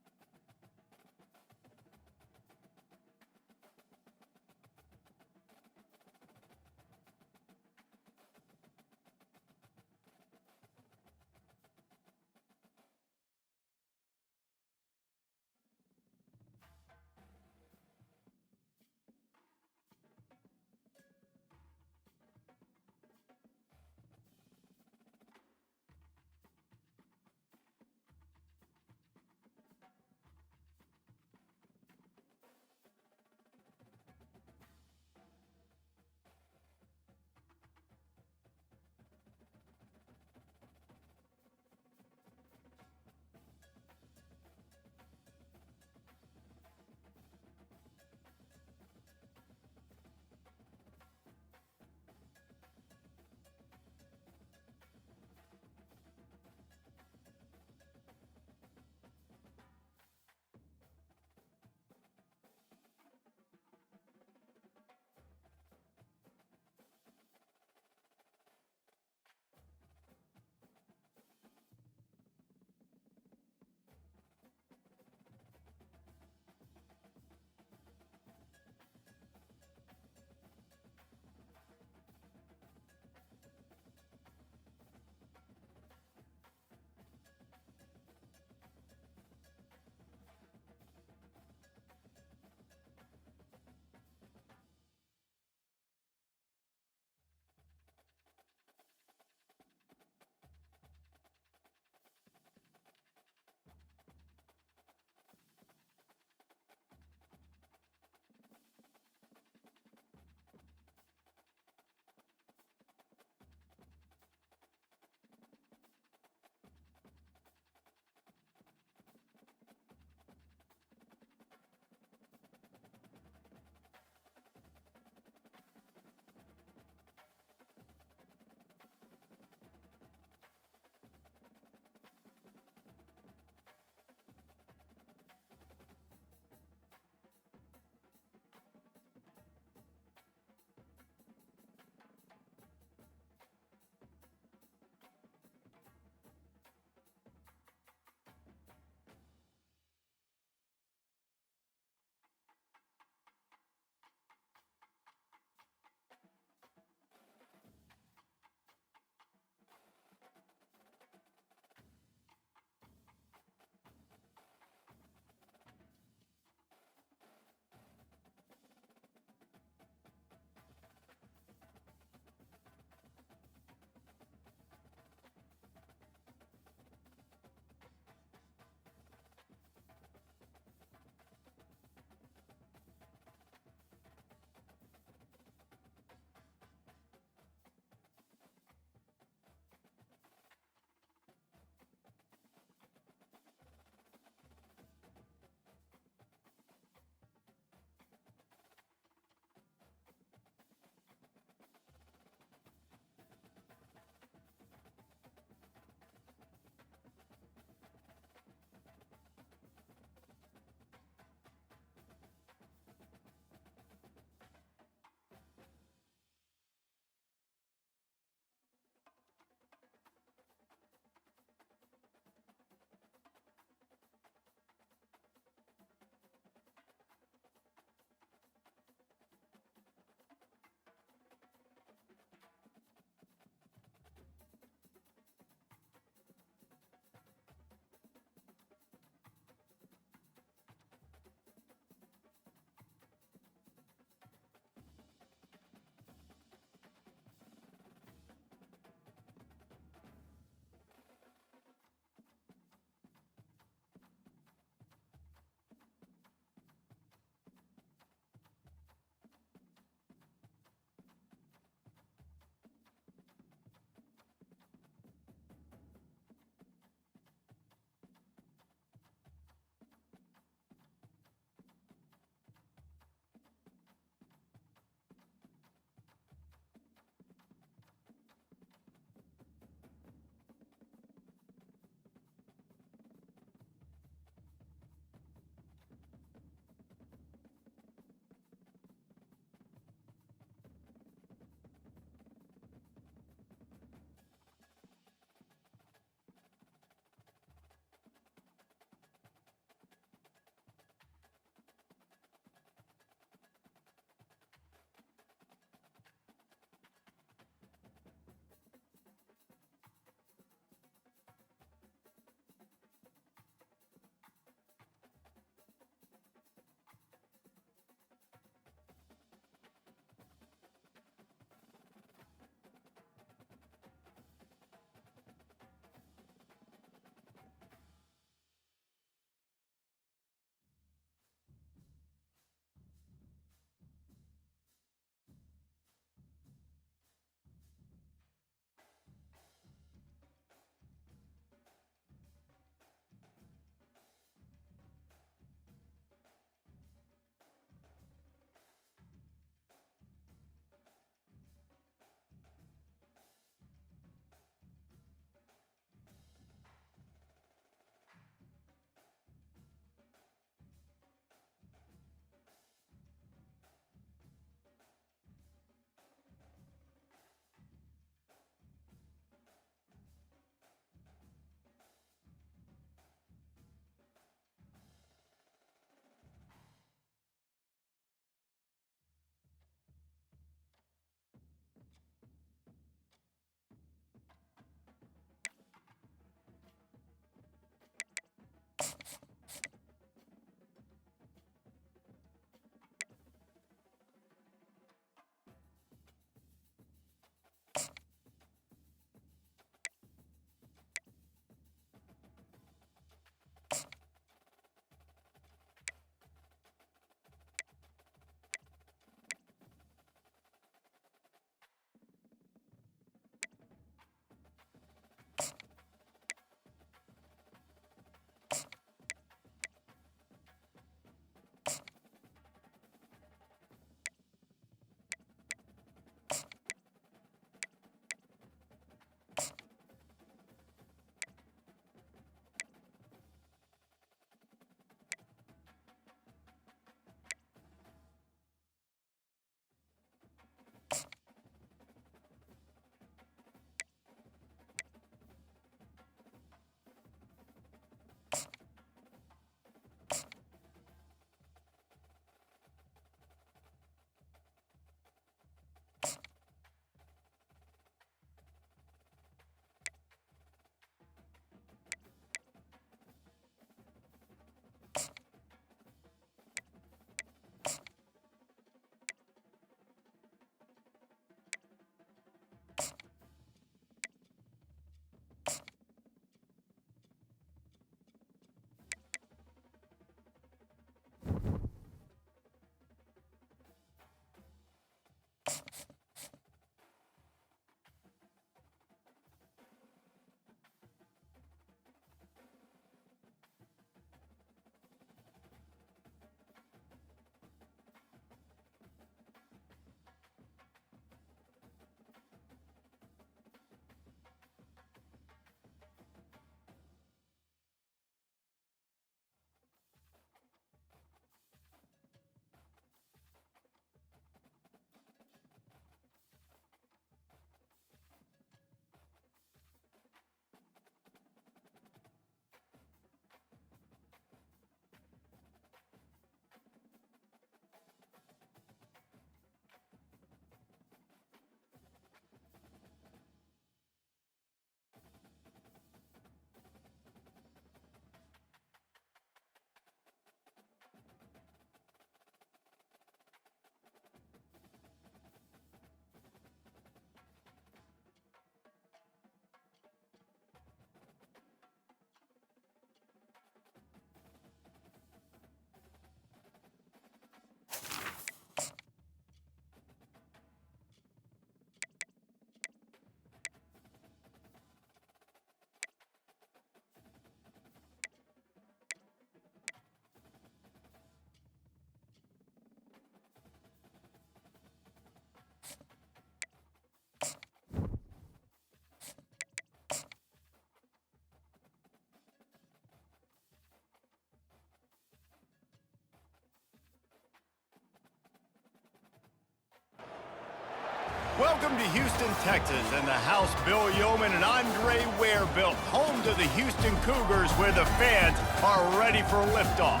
Speaker 1: Welcome to Houston, Texas, and the house Bill Yeoman and Andre Ware built, home to the Houston Cougars, where the fans are ready for liftoff.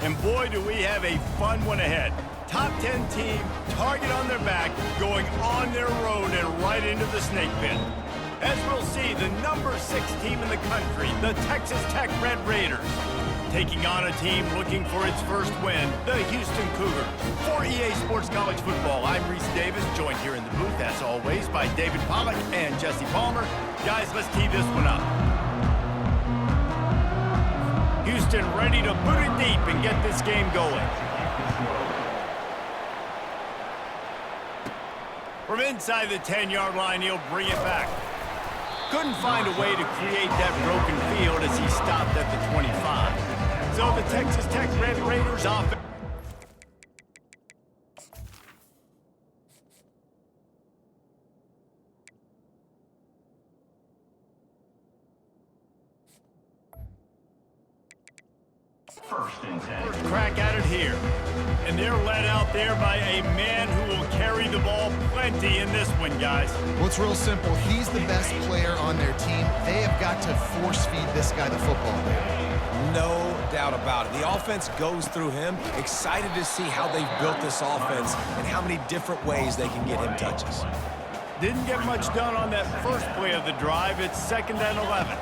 Speaker 1: And boy, do we have a fun one ahead. Top 10 team, target on their back, going on their road and right into the snake pit. As we'll see, the number 6 team in the country, the Texas Tech Red Raiders, taking on a team looking for its first win, the Houston Cougars. For EA Sports College Football, I'm Reese Davis, joined here in the booth, as always, by David Pollack and Jesse Palmer. Guys, let's tee this one up. Houston ready to boot it deep and get this game going. From inside the 10-yard line, he'll bring it back. Couldn't find a way to create that broken field as he stopped at the 25. So the Texas Tech Red Raiders offense.
Speaker 5: First and 10.
Speaker 1: First crack at it here. And they're led out there by a man who will carry the ball plenty in this one, guys.
Speaker 2: Well, it's real simple. He's the best player on their team. They have got to force-feed this guy the football.
Speaker 3: No doubt about it. The offense goes through him. Excited to see how they've built this offense and how many different ways they can get him touches.
Speaker 1: Didn't get much done on that first play of the drive. It's 2nd and 11.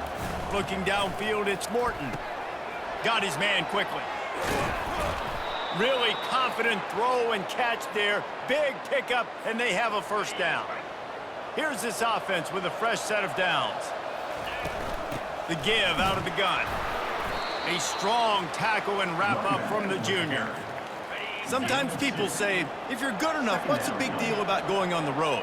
Speaker 1: Looking downfield, it's Morton. Got his man quickly. Really confident throw and catch there. Big pickup, and they have a first down. Here's this offense with a fresh set of downs. The give out of the gun. A strong tackle and wrap-up from the junior.
Speaker 6: Sometimes people say, if you're good enough, what's the big deal about going on the road?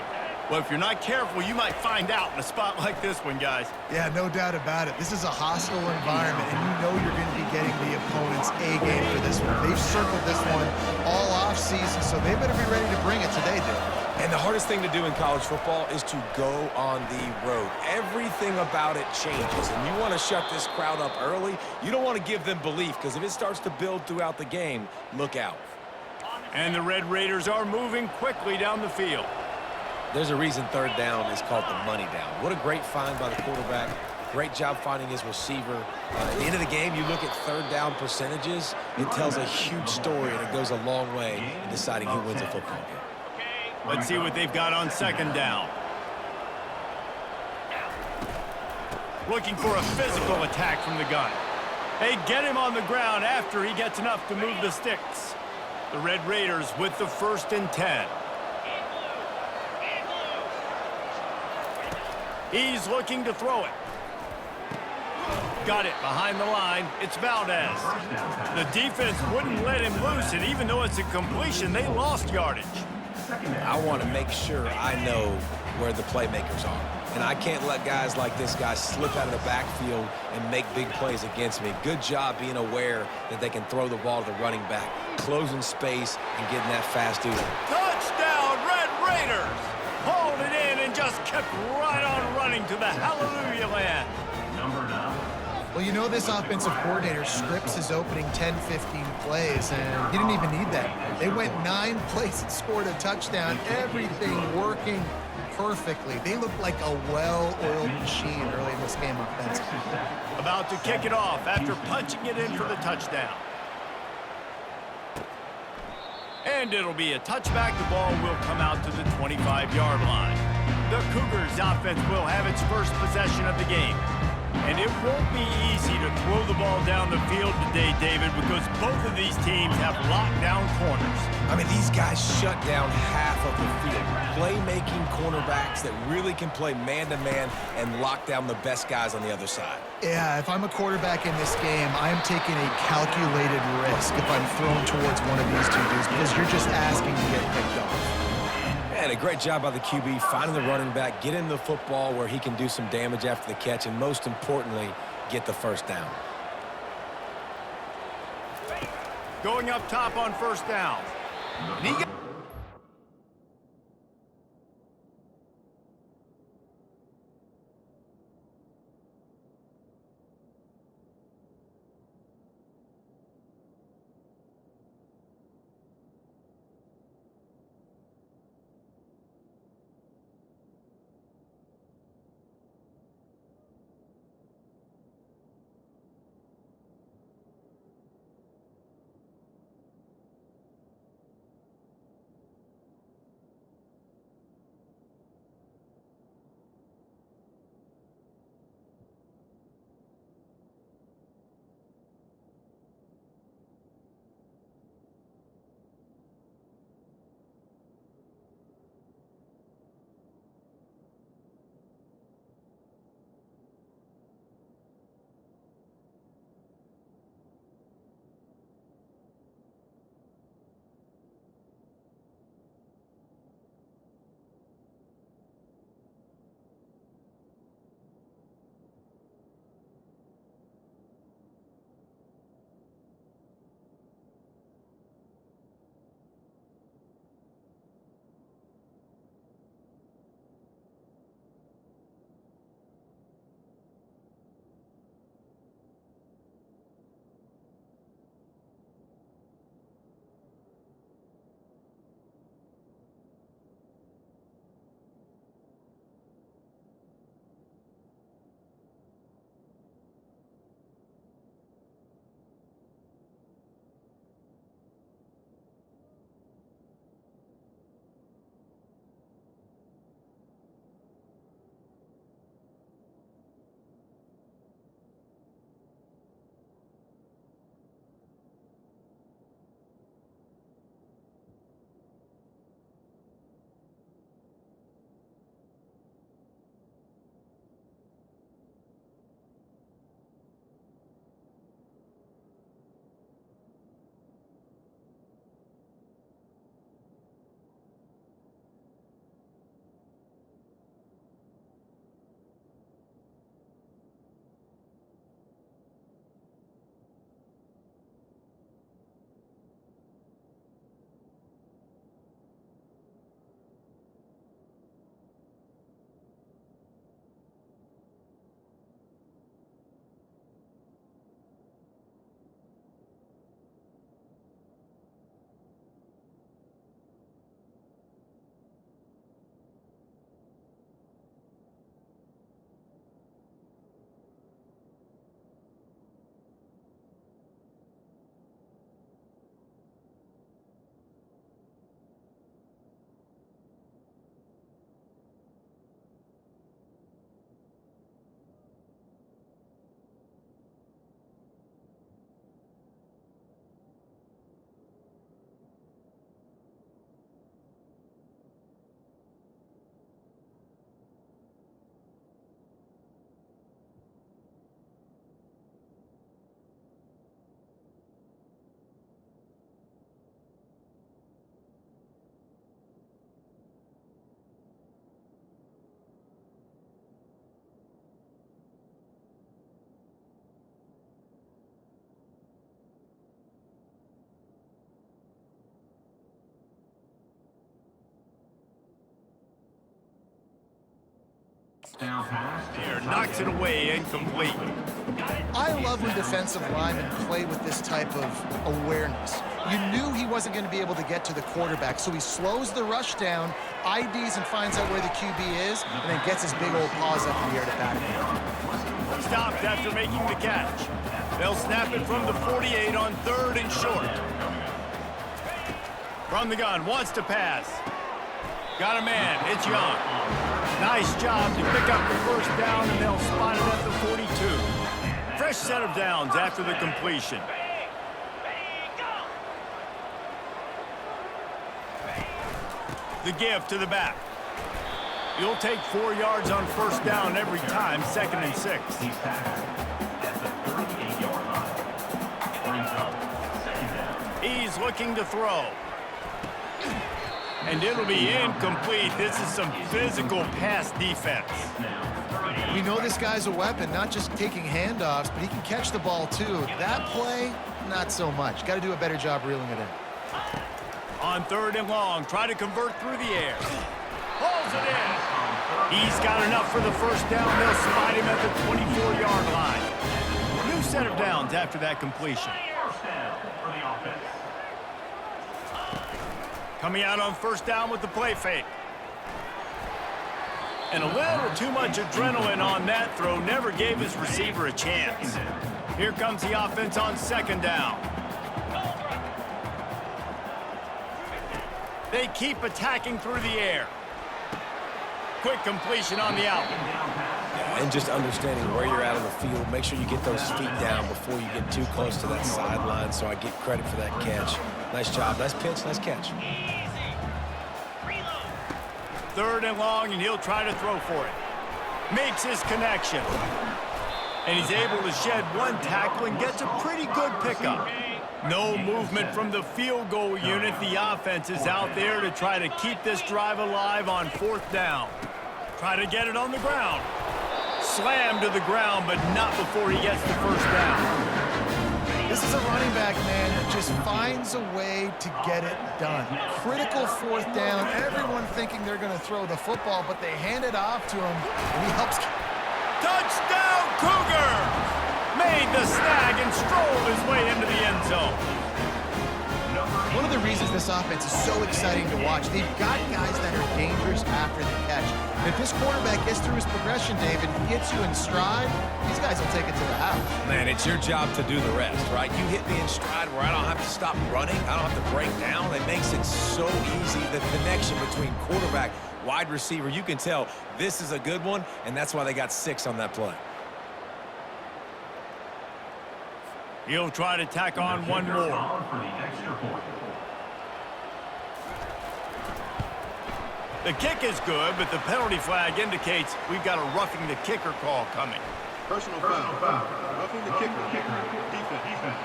Speaker 6: Well, if you're not careful, you might find out in a spot like this one, guys.
Speaker 2: Yeah, no doubt about it. This is a hostile environment, and you know you're going to be getting the opponent's A game for this one. They've circled this one all off-season, so they better be ready to bring it today, Dave.
Speaker 3: And the hardest thing to do in college football is to go on the road. Everything about it changes, and you want to shut this crowd up early. You don't want to give them belief, because if it starts to build throughout the game, look out.
Speaker 1: And the Red Raiders are moving quickly down the field.
Speaker 3: There's a reason 3rd down is called the money down. What a great find by the quarterback. Great job finding his receiver. At the end of the game, you look at 3rd down percentages. It tells a huge story, and it goes a long way in deciding who wins a football game.
Speaker 1: Let's see what they've got on 2nd down. Looking for a physical attack from the gun. They get him on the ground after he gets enough to move the sticks. The Red Raiders with the 1st and 10. He's looking to throw it. Got it behind the line. It's Valdez. The defense wouldn't let him loose, and even though it's a completion, they lost yardage.
Speaker 3: I want to make sure I know where the playmakers are. And I can't let guys like this guy slip out of the backfield and make big plays against me. Good job being aware that they can throw the ball to the running back, closing space and getting that fast dude.
Speaker 1: Touchdown, Red Raiders! Hauled it in and just kept right on running to the hallelujah land.
Speaker 5: Number 9.
Speaker 2: Well, you know this offensive coordinator scripts his opening 10, 15 plays, and he didn't even need that. They went 9 plays and scored a touchdown, everything working perfectly. They look like a well-oiled machine early in this game offensively.
Speaker 1: About to kick it off after punching it in for the touchdown. And it'll be a touchback. The ball will come out to the 25-yard line. The Cougars offense will have its first possession of the game. And it won't be easy to throw the ball down the field today, David, because both of these teams have lockdown corners.
Speaker 3: I mean, these guys shut down half of the field. Playmaking cornerbacks that really can play man-to-man and lock down the best guys on the other side.
Speaker 2: Yeah, if I'm a quarterback in this game, I'm taking a calculated risk if I'm thrown towards one of these two dudes because you're just asking to get picked off.
Speaker 3: And a great job by the QB, finding the running back, get him the football where he can do some damage after the catch, and most importantly, get the first down.
Speaker 1: Going up top on first down. And he got
Speaker 5: down pass.
Speaker 1: Here, knocks it away, incomplete.
Speaker 2: I love when defensive linemen play with this type of awareness. You knew he wasn't going to be able to get to the quarterback, so he slows the rush down, IDs and finds out where the QB is, and then gets his big old paws up in the air to bat it.
Speaker 1: Stopped after making the catch. They'll snap it from the 48 on 3rd and short. From the gun, wants to pass. Got a man, it's Young. Nice job to pick up the first down, and they'll spot it at the 42. Fresh set of downs after the completion. The give to the back. You'll take 4 yards on first down every time, 2nd and 6.
Speaker 5: He's tackled at the 38-yard line. Brings up 2nd down.
Speaker 1: He's looking to throw. And it'll be incomplete. This is some physical pass defense.
Speaker 2: We know this guy's a weapon, not just taking handoffs, but he can catch the ball too. That play, not so much. Got to do a better job reeling it in.
Speaker 1: On 3rd and long, try to convert through the air. Pulls it in. He's got enough for the first down. They'll spot him at the 24-yard line. New set of downs after that completion.
Speaker 5: First down for the offense.
Speaker 1: Coming out on first down with the play fake. And a little too much adrenaline on that throw. Never gave his receiver a chance. Here comes the offense on 2nd down. They keep attacking through the air. Quick completion on the out.
Speaker 3: And just understanding where you're at on the field. Make sure you get those feet down before you get too close to that sideline, so I get credit for that catch. Nice job. Nice pitch. Nice catch.
Speaker 1: 3rd and long, and he'll try to throw for it. Makes his connection. And he's able to shed 1 tackle and gets a pretty good pickup. No movement from the field goal unit. The offense is out there to try to keep this drive alive on 4th down. Try to get it on the ground. Slam to the ground, but not before he gets the first down.
Speaker 2: This is a running back, man, that just finds a way to get it done. Critical 4th down. Everyone thinking they're going to throw the football, but they hand it off to him, and he helps.
Speaker 1: Touchdown, Cougar! Made the snag and strolled his way into the end zone.
Speaker 2: One of the reasons this offense is so exciting to watch, they've got guys that are dangerous after the catch. And if this quarterback gets through his progression, David, gets you in stride, these guys will take it to the house.
Speaker 3: Man, it's your job to do the rest, right? You hit me in stride where I don't have to stop running. I don't have to break down. It makes it so easy. The connection between quarterback, wide receiver, you can tell this is a good one, and that's why they got 6 on that play.
Speaker 1: He'll try to tack on one more.
Speaker 5: For the extra point.
Speaker 1: The kick is good, but the penalty flag indicates we've got a roughing the kicker call coming.
Speaker 7: Personal foul. Roughing the kicker. Defense.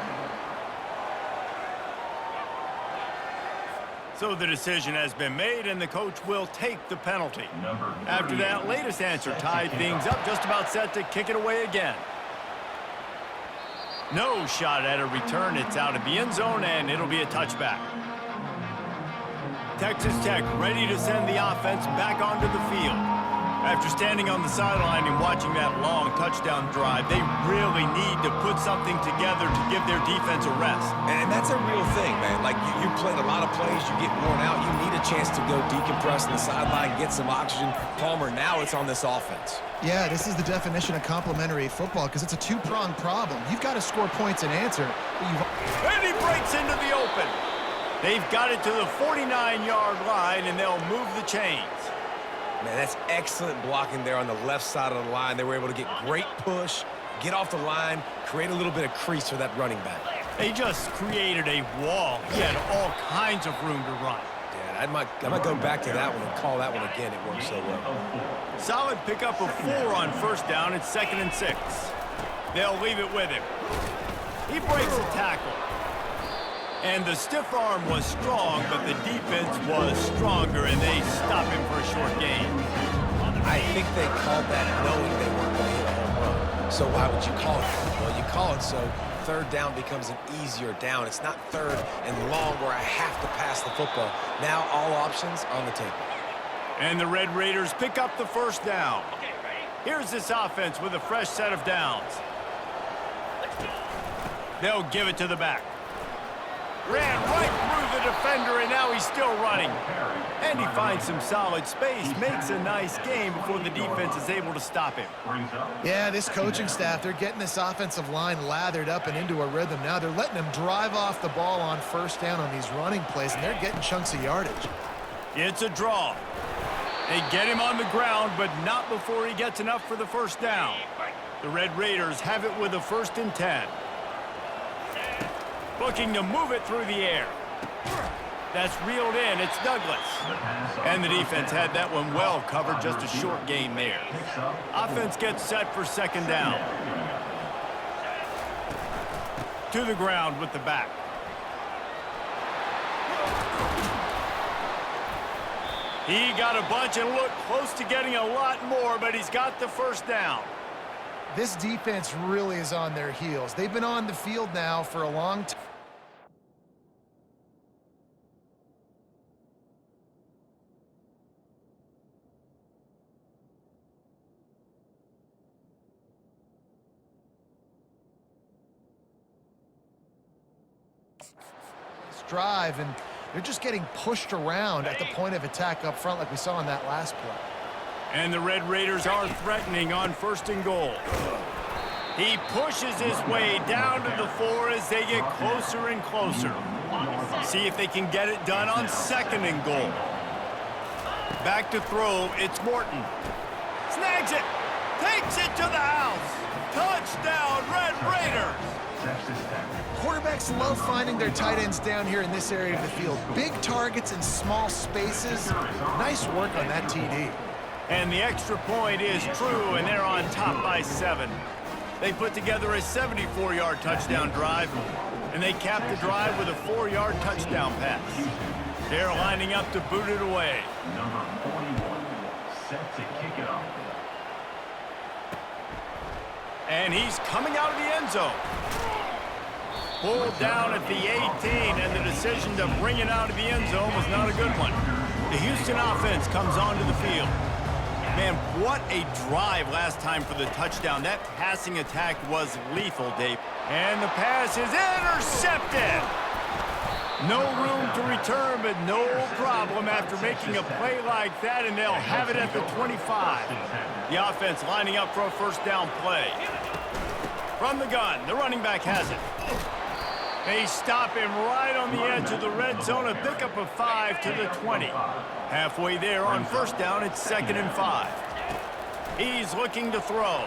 Speaker 1: So the decision has been made, and the coach will take the penalty. After that latest answer tied things up, just about set to kick it away again. No shot at a return. It's out of the end zone, and it'll be a touchback. Texas Tech ready to send the offense back onto the field. After standing on the sideline and watching that long touchdown drive, they really need to put something together to give their defense a rest.
Speaker 3: And that's a real thing, man. Like, you played a lot of plays, you get worn out, you need a chance to go decompress on the sideline, get some oxygen. Palmer, now it's on this offense.
Speaker 2: Yeah, this is the definition of complementary football because it's a 2-pronged problem. You've got to score points and answer, but
Speaker 1: And he breaks into the open. They've got it to the 49-yard line, and they'll move the chains.
Speaker 3: Man, that's excellent blocking there on the left side of the line. They were able to get great push, get off the line, create a little bit of crease for that running back.
Speaker 1: They just created a wall. He had all kinds of room to run.
Speaker 3: Yeah, I might go back to that one and call that one again. It worked so well.
Speaker 1: Solid pickup of 4 on first down. It's 2nd and 6. They'll leave it with him. He breaks the tackle. And the stiff arm was strong, but the defense was stronger, and they stop him for a short gain.
Speaker 3: I think they called that knowing they weren't going to hit a home run. So why would you call it? Well, you call it so 3rd down becomes an easier down. It's not 3rd and long where I have to pass the football. Now all options on the table.
Speaker 1: And the Red Raiders pick up the first down. Here's this offense with a fresh set of downs. They'll give it to the back. Ran right through the defender, and now he's still running. And he finds some solid space, makes a nice game before the defense is able to stop him.
Speaker 2: Yeah, this coaching staff, they're getting this offensive line lathered up and into a rhythm. Now they're letting them drive off the ball on first down on these running plays, and they're getting chunks of yardage.
Speaker 1: It's a draw. They get him on the ground, but not before he gets enough for the first down. The Red Raiders have it with a 1st and 10. Looking to move it through the air. That's reeled in. It's Douglas. And the defense had that one well covered. Just a short gain there. Offense gets set for 2nd down. To the ground with the back. He got a bunch and looked close to getting a lot more, but he's got the 1st down.
Speaker 2: This defense really is on their heels. They've been on the field now for a long time. Drive, and they're just getting pushed around at the point of attack up front like we saw in that last play.
Speaker 1: And the Red Raiders are threatening on 1st and goal. He pushes his way down to the 4 as they get closer and closer. See if they can get it done on 2nd and goal. Back to throw, it's Morton. Snags it, takes it to the house. Touchdown, Red Raiders!
Speaker 2: Quarterbacks love finding their tight ends down here in this area of the field. Big targets in small spaces. Nice work on that TD.
Speaker 1: And the extra point is true, and they're on top by 7. They put together a 74-yard touchdown drive, and they capped the drive with a 4-yard touchdown pass. They're lining up to boot it away.
Speaker 5: Number 41, set to kick it off.
Speaker 1: And he's coming out of the end zone. Pulled down at the 18, and the decision to bring it out of the end zone was not a good one. The Houston offense comes onto the field. Man, what a drive last time for the touchdown. That passing attack was lethal, Dave. And the pass is intercepted. No room to return, but no problem after making a play like that, and they'll have it at the 25. The offense lining up for a 1st down play. From the gun, the running back has it. They stop him right on the edge of the red zone, a pickup of 5 to the 20. Halfway there on 1st down, it's 2nd and 5. He's looking to throw.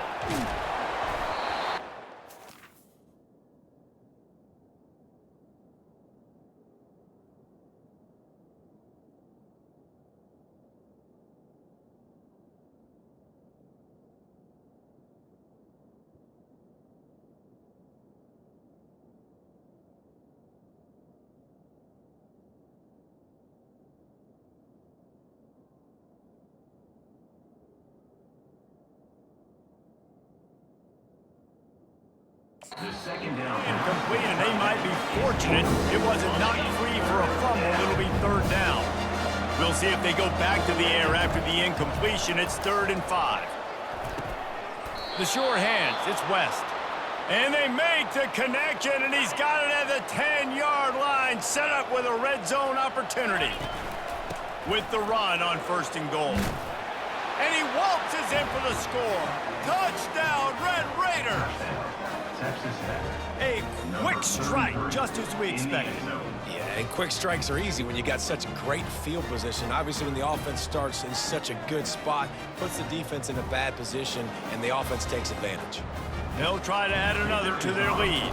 Speaker 5: The 2nd down.
Speaker 1: Incomplete, and they might be fortunate it wasn't knocked free for a fumble. It'll be 3rd down. We'll see if they go back to the air after the incompletion. It's 3rd and 5. The sure hands, it's West. And they make the connection, and he's got it at the 10-yard line, set up with a red zone opportunity. With the run on 1st and goal. And he waltzes in for the score. Touchdown, Red Raiders! A quick strike, just as we expected.
Speaker 3: Yeah, and quick strikes are easy when you got such great field position. Obviously, when the offense starts in such a good spot, puts the defense in a bad position, and the offense takes advantage.
Speaker 1: They'll try to add another to their lead.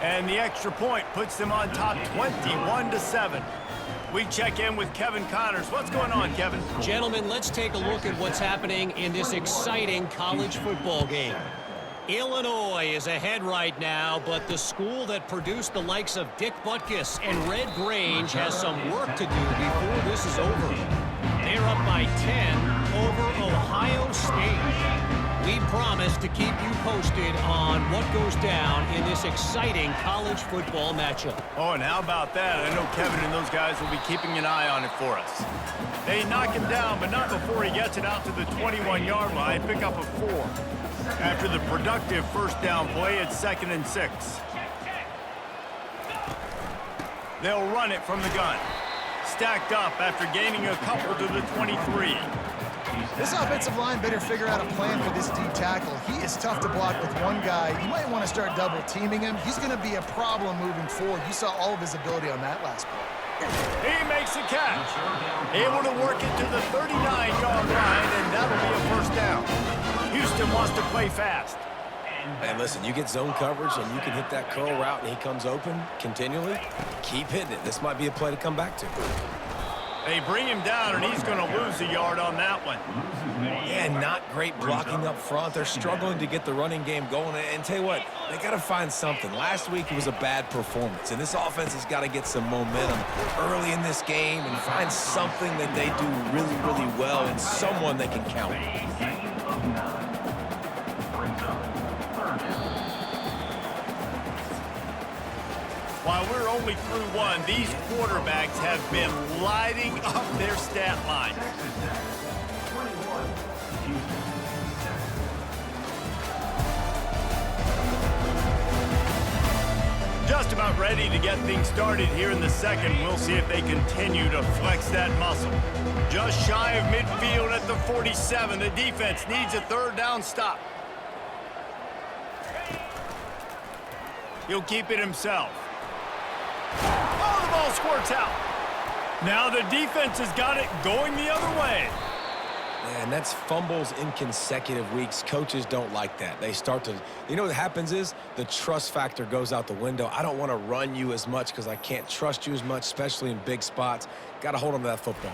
Speaker 1: And the extra point puts them on top 21-7. We check in with Kevin Connors. What's going on, Kevin?
Speaker 4: Gentlemen, let's take a look at what's happening in this exciting college football game. Illinois is ahead right now, but the school that produced the likes of Dick Butkus and Red Grange has some work to do before this is over. They're up by 10 over Ohio State. We promise to keep you posted on what goes down in this exciting college football matchup.
Speaker 1: Oh, and how about that? I know Kevin and those guys will be keeping an eye on it for us. They knock him down, but not before he gets it out to the 21-yard line. Pick up a 4. After the productive first down play, it's 2nd and 6. They'll run it from the gun. Stacked up after gaining a couple to the 23.
Speaker 2: This offensive line better figure out a plan for this D tackle. He is tough to block with one guy. You might want to start double teaming him. He's going to be a problem moving forward. You saw all of his ability on that last play.
Speaker 1: He makes the catch. Able to work it to the 39-yard line, and that'll be a first down. Houston wants to play fast.
Speaker 3: And listen, you get zone coverage and you can hit that curl route and he comes open continually. Keep hitting it. This might be a play to come back to.
Speaker 1: They bring him down, and he's going to lose a yard on that one.
Speaker 3: Yeah, not great blocking up front. They're struggling to get the running game going. And tell you what, they got to find something. Last week it was a bad performance, and this offense has got to get some momentum early in this game and find something that they do really, really well and someone they can count on.
Speaker 1: While we're only through one, these quarterbacks have been lighting up their stat line. Just about ready to get things started here in the second. We'll see if they continue to flex that muscle. Just shy of midfield at the 47. The defense needs a third down stop. He'll keep it himself. Oh, the ball squirts out. Now the defense has got it going the other way.
Speaker 3: And that's fumbles in consecutive weeks. Coaches don't like that. They start to, you know what happens is the trust factor goes out the window. I don't want to run you as much because I can't trust you as much, especially in big spots. Got to hold on to that football.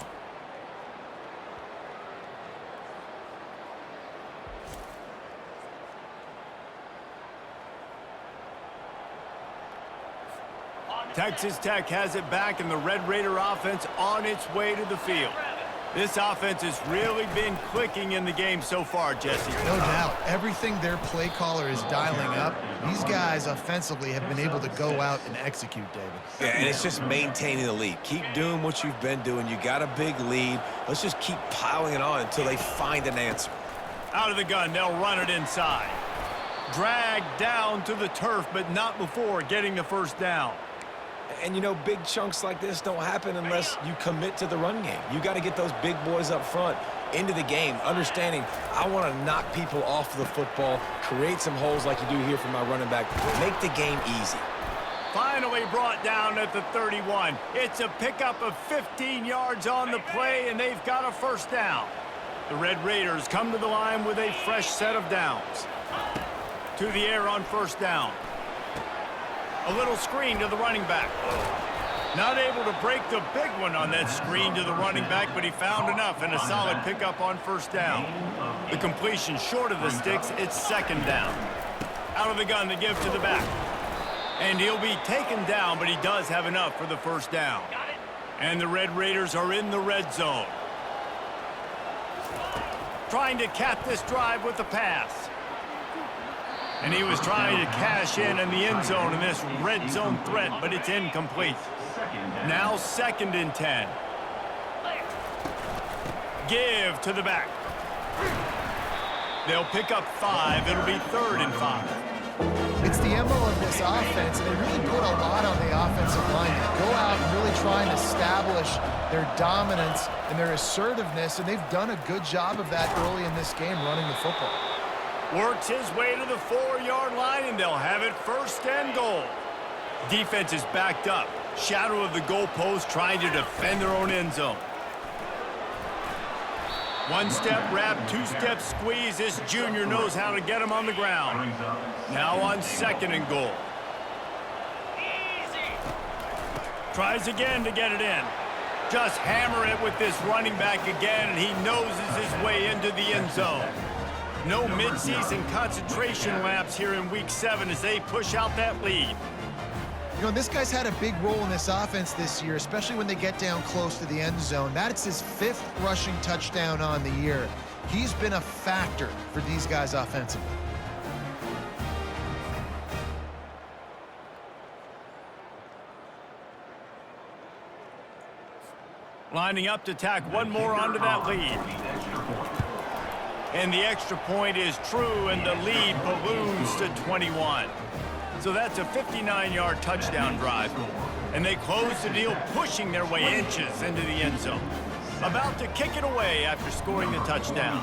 Speaker 1: Texas Tech has it back, and the Red Raider offense on its way to the field. This offense has really been clicking in the game so far, Jesse.
Speaker 2: No doubt. Everything their play caller is dialing up, these guys offensively have been able to go out and execute, David.
Speaker 3: Yeah, and it's just maintaining the lead. Keep doing what you've been doing. You got a big lead. Let's just keep piling it on until they find an answer.
Speaker 1: Out of the gun, they'll run it inside. Dragged down to the turf, but not before getting the first down.
Speaker 3: And, you know, big chunks like this don't happen unless you commit to the run game. You got to get those big boys up front into the game, understanding I want to knock people off the football, create some holes like you do here for my running back, make the game easy.
Speaker 1: Finally brought down at the 31. It's a pickup of 15 yards on the play, and they've got a first down. The Red Raiders come to the line with a fresh set of downs. To the air on first down. A little screen to the running back. Not able to break the big one on that screen to the running back, but he found enough and a solid pickup on first down. The completion short of the sticks, it's second down. Out of the gun to give to the back. And he'll be taken down, but he does have enough for the first down. And the Red Raiders are in the red zone. Trying to cap this drive with the pass. And he was trying to cash in the end zone in this red zone threat, but it's incomplete. Now 2nd and 10. Give to the back. They'll pick up 5. It'll be 3rd and 5.
Speaker 2: It's the MO of this offense, and they really put a lot on the offensive line. They go out and really try and establish their dominance and their assertiveness, and they've done a good job of that early in this game running the football.
Speaker 1: Works his way to the 4-yard line, and they'll have it 1st and goal. Defense is backed up. Shadow of the goalpost trying to defend their own end zone. 1-step wrap, 2-step squeeze. This junior knows how to get him on the ground. Now on 2nd and goal. Tries again to get it in. Just hammer it with this running back again, and he noses his way into the end zone. No midseason concentration laps here in Week 7 as they push out that lead.
Speaker 2: You know, this guy's had a big role in this offense this year, especially when they get down close to the end zone. That's his 5th rushing touchdown on the year. He's been a factor for these guys offensively.
Speaker 1: Lining up to tack one more onto that lead. And the extra point is true, and the lead balloons to 21. So that's a 59-yard touchdown drive. And they close the deal, pushing their way inches into the end zone. About to kick it away after scoring the touchdown.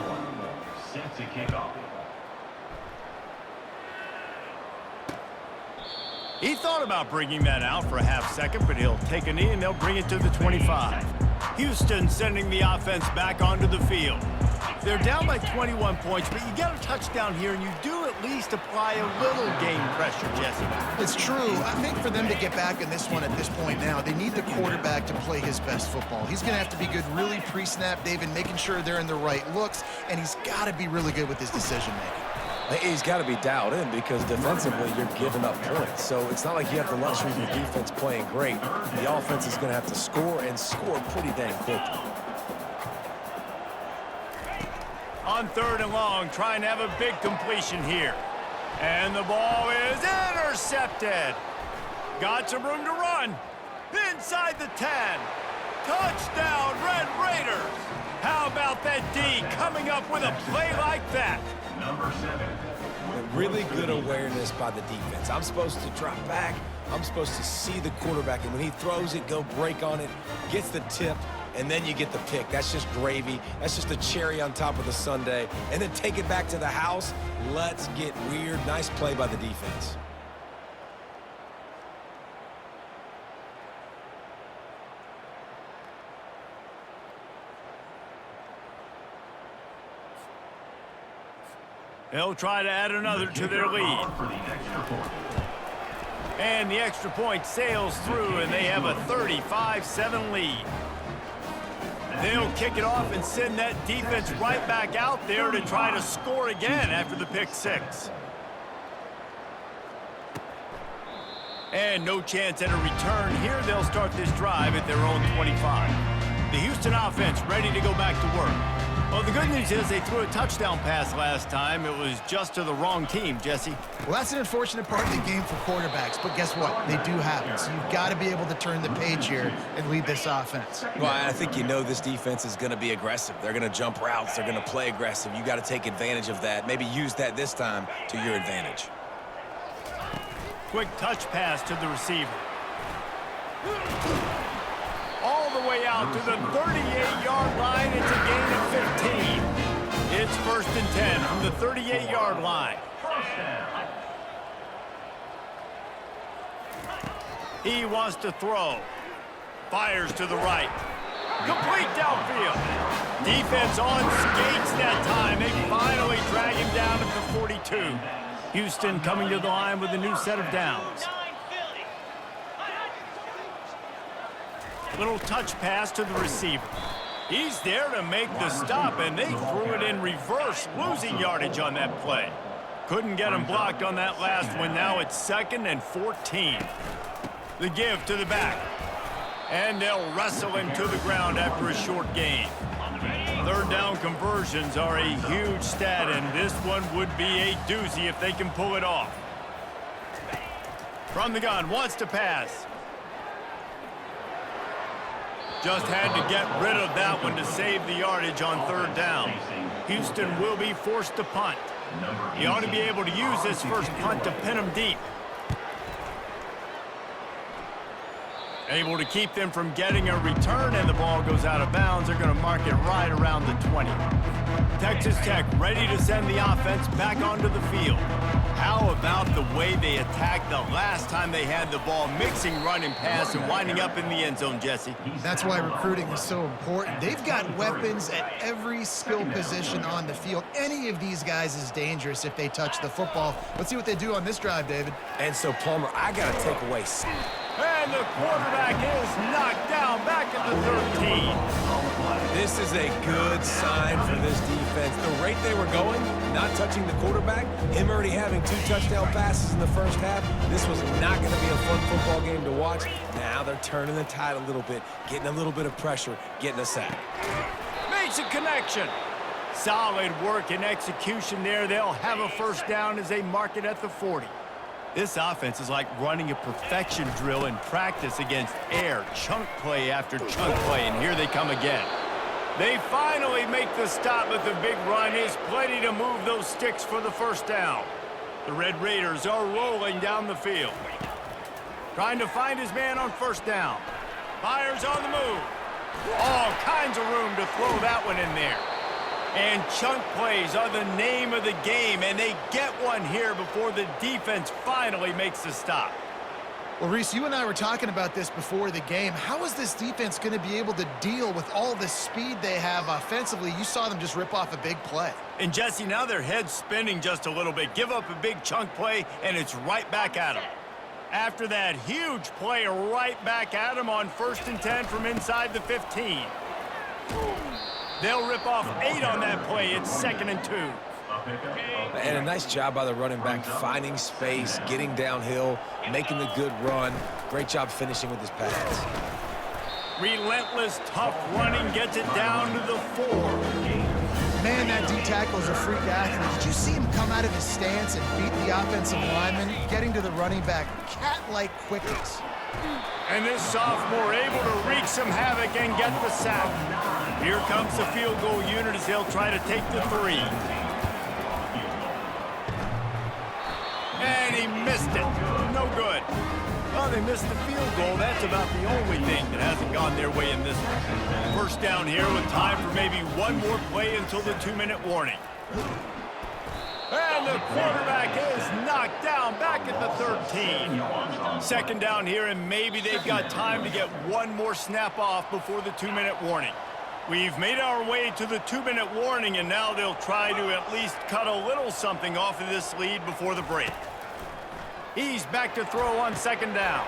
Speaker 5: Set to kick off.
Speaker 1: He thought about bringing that out for a half second, but he'll take a knee and they'll bring it to the 25. Houston sending the offense back onto the field. They're down by 21 points, but you get a touchdown here, and you do at least apply a little game pressure, Jesse.
Speaker 2: It's true. I think for them to get back in this one at this point now, they need the quarterback to play his best football. He's going to have to be good really pre-snap, David, making sure they're in the right looks, and he's got to be really good with his decision-making.
Speaker 3: He's got to be dialed in because defensively you're giving up points. So it's not like you have the luxury of the defense playing great. The offense is going to have to score and score pretty dang quickly.
Speaker 1: On 3rd and long, trying to have a big completion here. And the ball is intercepted. Got some room to run. Inside the 10. Touchdown, Red Raiders. How about that D coming up with a play like that?
Speaker 5: Number 7.
Speaker 3: Really good awareness by the defense. I'm supposed to drop back. I'm supposed to see the quarterback, and when he throws it, go break on it, gets the tip, and then you get the pick. That's just gravy. That's just a cherry on top of the sundae. And then take it back to the house. Let's get weird. Nice play by the defense.
Speaker 1: They'll try to add another to their lead. And the extra point sails through, and they have a 35-7 lead. They'll kick it off and send that defense right back out there to try to score again after the pick 6. And no chance at a return here. They'll start this drive at their own 25. The Houston offense ready to go back to work. Well, the good news is they threw a touchdown pass last time. It was just to the wrong team, Jesse.
Speaker 2: Well, that's an unfortunate part of the game for quarterbacks, but guess what? They do happen. So you've got to be able to turn the page here and lead this offense.
Speaker 3: Well, I think you know this defense is going to be aggressive. They're going to jump routes. They're going to play aggressive. You got to take advantage of that. Maybe use that this time to your advantage.
Speaker 1: Quick touch pass to the receiver. All the way out to the 38-yard line. It's a gain of 15. It's 1st and 10 from the 38-yard line. He wants to throw. Fires to the right. Complete downfield. Defense on skates that time. They finally drag him down at the 42. Houston coming to the line with a new set of downs. Little touch pass to the receiver. He's there to make the stop, and they threw it in reverse, losing yardage on that play. Couldn't get him blocked on that last one. Now it's 2nd and 14. The give to the back. And they'll wrestle him to the ground after a short gain. 3rd down conversions are a huge stat, and this one would be a doozy if they can pull it off. From the gun, wants to pass. Just had to get rid of that one to save the yardage on 3rd down. Houston will be forced to punt. He ought to be able to use this first punt to pin him deep. Able to keep them from getting a return, and the ball goes out of bounds. They're going to mark it right around the 20. Texas Tech ready to send the offense back onto the field. How about the way they attacked the last time they had the ball, mixing run and pass and winding up in the end zone, Jesse?
Speaker 2: That's why recruiting is so important. They've got weapons at every skill position on the field. Any of these guys is dangerous if they touch the football. Let's see what they do on this drive, David.
Speaker 3: And so, Palmer, I got to take away.
Speaker 1: And the quarterback is knocked down back at the 13.
Speaker 3: This This is a good sign for this defense. The rate they were going, not touching the quarterback, him already having 2 touchdown passes in the first half, this was not going to be a fun football game to watch. Now they're turning the tide a little bit, getting a little bit of pressure, getting a sack.
Speaker 1: Makes a connection. Solid work and execution there. They'll have a first down as they mark it at the 40. This offense is like running a perfection drill in practice against air, chunk play after chunk play, and here they come again. They finally make the stop, but the big run is plenty to move those sticks for the first down. The Red Raiders are rolling down the field. Trying to find his man on first down. Fires on the move. All kinds of room to throw that one in there. And chunk plays are the name of the game, and they get one here before the defense finally makes the stop.
Speaker 2: Well, Reese, you and I were talking about this before the game. How is this defense going to be able to deal with all the speed they have offensively? You saw them just rip off a big play.
Speaker 1: And Jesse, now their head's spinning just a little bit. Give up a big chunk play, and it's right back at them. After that huge play, right back at them on 1st and 10 from inside the 15. They'll rip off 8 on that play. It's 2nd and 2.
Speaker 3: And a nice job by the running back, finding space, getting downhill, making the good run. Great job finishing with his pass.
Speaker 1: Relentless, tough running gets it down to the 4.
Speaker 2: Man, that D tackle is a freak athlete. Did you see him come out of his stance and beat the offensive lineman, getting to the running back? Cat-like quickness.
Speaker 1: And this sophomore able to wreak some havoc and get the sack. Here comes the field goal unit as they'll try to take the 3. And he missed it. No good. Well, they missed the field goal. That's about the only thing that hasn't gone their way in this one. First down here with time for maybe one more play until the 2-minute warning. And the quarterback is knocked down back at the 13. Second down here, and maybe they've got time to get one more snap off before the 2-minute warning. We've made our way to the 2-minute warning, and now they'll try to at least cut a little something off of this lead before the break. He's back to throw on 2nd down.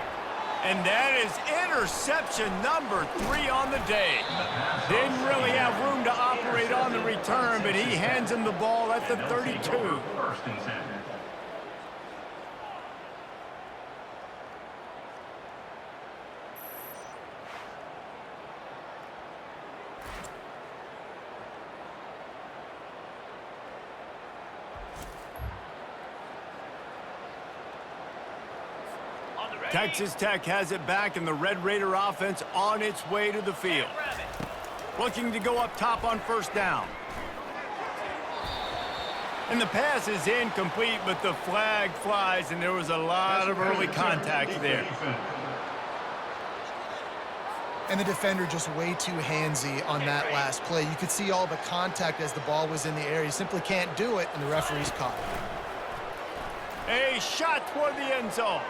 Speaker 1: And that is interception number 3 on the day. Didn't really have room to operate on the return, but he hands him the ball at the 32. Texas Tech has it back, and the Red Raider offense on its way to the field. Looking to go up top on 1st down. And the pass is incomplete, but the flag flies, and there was a lot of early contact there.
Speaker 2: And the defender just way too handsy on that last play. You could see all the contact as the ball was in the air. He simply can't do it, and the referee's caught it.
Speaker 1: A shot toward the end zone.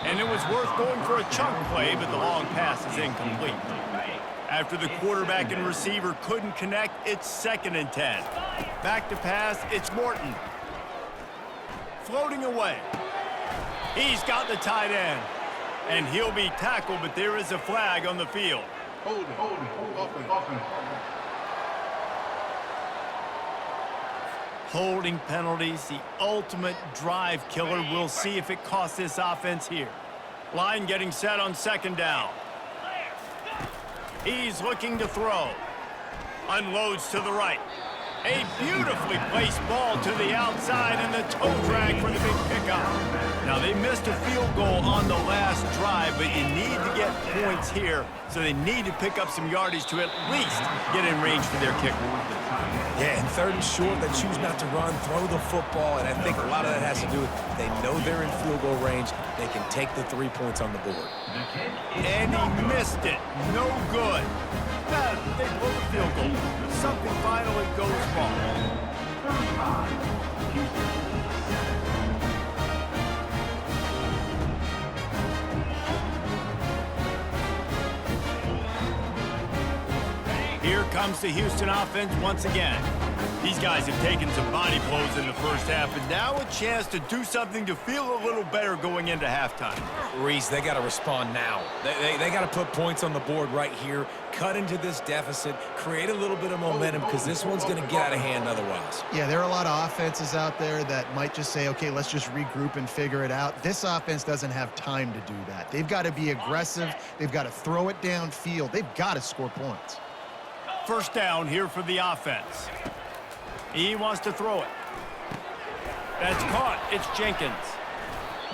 Speaker 1: And it was worth going for a chunk play, but the long pass is incomplete. After the quarterback and receiver couldn't connect, it's 2nd and 10. Back to pass, it's Morton. Floating away. He's got the tight end. And he'll be tackled, but there is a flag on the field.
Speaker 7: Hold it. Offense.
Speaker 1: Holding penalties, the ultimate drive killer. We'll see if it costs this offense here. Line getting set on 2nd down. He's looking to throw. Unloads to the right. A beautifully placed ball to the outside, and the toe drag for the big pickup. Now, they missed a field goal on the last drive, but you need to get points here, so they need to pick up some yardage to at least get in range for their kicker.
Speaker 3: Yeah, and 3rd and short, they choose not to run, throw the football, and I think a lot of that has to do with they know they're in field goal range. They can take the 3 points on the board.
Speaker 1: And he missed it. No good. They blow the field goal. Something finally goes wrong. Here comes the Houston offense once again. These guys have taken some body blows in the first half, and now a chance to do something to feel a little better going into halftime.
Speaker 3: Reese, they got to respond now. They got to put points on the board right here, cut into this deficit, create a little bit of momentum, because this one's going to get out of hand otherwise.
Speaker 2: Yeah, there are a lot of offenses out there that might just say, okay, let's just regroup and figure it out. This offense doesn't have time to do that. They've got to be aggressive. They've got to throw it downfield. They've got to score points.
Speaker 1: First down here for the offense. He wants to throw it. That's caught. It's Jenkins.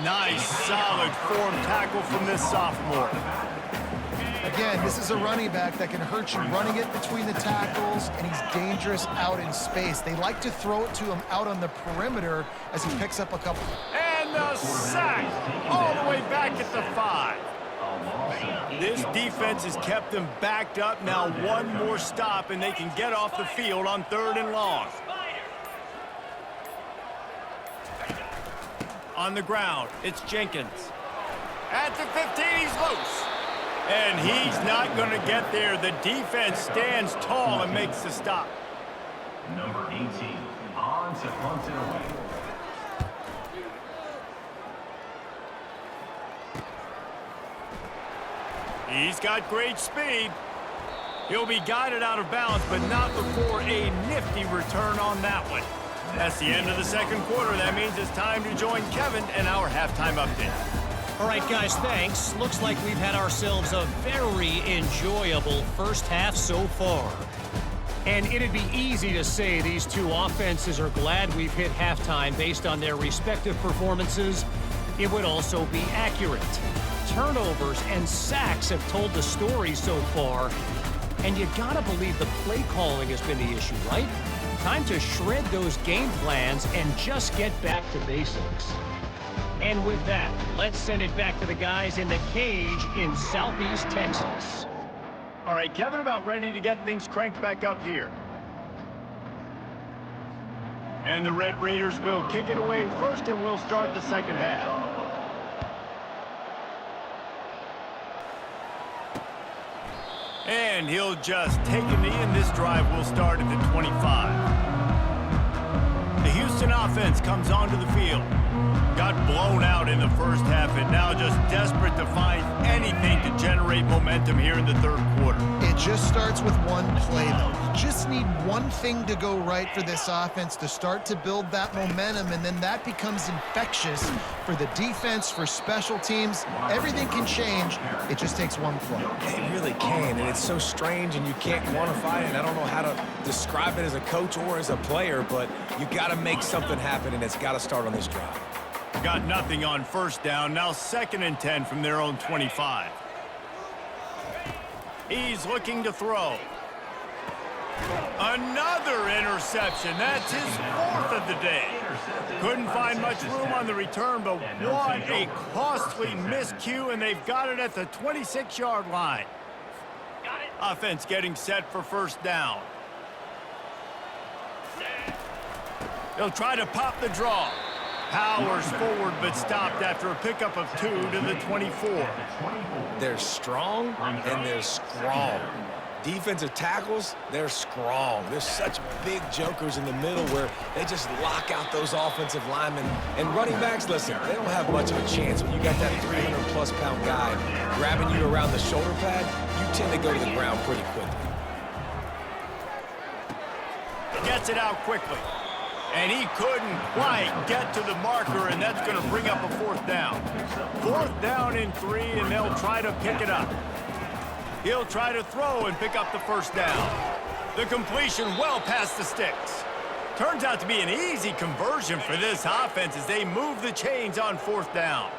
Speaker 1: Nice, solid form tackle from this sophomore.
Speaker 2: Again, this is a running back that can hurt you running it between the tackles, and he's dangerous out in space. They like to throw it to him out on the perimeter as he picks up a couple.
Speaker 1: And the sack all the way back at the 5. This defense has kept them backed up. Now one more stop, and they can get off the field on 3rd and long. On the ground, it's Jenkins. At the 15, he's loose. And he's not going to get there. The defense stands tall and makes the stop.
Speaker 5: Number 18, on to punt it away.
Speaker 1: He's got great speed. He'll be guided out of bounds, but not before a nifty return on that one. That's the end of the second quarter. That means it's time to join Kevin and our halftime update.
Speaker 4: All right, guys, thanks. Looks like we've had ourselves a very enjoyable first half so far. And it'd be easy to say these two offenses are glad we've hit halftime based on their respective performances. It would also be accurate. Turnovers and sacks have told the story so far. And you gotta believe the play calling has been the issue, right? Time to shred those game plans and just get back to basics. And with that, let's send it back to the guys in the cage in Southeast Texas.
Speaker 1: All right, Kevin, about ready to get things cranked back up here. And the Red Raiders will kick it away first, and we'll start the second half. And he'll just take a knee, and this drive will start at the 25. The Houston offense comes onto the field. Got blown out in the first half, and now just desperate to find anything to generate momentum here in the third quarter.
Speaker 2: It just starts with one play, though. You just need one thing to go right for this offense to start to build that momentum, and then that becomes infectious for the defense, for special teams. Everything can change. It just takes one play.
Speaker 3: It really can, and it's so strange, and you can't quantify it, and I don't know how to describe it as a coach or as a player, but you got to make something happen, and it's got to start on this drive.
Speaker 1: Got nothing on first down. Now 2nd and 10 from their own 25. He's looking to throw. Another interception. That's his 4th of the day. Couldn't find much room on the return, but what a costly miscue, and they've got it at the 26-yard line. Offense getting set for first down. They'll try to pop the draw. Powers forward, but stopped after a pickup of 2 to the 24.
Speaker 3: They're strong, and they're strong. Defensive tackles, they're strong. There's such big jokers in the middle where they just lock out those offensive linemen. And running backs, listen, they don't have much of a chance. When you got that 300-plus pound guy grabbing you around the shoulder pad, you tend to go to the ground pretty quickly.
Speaker 1: Gets it out quickly. And he couldn't quite get to the marker, and that's going to bring up a 4th down. 4th down and 3, and they'll try to pick it up. He'll try to throw and pick up the first down. The completion well past the sticks. Turns out to be an easy conversion for this offense as they move the chains on 4th down.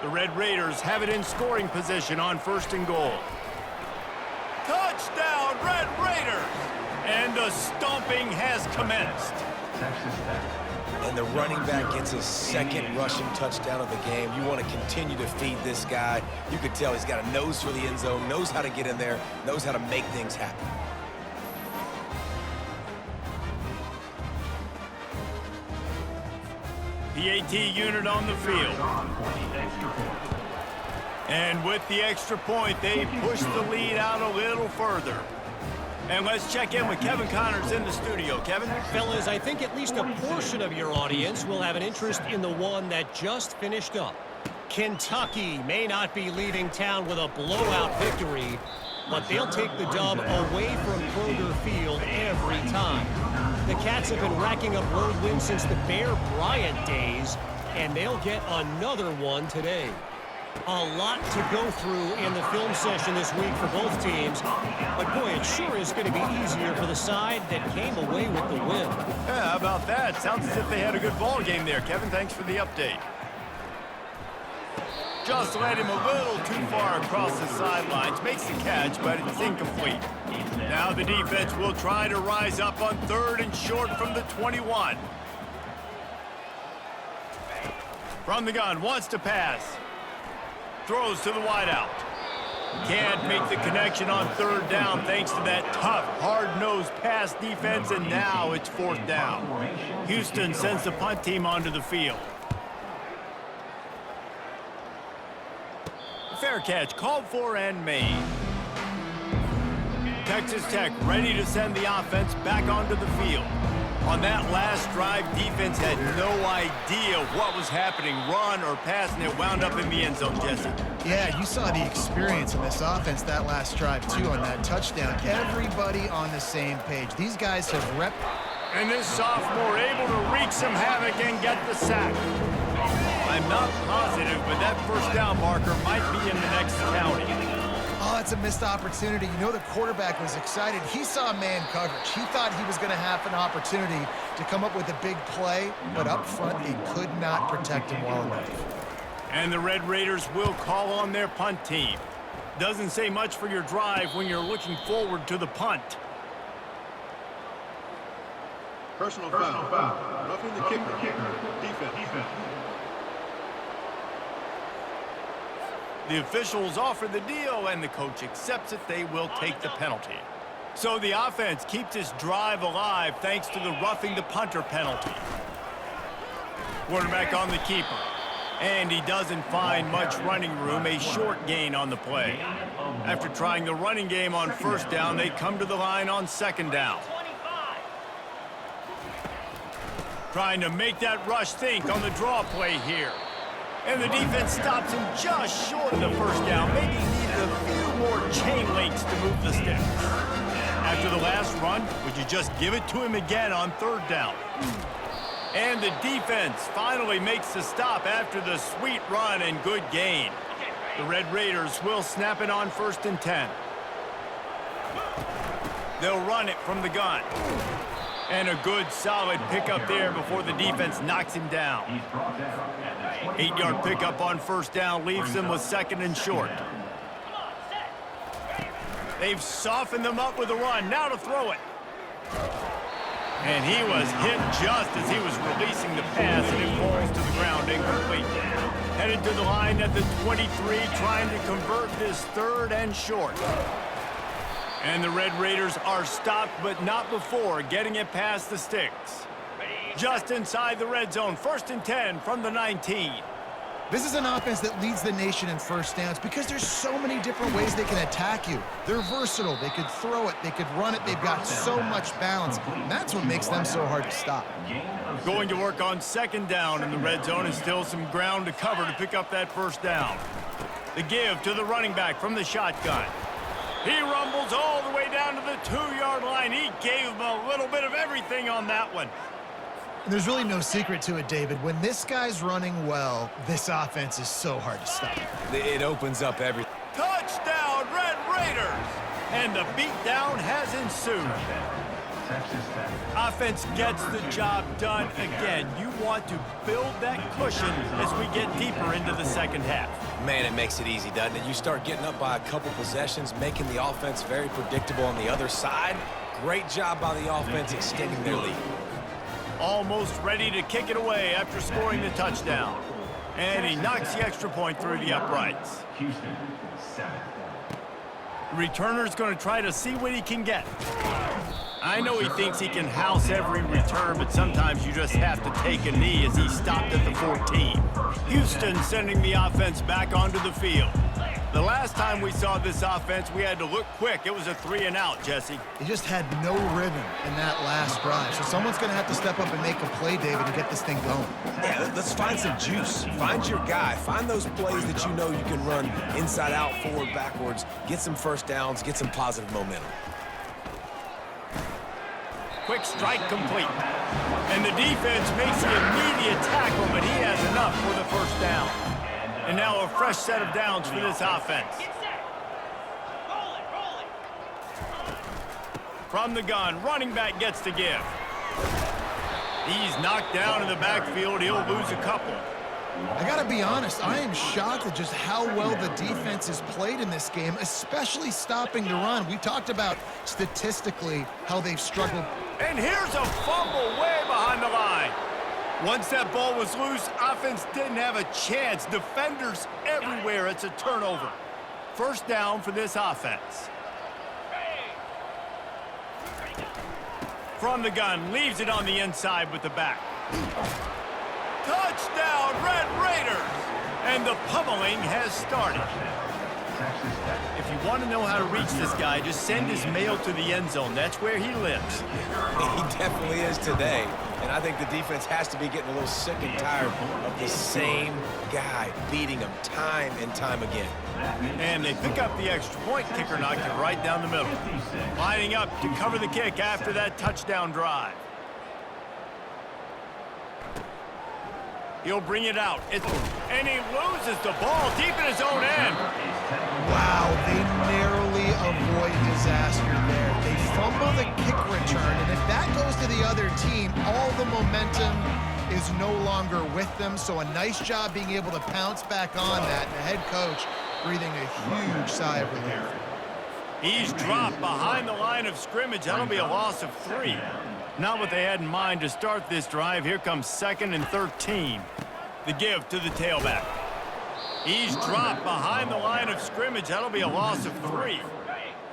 Speaker 1: The Red Raiders have it in scoring position on 1st and goal. Touchdown, Red Raiders! And the stomping has commenced.
Speaker 3: And the running back gets his 2nd rushing touchdown of the game. You want to continue to feed this guy. You could tell he's got a nose for the end zone, knows how to get in there, knows how to make things happen.
Speaker 1: The AT unit on the field. And with the extra point, they push the lead out a little further. And let's check in with Kevin Connors in the studio. Kevin?
Speaker 4: Fellas, I think at least a portion of your audience will have an interest in the one that just finished up. Kentucky may not be leaving town with a blowout victory, but they'll take the dub away from Kroger Field every time. The Cats have been racking up road wins since the Bear Bryant days, and they'll get another one today. A lot to go through in the film session this week for both teams, but boy, it sure is going to be easier for the side that came away with the win.
Speaker 1: Yeah, how about that? Sounds as if they had a good ball game there. Kevin, thanks for the update. Just led him a little too far across the sidelines. Makes the catch, but it's incomplete. Now the defense will try to rise up on 3rd and short from the 21. From the gun, wants to pass. Throws to the wideout. Can't make the connection on 3rd down thanks to that tough, hard-nosed pass defense, and now it's 4th down. Houston sends the punt team onto the field. Fair catch called for and made. Texas Tech ready to send the offense back onto the field. On that last drive, defense had no idea what was happening, run or pass, and it wound up in the end zone, Jesse.
Speaker 2: Yeah, you saw the experience in this offense that last drive, too, on that touchdown. Everybody on the same page. These guys have rep.
Speaker 1: And this sophomore able to wreak some havoc and get the sack. I'm not positive, but that 1st down marker might be in the next county.
Speaker 2: Oh, it's a missed opportunity. You know the quarterback was excited. He saw man coverage. He thought he was going to have an opportunity to come up with a big play, but up front, they could not protect him well enough.
Speaker 1: And the Red Raiders will call on their punt team. Doesn't say much for your drive when you're looking forward to the punt.
Speaker 7: Personal foul. Roughing the kicker. Defense.
Speaker 1: The officials offer the deal, and the coach accepts it. They will take the penalty. So the offense keeps this drive alive thanks to the roughing the punter penalty. Quarterback on the keeper. And he doesn't find much running room, a short gain on the play. After trying the running game on 1st down, they come to the line on 2nd down. Trying to make that rush think on the draw play here. And the defense stops him just short of the 1st down. Maybe needed a few more chain links to move the sticks. After the last run, would you just give it to him again on 3rd down? And the defense finally makes the stop after the sweet run and good gain. The Red Raiders will snap it on 1st and 10. They'll run it from the gun. And a good, solid pickup there before the defense knocks him down. 8-yard pickup on 1st down leaves them with 2nd and short. They've softened them up with a run. Now to throw it. And he was hit just as he was releasing the pass, and it falls to the ground incomplete. Headed to the line at the 23, trying to convert this 3rd and short. And the Red Raiders are stopped, but not before getting it past the sticks. Just inside the red zone, 1st and 10 from the 19.
Speaker 2: This is an offense that leads the nation in 1st downs because there's so many different ways they can attack you. They're versatile. They could throw it. They could run it. They've got so much balance. And that's what makes them so hard to stop.
Speaker 1: Going to work on 2nd down in the red zone, and still some ground to cover to pick up that 1st down. The give to the running back from the shotgun. He rumbles all the way down to the 2-yard line. He gave him a little bit of everything on that one.
Speaker 2: There's really no secret to it, David. When this guy's running well, this offense is so hard to stop.
Speaker 3: It opens up everything.
Speaker 1: Touchdown, Red Raiders! And the beatdown has ensued. Offense gets the job done again. You want to build that cushion as we get deeper into the 2nd half.
Speaker 3: Man, it makes it easy, doesn't it? You start getting up by a couple possessions, making the offense very predictable on the other side. Great job by the offense extending their lead.
Speaker 1: Almost ready to kick it away after scoring the touchdown. And he knocks the extra point through the uprights.
Speaker 5: Houston, 7.
Speaker 1: Returner's going to try to see what he can get. I know he thinks he can house every return, but sometimes you just have to take a knee as he stopped at the 14. Houston sending the offense back onto the field. The last time we saw this offense, we had to look quick. It was a 3-and-out, Jesse.
Speaker 2: He just had no rhythm in that last drive. So someone's going to have to step up and make a play, David, to get this thing going.
Speaker 3: Yeah, let's find some juice. Find your guy. Find those plays that you know you can run inside out, forward, backwards. Get some first downs. Get some positive momentum.
Speaker 1: Quick strike complete. And the defense makes the immediate tackle, but he has enough for the first down. And now a fresh set of downs for this offense. From the gun, running back gets to give. He's knocked down in the backfield. He'll lose a couple.
Speaker 2: I got to be honest, I am shocked at just how well the defense has played in this game, especially stopping the run. We talked about statistically how they've struggled.
Speaker 1: And here's a fumble way behind the line. Once that ball was loose, offense didn't have a chance. Defenders everywhere. It's a turnover. First down for this offense. From the gun, leaves it on the inside with the back. Touchdown, Red Raiders! And the pummeling has started. If you want to know how to reach this guy, just send his mail to the end zone. That's where he lives.
Speaker 3: He definitely is today. And I think the defense has to be getting a little sick and tired of the same guy beating them time and time again.
Speaker 1: And they pick up the extra point. Kicker knocked it right down the middle. Lining up to cover the kick after that touchdown drive. He'll bring it out. And he loses the ball deep in his own end.
Speaker 2: Wow, they narrowly avoid disaster there. They fumble the kick return, and if that goes to the other team, all the momentum is no longer with them. So a nice job being able to pounce back on that. And the head coach breathing a huge sigh of relief.
Speaker 1: He's dropped behind the line of scrimmage. That'll be a loss of 3. Not what they had in mind to start this drive. Here comes 2nd and 13. The give to the tailback. He's dropped behind the line of scrimmage. That'll be a loss of 3.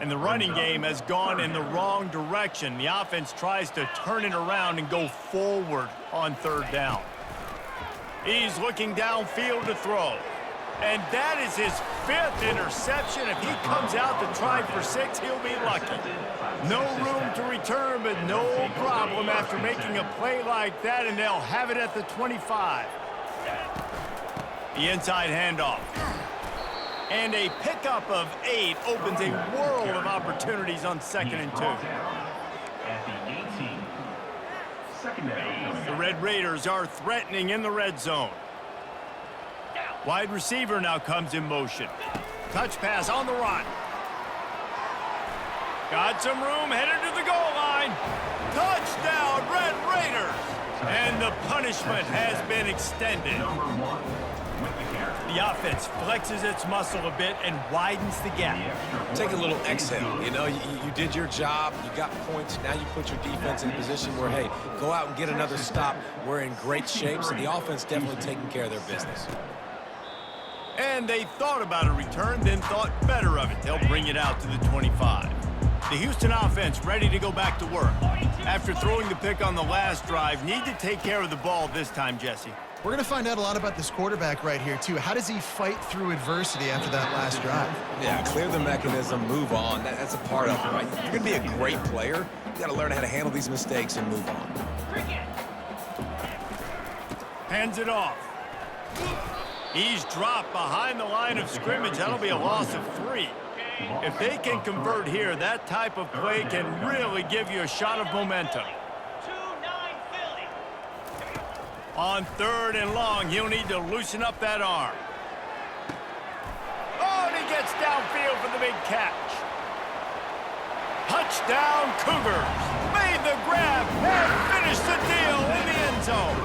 Speaker 1: And the running game has gone in the wrong direction. The offense tries to turn it around and go forward on 3rd down. He's looking downfield to throw. And that is his 5th interception. If he comes out to try for 6, he'll be lucky. No room to return, but no problem after making a play like that, and they'll have it at the 25. The inside handoff. And a pickup of 8 opens a world of opportunities on 2nd and 2.
Speaker 5: At the 18. Second down.
Speaker 1: The Red Raiders are threatening in the red zone. Wide receiver now comes in motion. Touch pass on the run. Got some room, headed to the goal line. Touchdown, Red Raiders! And the punishment has been extended. The offense flexes its muscle a bit and widens the gap.
Speaker 3: Take a little exhale. You know, you did your job. You got points. Now you put your defense in a position where, hey, go out and get another stop. We're in great shape, so the offense definitely taking care of their business.
Speaker 1: And they thought about a return, then thought better of it. They'll bring it out to the 25. The Houston offense ready to go back to work. After throwing the pick on the last drive, need to take care of the ball this time, Jesse.
Speaker 2: We're going to find out a lot about this quarterback right here, too. How does he fight through adversity after that last drive?
Speaker 3: Yeah, clear the mechanism, move on. That's a part of it, right? You're going to be a great player. You got to learn how to handle these mistakes and move on.
Speaker 1: Hands it off. He's dropped behind the line of scrimmage. That'll be a loss of 3. If they can convert here, that type of play can really give you a shot of momentum. On 3rd and long, he'll need to loosen up that arm. Oh, and he gets downfield for the big catch. Touchdown, Cougars. Made the grab and finished the deal in the end zone.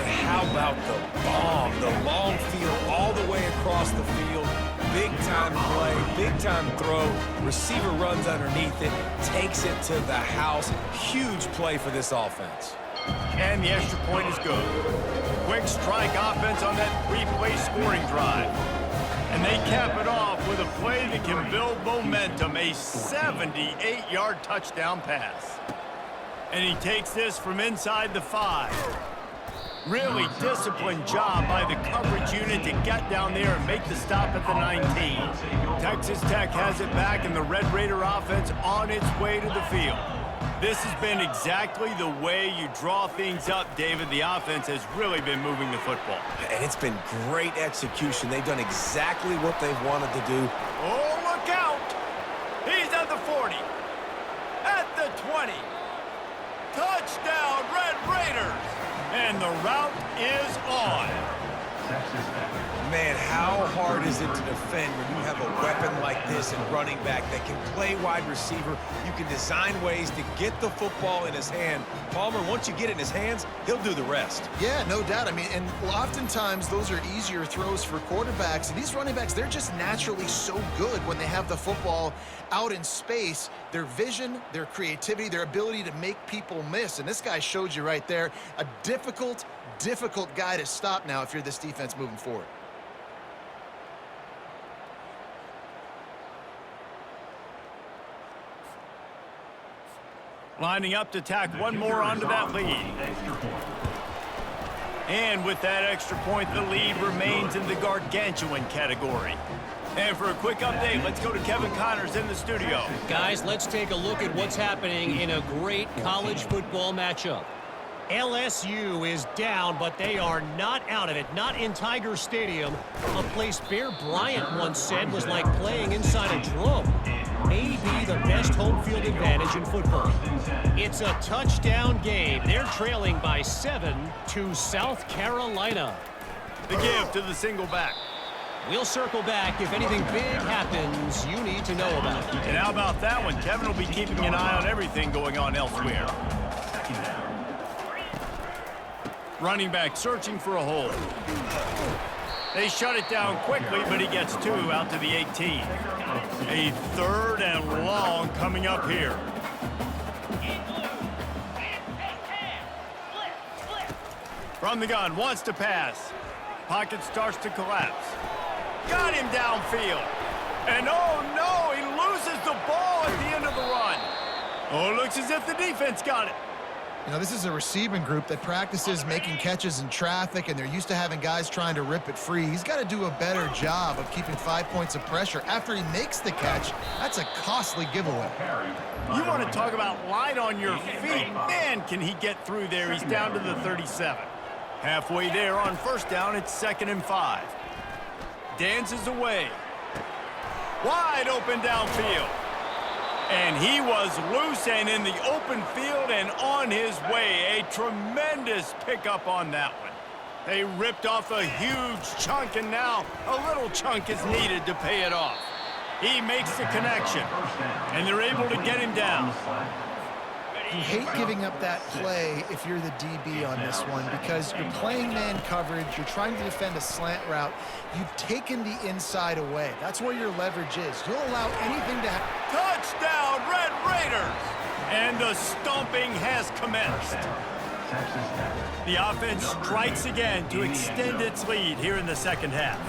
Speaker 3: Hey, how about the bomb? The long field all the way across the field. Big-time play, big-time throw. Receiver runs underneath it, takes it to the house. Huge play for this offense.
Speaker 1: And the extra point is good. Quick strike offense on that 3-play scoring drive. And they cap it off with a play that can build momentum, a 78-yard touchdown pass. And he takes this from inside the 5. Really disciplined job by the coverage unit to get down there and make the stop at the 19. Texas Tech has it back, and the Red Raider offense on its way to the field. This has been exactly the way you draw things up, David. The offense has really been moving the football.
Speaker 3: And it's been great execution. They've done exactly what they've wanted to do.
Speaker 1: Oh, look out! He's at the 40. At the 20. Touchdown, Red Raiders! And the route is on.
Speaker 3: Man, how hard is it to defend when you have a weapon like this and running back that can play wide receiver? You can design ways to get the football in his hand. Palmer, once you get it in his hands, he'll do the rest.
Speaker 2: Yeah, no doubt. I mean, and oftentimes those are easier throws for quarterbacks. And these running backs, they're just naturally so good when they have the football out in space. Their vision, their creativity, their ability to make people miss. And this guy showed you right there, a difficult guy to stop now if you're this defense moving forward.
Speaker 1: Lining up to tack one more onto that lead. And with that extra point, the lead remains in the gargantuan category. And for a quick update, let's go to Kevin Connors in the studio.
Speaker 4: Guys, let's take a look at what's happening in a great college football matchup. LSU is down, but they are not out of it. Not in Tiger Stadium, a place Bear Bryant once said was like playing inside a drum. Maybe the best home field advantage in football. It's a touchdown game. They're trailing by 7 to South Carolina.
Speaker 1: The give to the single back.
Speaker 4: We'll circle back if anything big happens you need to know about.
Speaker 1: And how about that one? Kevin will be keeping an eye on everything going on elsewhere. Running back searching for a hole. They shut it down quickly, but he gets 2 out to the 18. A 3rd and long coming up here. From the gun, wants to pass. Pocket starts to collapse. Got him downfield. And oh no, he loses the ball at the end of the run. Oh, it looks as if the defense got it.
Speaker 2: You know, this is a receiving group that practices making catches in traffic, and they're used to having guys trying to rip it free. He's got to do a better job of keeping 5 points of pressure after he makes the catch. That's a costly giveaway.
Speaker 1: You want to talk about light on your feet. Man, can he get through there. He's down to the 37. Halfway there on first down, it's 2nd and 5. Dances away. Wide open downfield. And he was loose and in the open field and on his way. A tremendous pickup on that one. They ripped off a huge chunk, and now a little chunk is needed to pay it off. He makes the connection, and they're able to get him down.
Speaker 2: You hate giving up that play if you're the DB on this one because you're playing man coverage, you're trying to defend a slant route. You've taken the inside away. That's where your leverage is. You'll allow anything to happen.
Speaker 1: Touchdown, Red Raiders! And the stomping has commenced. The offense strikes again to extend its lead here in the second half.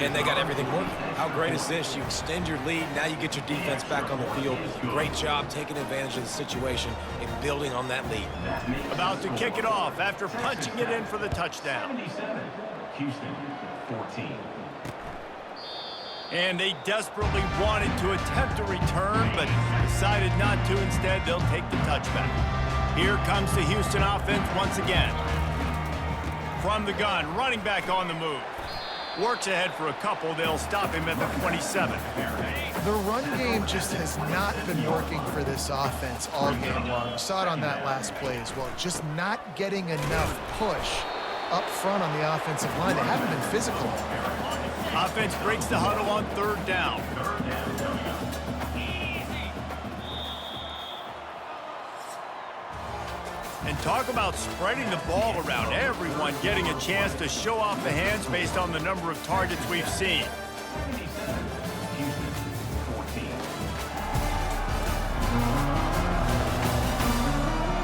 Speaker 3: And they got everything working. How great is this? You extend your lead, now you get your defense back on the field. Great job taking advantage of the situation and building on that lead.
Speaker 1: About to kick it off after punching it in for the touchdown.
Speaker 5: Houston, 14.
Speaker 1: And they desperately wanted to attempt a return, but decided not to. Instead, they'll take the touchback. Here comes the Houston offense once again. From the gun, running back on the move. Works ahead for a couple. They'll stop him at the 27.
Speaker 2: The run game just has not been working for this offense all game long. You saw it on that last play as well. Just not getting enough push up front on the offensive line. They haven't been physical.
Speaker 1: Offense breaks the huddle on 3rd down. And talk about spreading the ball around. Everyone getting a chance to show off the hands based on the number of targets we've seen.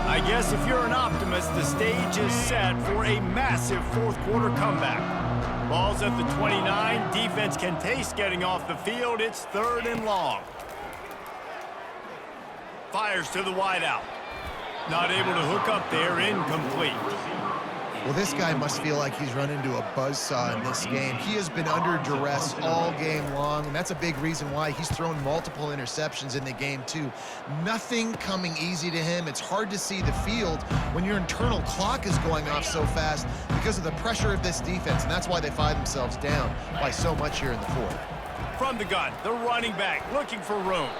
Speaker 1: I guess if you're an optimist, the stage is set for a massive 4th quarter comeback. Ball's at the 29. Defense can taste getting off the field. It's 3rd and long. Fires to the wideout. Not able to hook up there, incomplete.
Speaker 2: Well, this guy must feel like he's run into a buzzsaw in this game. He has been under duress all game long, and that's a big reason why he's thrown multiple interceptions in the game, too. Nothing coming easy to him. It's hard to see the field when your internal clock is going off so fast because of the pressure of this defense, and that's why they find themselves down by so much here in the fourth.
Speaker 1: From the gun, the running back looking for room.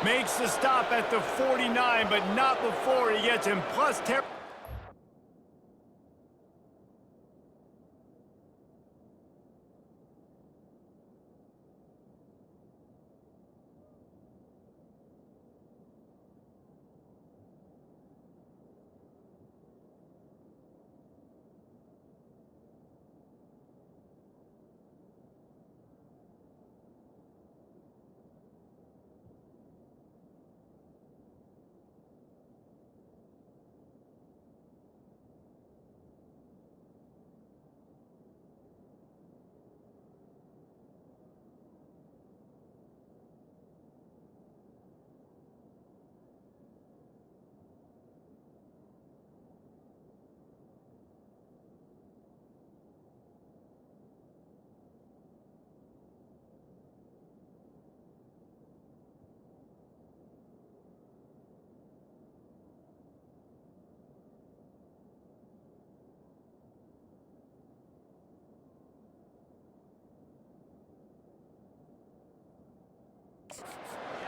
Speaker 1: Makes the stop at the 49, but not before he gets him plus 10.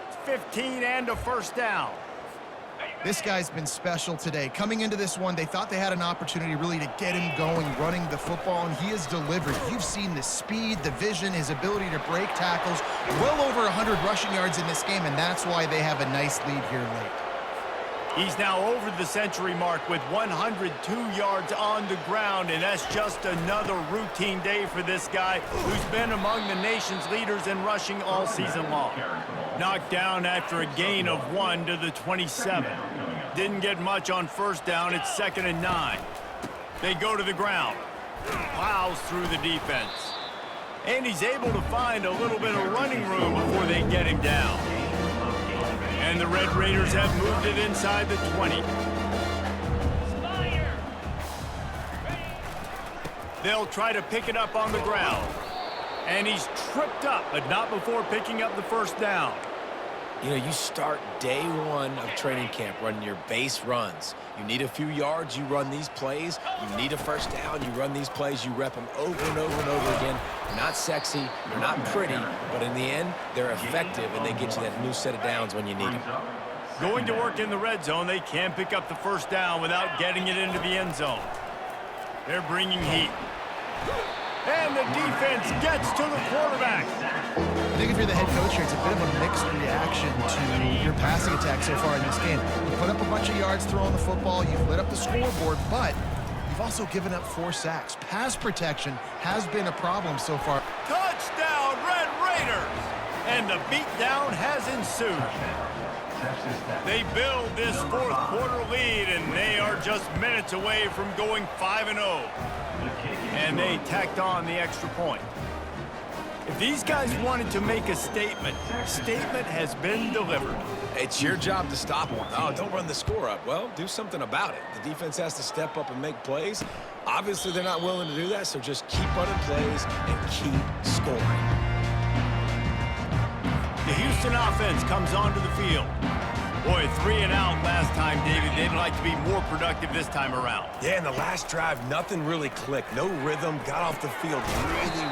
Speaker 1: It's 15 and a first down.
Speaker 2: This guy's been special today. Coming into this one, they thought they had an opportunity really to get him going, running the football, and he has delivered. You've seen the speed, the vision, his ability to break tackles. Well over 100 rushing yards in this game, and that's why they have a nice lead here late.
Speaker 1: He's now over the century mark with 102 yards on the ground, and that's just another routine day for this guy who's been among the nation's leaders in rushing all season long. Knocked down after a gain of 1 to the 27. Didn't get much on first down. It's 2nd and 9. They go to the ground. Plows through the defense. And he's able to find a little bit of running room before they get him down. And the Red Raiders have moved it inside the 20. They'll try to pick it up on the ground. And he's tripped up, but not before picking up the first down.
Speaker 3: You know, you start day one of training camp running your base runs. You need a few yards, you run these plays. You need a first down, you run these plays. You rep them over and over and over again. They're not sexy, they're not pretty, but in the end, they're effective, and they get you that new set of downs when you need them.
Speaker 1: Going to work in the red zone, they can't pick up the first down without getting it into the end zone. They're bringing heat. And the defense gets to the quarterback.
Speaker 2: I think if you're the head coach here, it's a bit of a mixed reaction to your passing attack so far in this game. You put up a bunch of yards throwing the football, you've lit up the scoreboard, but you've also given up 4 sacks. Pass protection has been a problem so far.
Speaker 1: Touchdown, Red Raiders! And the beatdown has ensued. They build this fourth quarter lead, and they are just minutes away from going 5-0. And they tacked on the extra point. If these guys wanted to make a statement has been delivered.
Speaker 3: It's your job to stop them. Oh, don't run the score up. Well, do something about it. The defense has to step up and make plays. Obviously, they're not willing to do that, so just keep running plays and keep scoring.
Speaker 1: The Houston offense comes onto the field. Boy, 3 and out last time, David. They'd like to be more productive this time around.
Speaker 3: Yeah, in the last drive, nothing really clicked. No rhythm, got off the field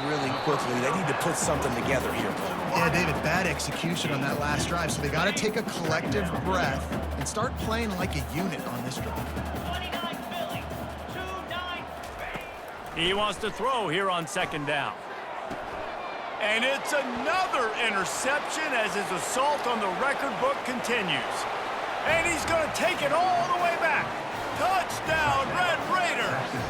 Speaker 3: really quickly. They need to put something together here.
Speaker 2: Yeah, David, bad execution on that last drive, so they got to take a collective breath and start playing like a unit on this drive.
Speaker 1: He wants to throw here on 2nd down. And it's another interception as his assault on the record book continues. And he's going to take it all the way back. Touchdown, Red Raiders!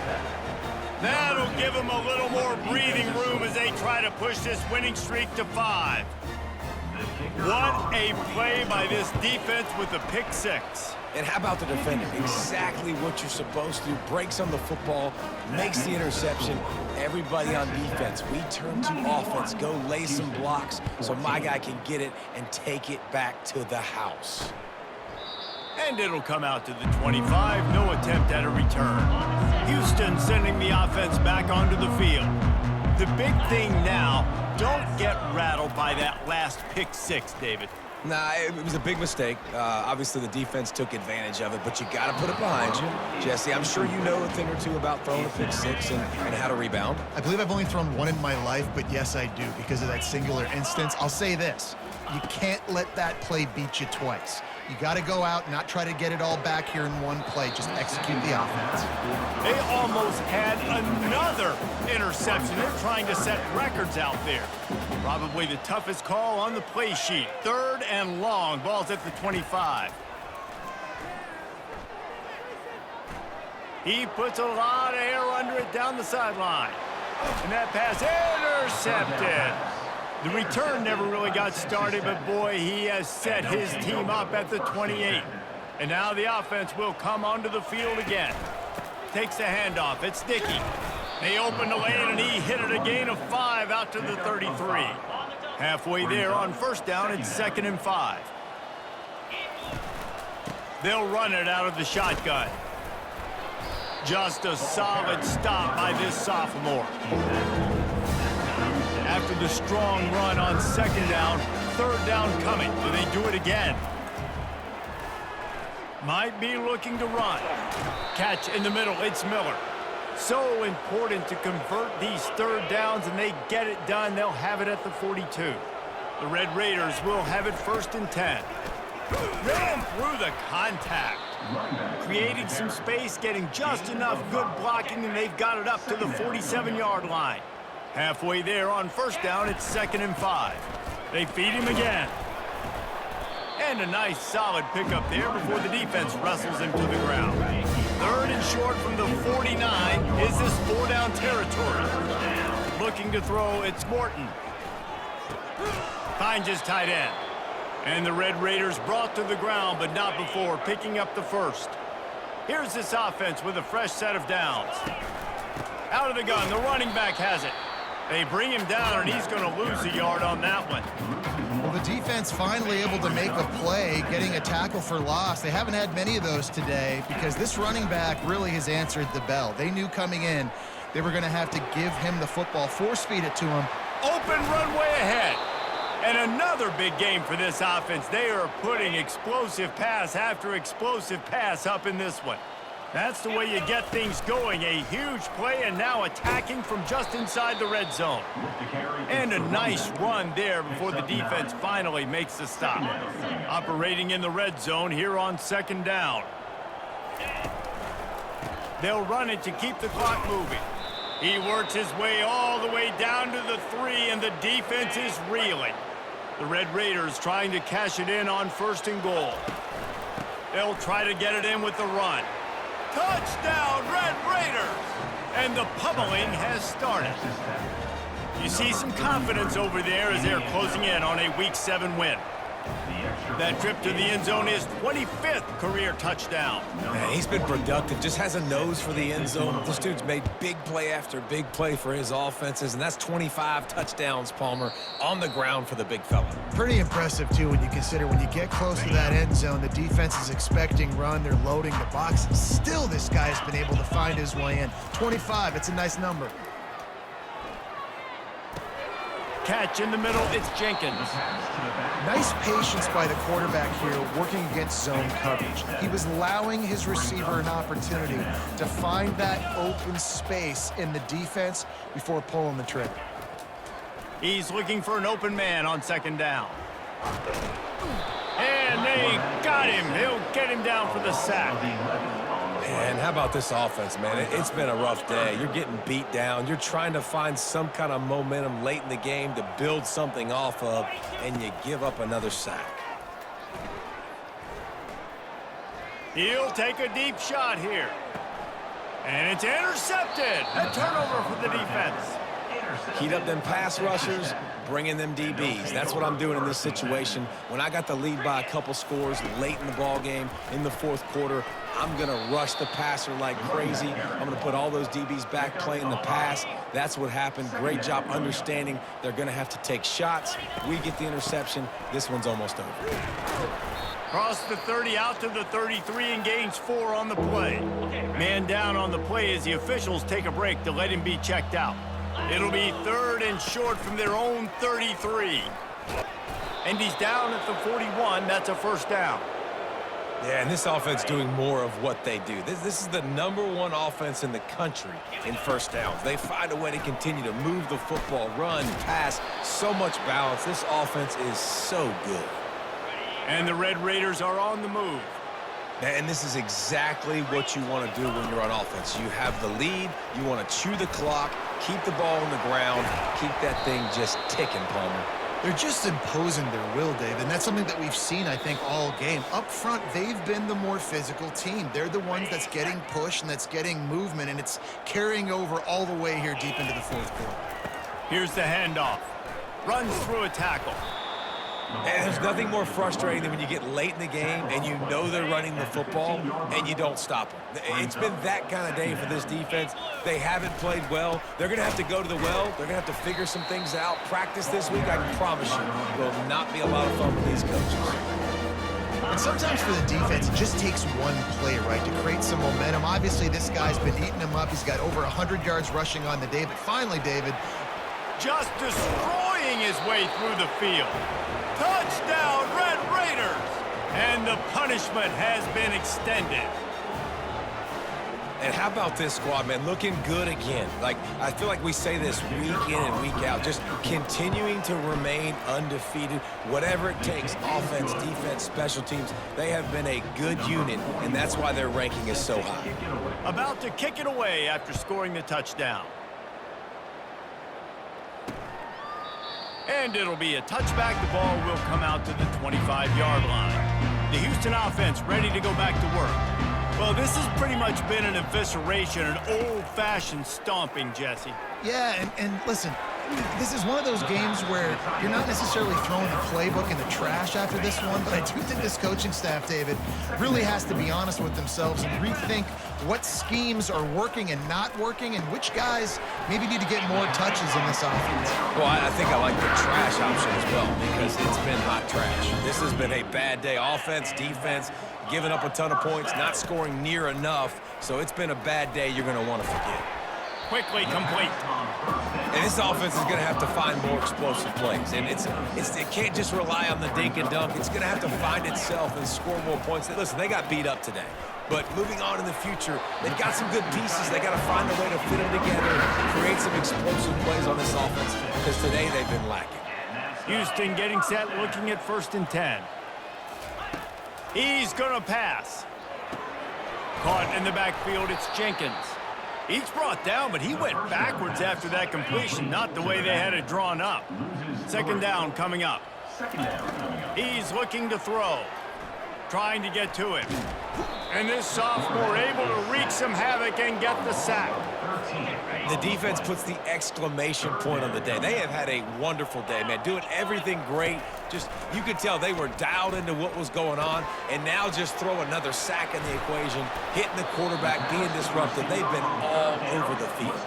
Speaker 1: That'll give him a little more breathing room as they try to push this winning streak to 5. What a play by this defense with the pick 6.
Speaker 3: And how about the defender? Exactly what you're supposed to do. Breaks on the football, makes the interception. Everybody on defense, we turn to offense. Go lay some blocks so my guy can get it and take it back to the house.
Speaker 1: And it'll come out to the 25. No attempt at a return. Houston sending the offense back onto the field. The big thing now, don't get rattled by that last pick six, David.
Speaker 3: Nah, it was a big mistake. Obviously, the defense took advantage of it, but you got to put it behind you. Jesse, I'm sure you know a thing or two about throwing a pick six and how to rebound.
Speaker 2: I believe I've only thrown one in my life, but yes, I do because of that singular instance. I'll say this. You can't let that play beat you twice. You got to go out, not try to get it all back here in one play. Just execute the offense.
Speaker 1: They almost had another interception. They're trying to set records out there. Probably the toughest call on the play sheet. 3rd and long. Ball's at the 25. He puts a lot of air under it down the sideline. And that pass intercepted. The return never really got started, but boy, he has set his team up at the 28. And now the offense will come onto the field again. Takes the handoff. It's Dickey. They open the lane, and he hit it a gain of 5 out to the 33. Halfway there on 1st down, it's 2nd and 5. They'll run it out of the shotgun. Just a solid stop by this sophomore. After the strong run on 2nd down, 3rd down coming. Do they do it again? Might be looking to run. Catch in the middle. It's Miller. So important to convert these 3rd downs, and they get it done. They'll have it at the 42. The Red Raiders will have it 1st and 10. Ran through the contact. Creating some space, getting just enough good blocking, and they've got it up to the 47-yard line. Halfway there on 1st down, it's 2nd and 5. They feed him again. And a nice solid pickup there before the defense wrestles him to the ground. 3rd and short from the 49. Is this 4-down territory? Looking to throw, it's Morton. Finds his tight end. And the Red Raiders brought to the ground, but not before picking up the 1st. Here's this offense with a fresh set of downs. Out of the gun, the running back has it. They bring him down, and he's going to lose a yard on that one.
Speaker 2: Well, the defense finally able to make a play, getting a tackle for loss. They haven't had many of those today because this running back really has answered the bell. They knew coming in they were going to have to give him the football, force-feed it to him.
Speaker 1: Open runway ahead. And another big game for this offense. They are putting explosive pass after explosive pass up in this one. That's the way you get things going. A huge play, and now attacking from just inside the red zone. And a nice run there before the defense finally makes the stop. Operating in the red zone here on 2nd down. They'll run it to keep the clock moving. He works his way all the way down to the 3, and the defense is reeling. The Red Raiders trying to cash it in on 1st and goal. They'll try to get it in with the run. Touchdown, Red Raiders! And the pummeling has started. You see some confidence over there as they're closing in on a Week 7 win. That trip to the end zone is 25th career touchdown.
Speaker 3: Man, he's been productive, just has a nose for the end zone. This dude's made big play after big play for his offenses, and that's 25 touchdowns, Palmer, on the ground for the big fella.
Speaker 2: Pretty impressive, too, when you consider when you get close to that end zone, the defense is expecting run, they're loading the box. Still, this guy's been able to find his way in. 25, it's a nice number.
Speaker 1: Catch in the middle, it's Jenkins.
Speaker 2: Nice patience by the quarterback here, working against zone coverage. He was allowing his receiver an opportunity to find that open space in the defense before pulling the trigger.
Speaker 1: He's looking for an open man on 2nd down. And they got him. He'll get him down for the sack.
Speaker 3: Man, how about this offense, man? It's been a rough day. You're getting beat down. You're trying to find some kind of momentum late in the game to build something off of, and you give up another sack.
Speaker 1: He'll take a deep shot here. And it's intercepted. A turnover for the defense.
Speaker 3: Heat up them pass rushers, bring in them DBs. That's what I'm doing in this situation. When I got the lead by a couple scores late in the ball game, in the 4th quarter, I'm going to rush the passer like crazy. I'm going to put all those DBs back playing the pass. That's what happened. Great job understanding they're going to have to take shots. We get the interception. This one's almost over.
Speaker 1: Cross the 30 out to the 33 and gains 4 on the play. Man down on the play as the officials take a break to let him be checked out. It'll be 3rd and short from their own 33. And he's down at the 41. That's a first down.
Speaker 3: Yeah, and this offense doing more of what they do. This is the #1 offense in the country in first downs. They find a way to continue to move the football, run, pass, so much balance. This offense is so good.
Speaker 1: And the Red Raiders are on the move.
Speaker 3: And this is exactly what you want to do when you're on offense. You have the lead, you want to chew the clock, keep the ball on the ground, keep that thing just ticking, Palmer.
Speaker 2: They're just imposing their will, Dave, and that's something that we've seen, I think, all game. Up front, they've been the more physical team. They're the ones that's getting pushed and that's getting movement, and it's carrying over all the way here deep into the 4th quarter.
Speaker 1: Here's the handoff. Runs through a tackle.
Speaker 3: And there's nothing more frustrating than when you get late in the game and you know they're running the football and you don't stop them. It's been that kind of day for this defense. They haven't played well. They're going to have to go to the well. They're going to have to figure some things out. Practice this week, I can promise you, will not be a lot of fun for these coaches.
Speaker 2: And sometimes for the defense, it just takes one play, right, to create some momentum. Obviously, this guy's been eating him up. He's got over 100 yards rushing on the day. But finally, David,
Speaker 1: just destroying his way through the field. Touchdown, Red Raiders! And the punishment has been extended.
Speaker 3: And how about this squad, man? Looking good again. Like, I feel like we say this week in and week out, just continuing to remain undefeated, whatever it takes, offense, defense, special teams. They have been a good unit, and that's why their ranking is so high.
Speaker 1: About to kick it away after scoring the touchdown. And it'll be a touchback. The ball will come out to the 25-yard line. The Houston offense ready to go back to work. Well, this has pretty much been an evisceration, an old-fashioned stomping, Jesse.
Speaker 2: yeah, and listen, this is one of those games where you're not necessarily throwing the playbook in the trash after this one, but I do think this coaching staff, David, really has to be honest with themselves and rethink what schemes are working and not working and which guys maybe need to get more touches in this offense.
Speaker 3: Well, I think I like the trash option as well because it's been hot trash. This has been a bad day. Offense, defense, giving up a ton of points, not scoring near enough. So it's been a bad day you're going to want to forget.
Speaker 1: Quickly complete.
Speaker 3: And this offense is going to have to find more explosive plays. And it can't just rely on the dink and dunk. It's going to have to find itself and score more points. Listen, they got beat up today. But moving on in the future, they've got some good pieces. They got to find a way to fit them together, create some explosive plays on this offense, because today they've been lacking.
Speaker 1: Houston getting set, looking at 1st and 10. He's going to pass. Caught in the backfield, it's Jenkins. He's brought down, but he went backwards after that completion, not the way they had it drawn up. 2nd down coming up. He's looking to throw. Trying to get to it. And this sophomore able to wreak some havoc and get the sack.
Speaker 3: The defense puts the exclamation point on the day. They have had a wonderful day, man. Doing everything great. Just, you could tell they were dialed into what was going on. And now just throw another sack in the equation, hitting the quarterback, being disruptive. They've been all over the field.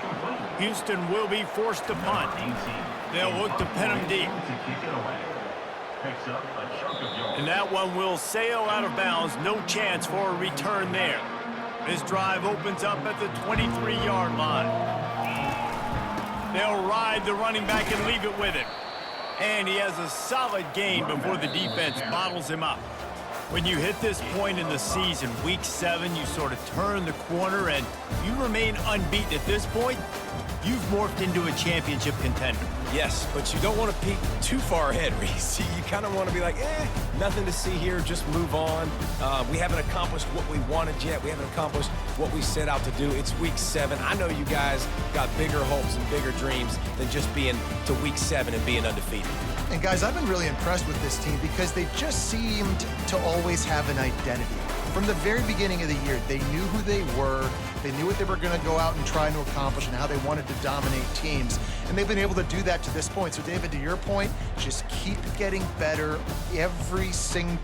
Speaker 1: Houston will be forced to punt. They'll look to pin him deep. And that one will sail out of bounds. No chance for a return there. This drive opens up at the 23-yard line. They'll ride the running back and leave it with him. And he has a solid gain before the defense bottles him up. When you hit this point in the season, week 7, you sort of turn the corner and you remain unbeaten at this point. You've morphed into a championship contender.
Speaker 3: Yes, but you don't want to peek too far ahead, Reese. You kind of want to be like, nothing to see here, just move on. We haven't accomplished what we wanted yet. We haven't accomplished what we set out to do. It's week 7. I know you guys got bigger hopes and bigger dreams than just being to week 7 and being undefeated.
Speaker 2: And guys, I've been really impressed with this team because they just seemed to always have an identity. From the very beginning of the year, they knew who they were, they knew what they were going to go out and try to accomplish and how they wanted to dominate teams. And they've been able to do that to this point. So, David, to your point, just keep getting better every single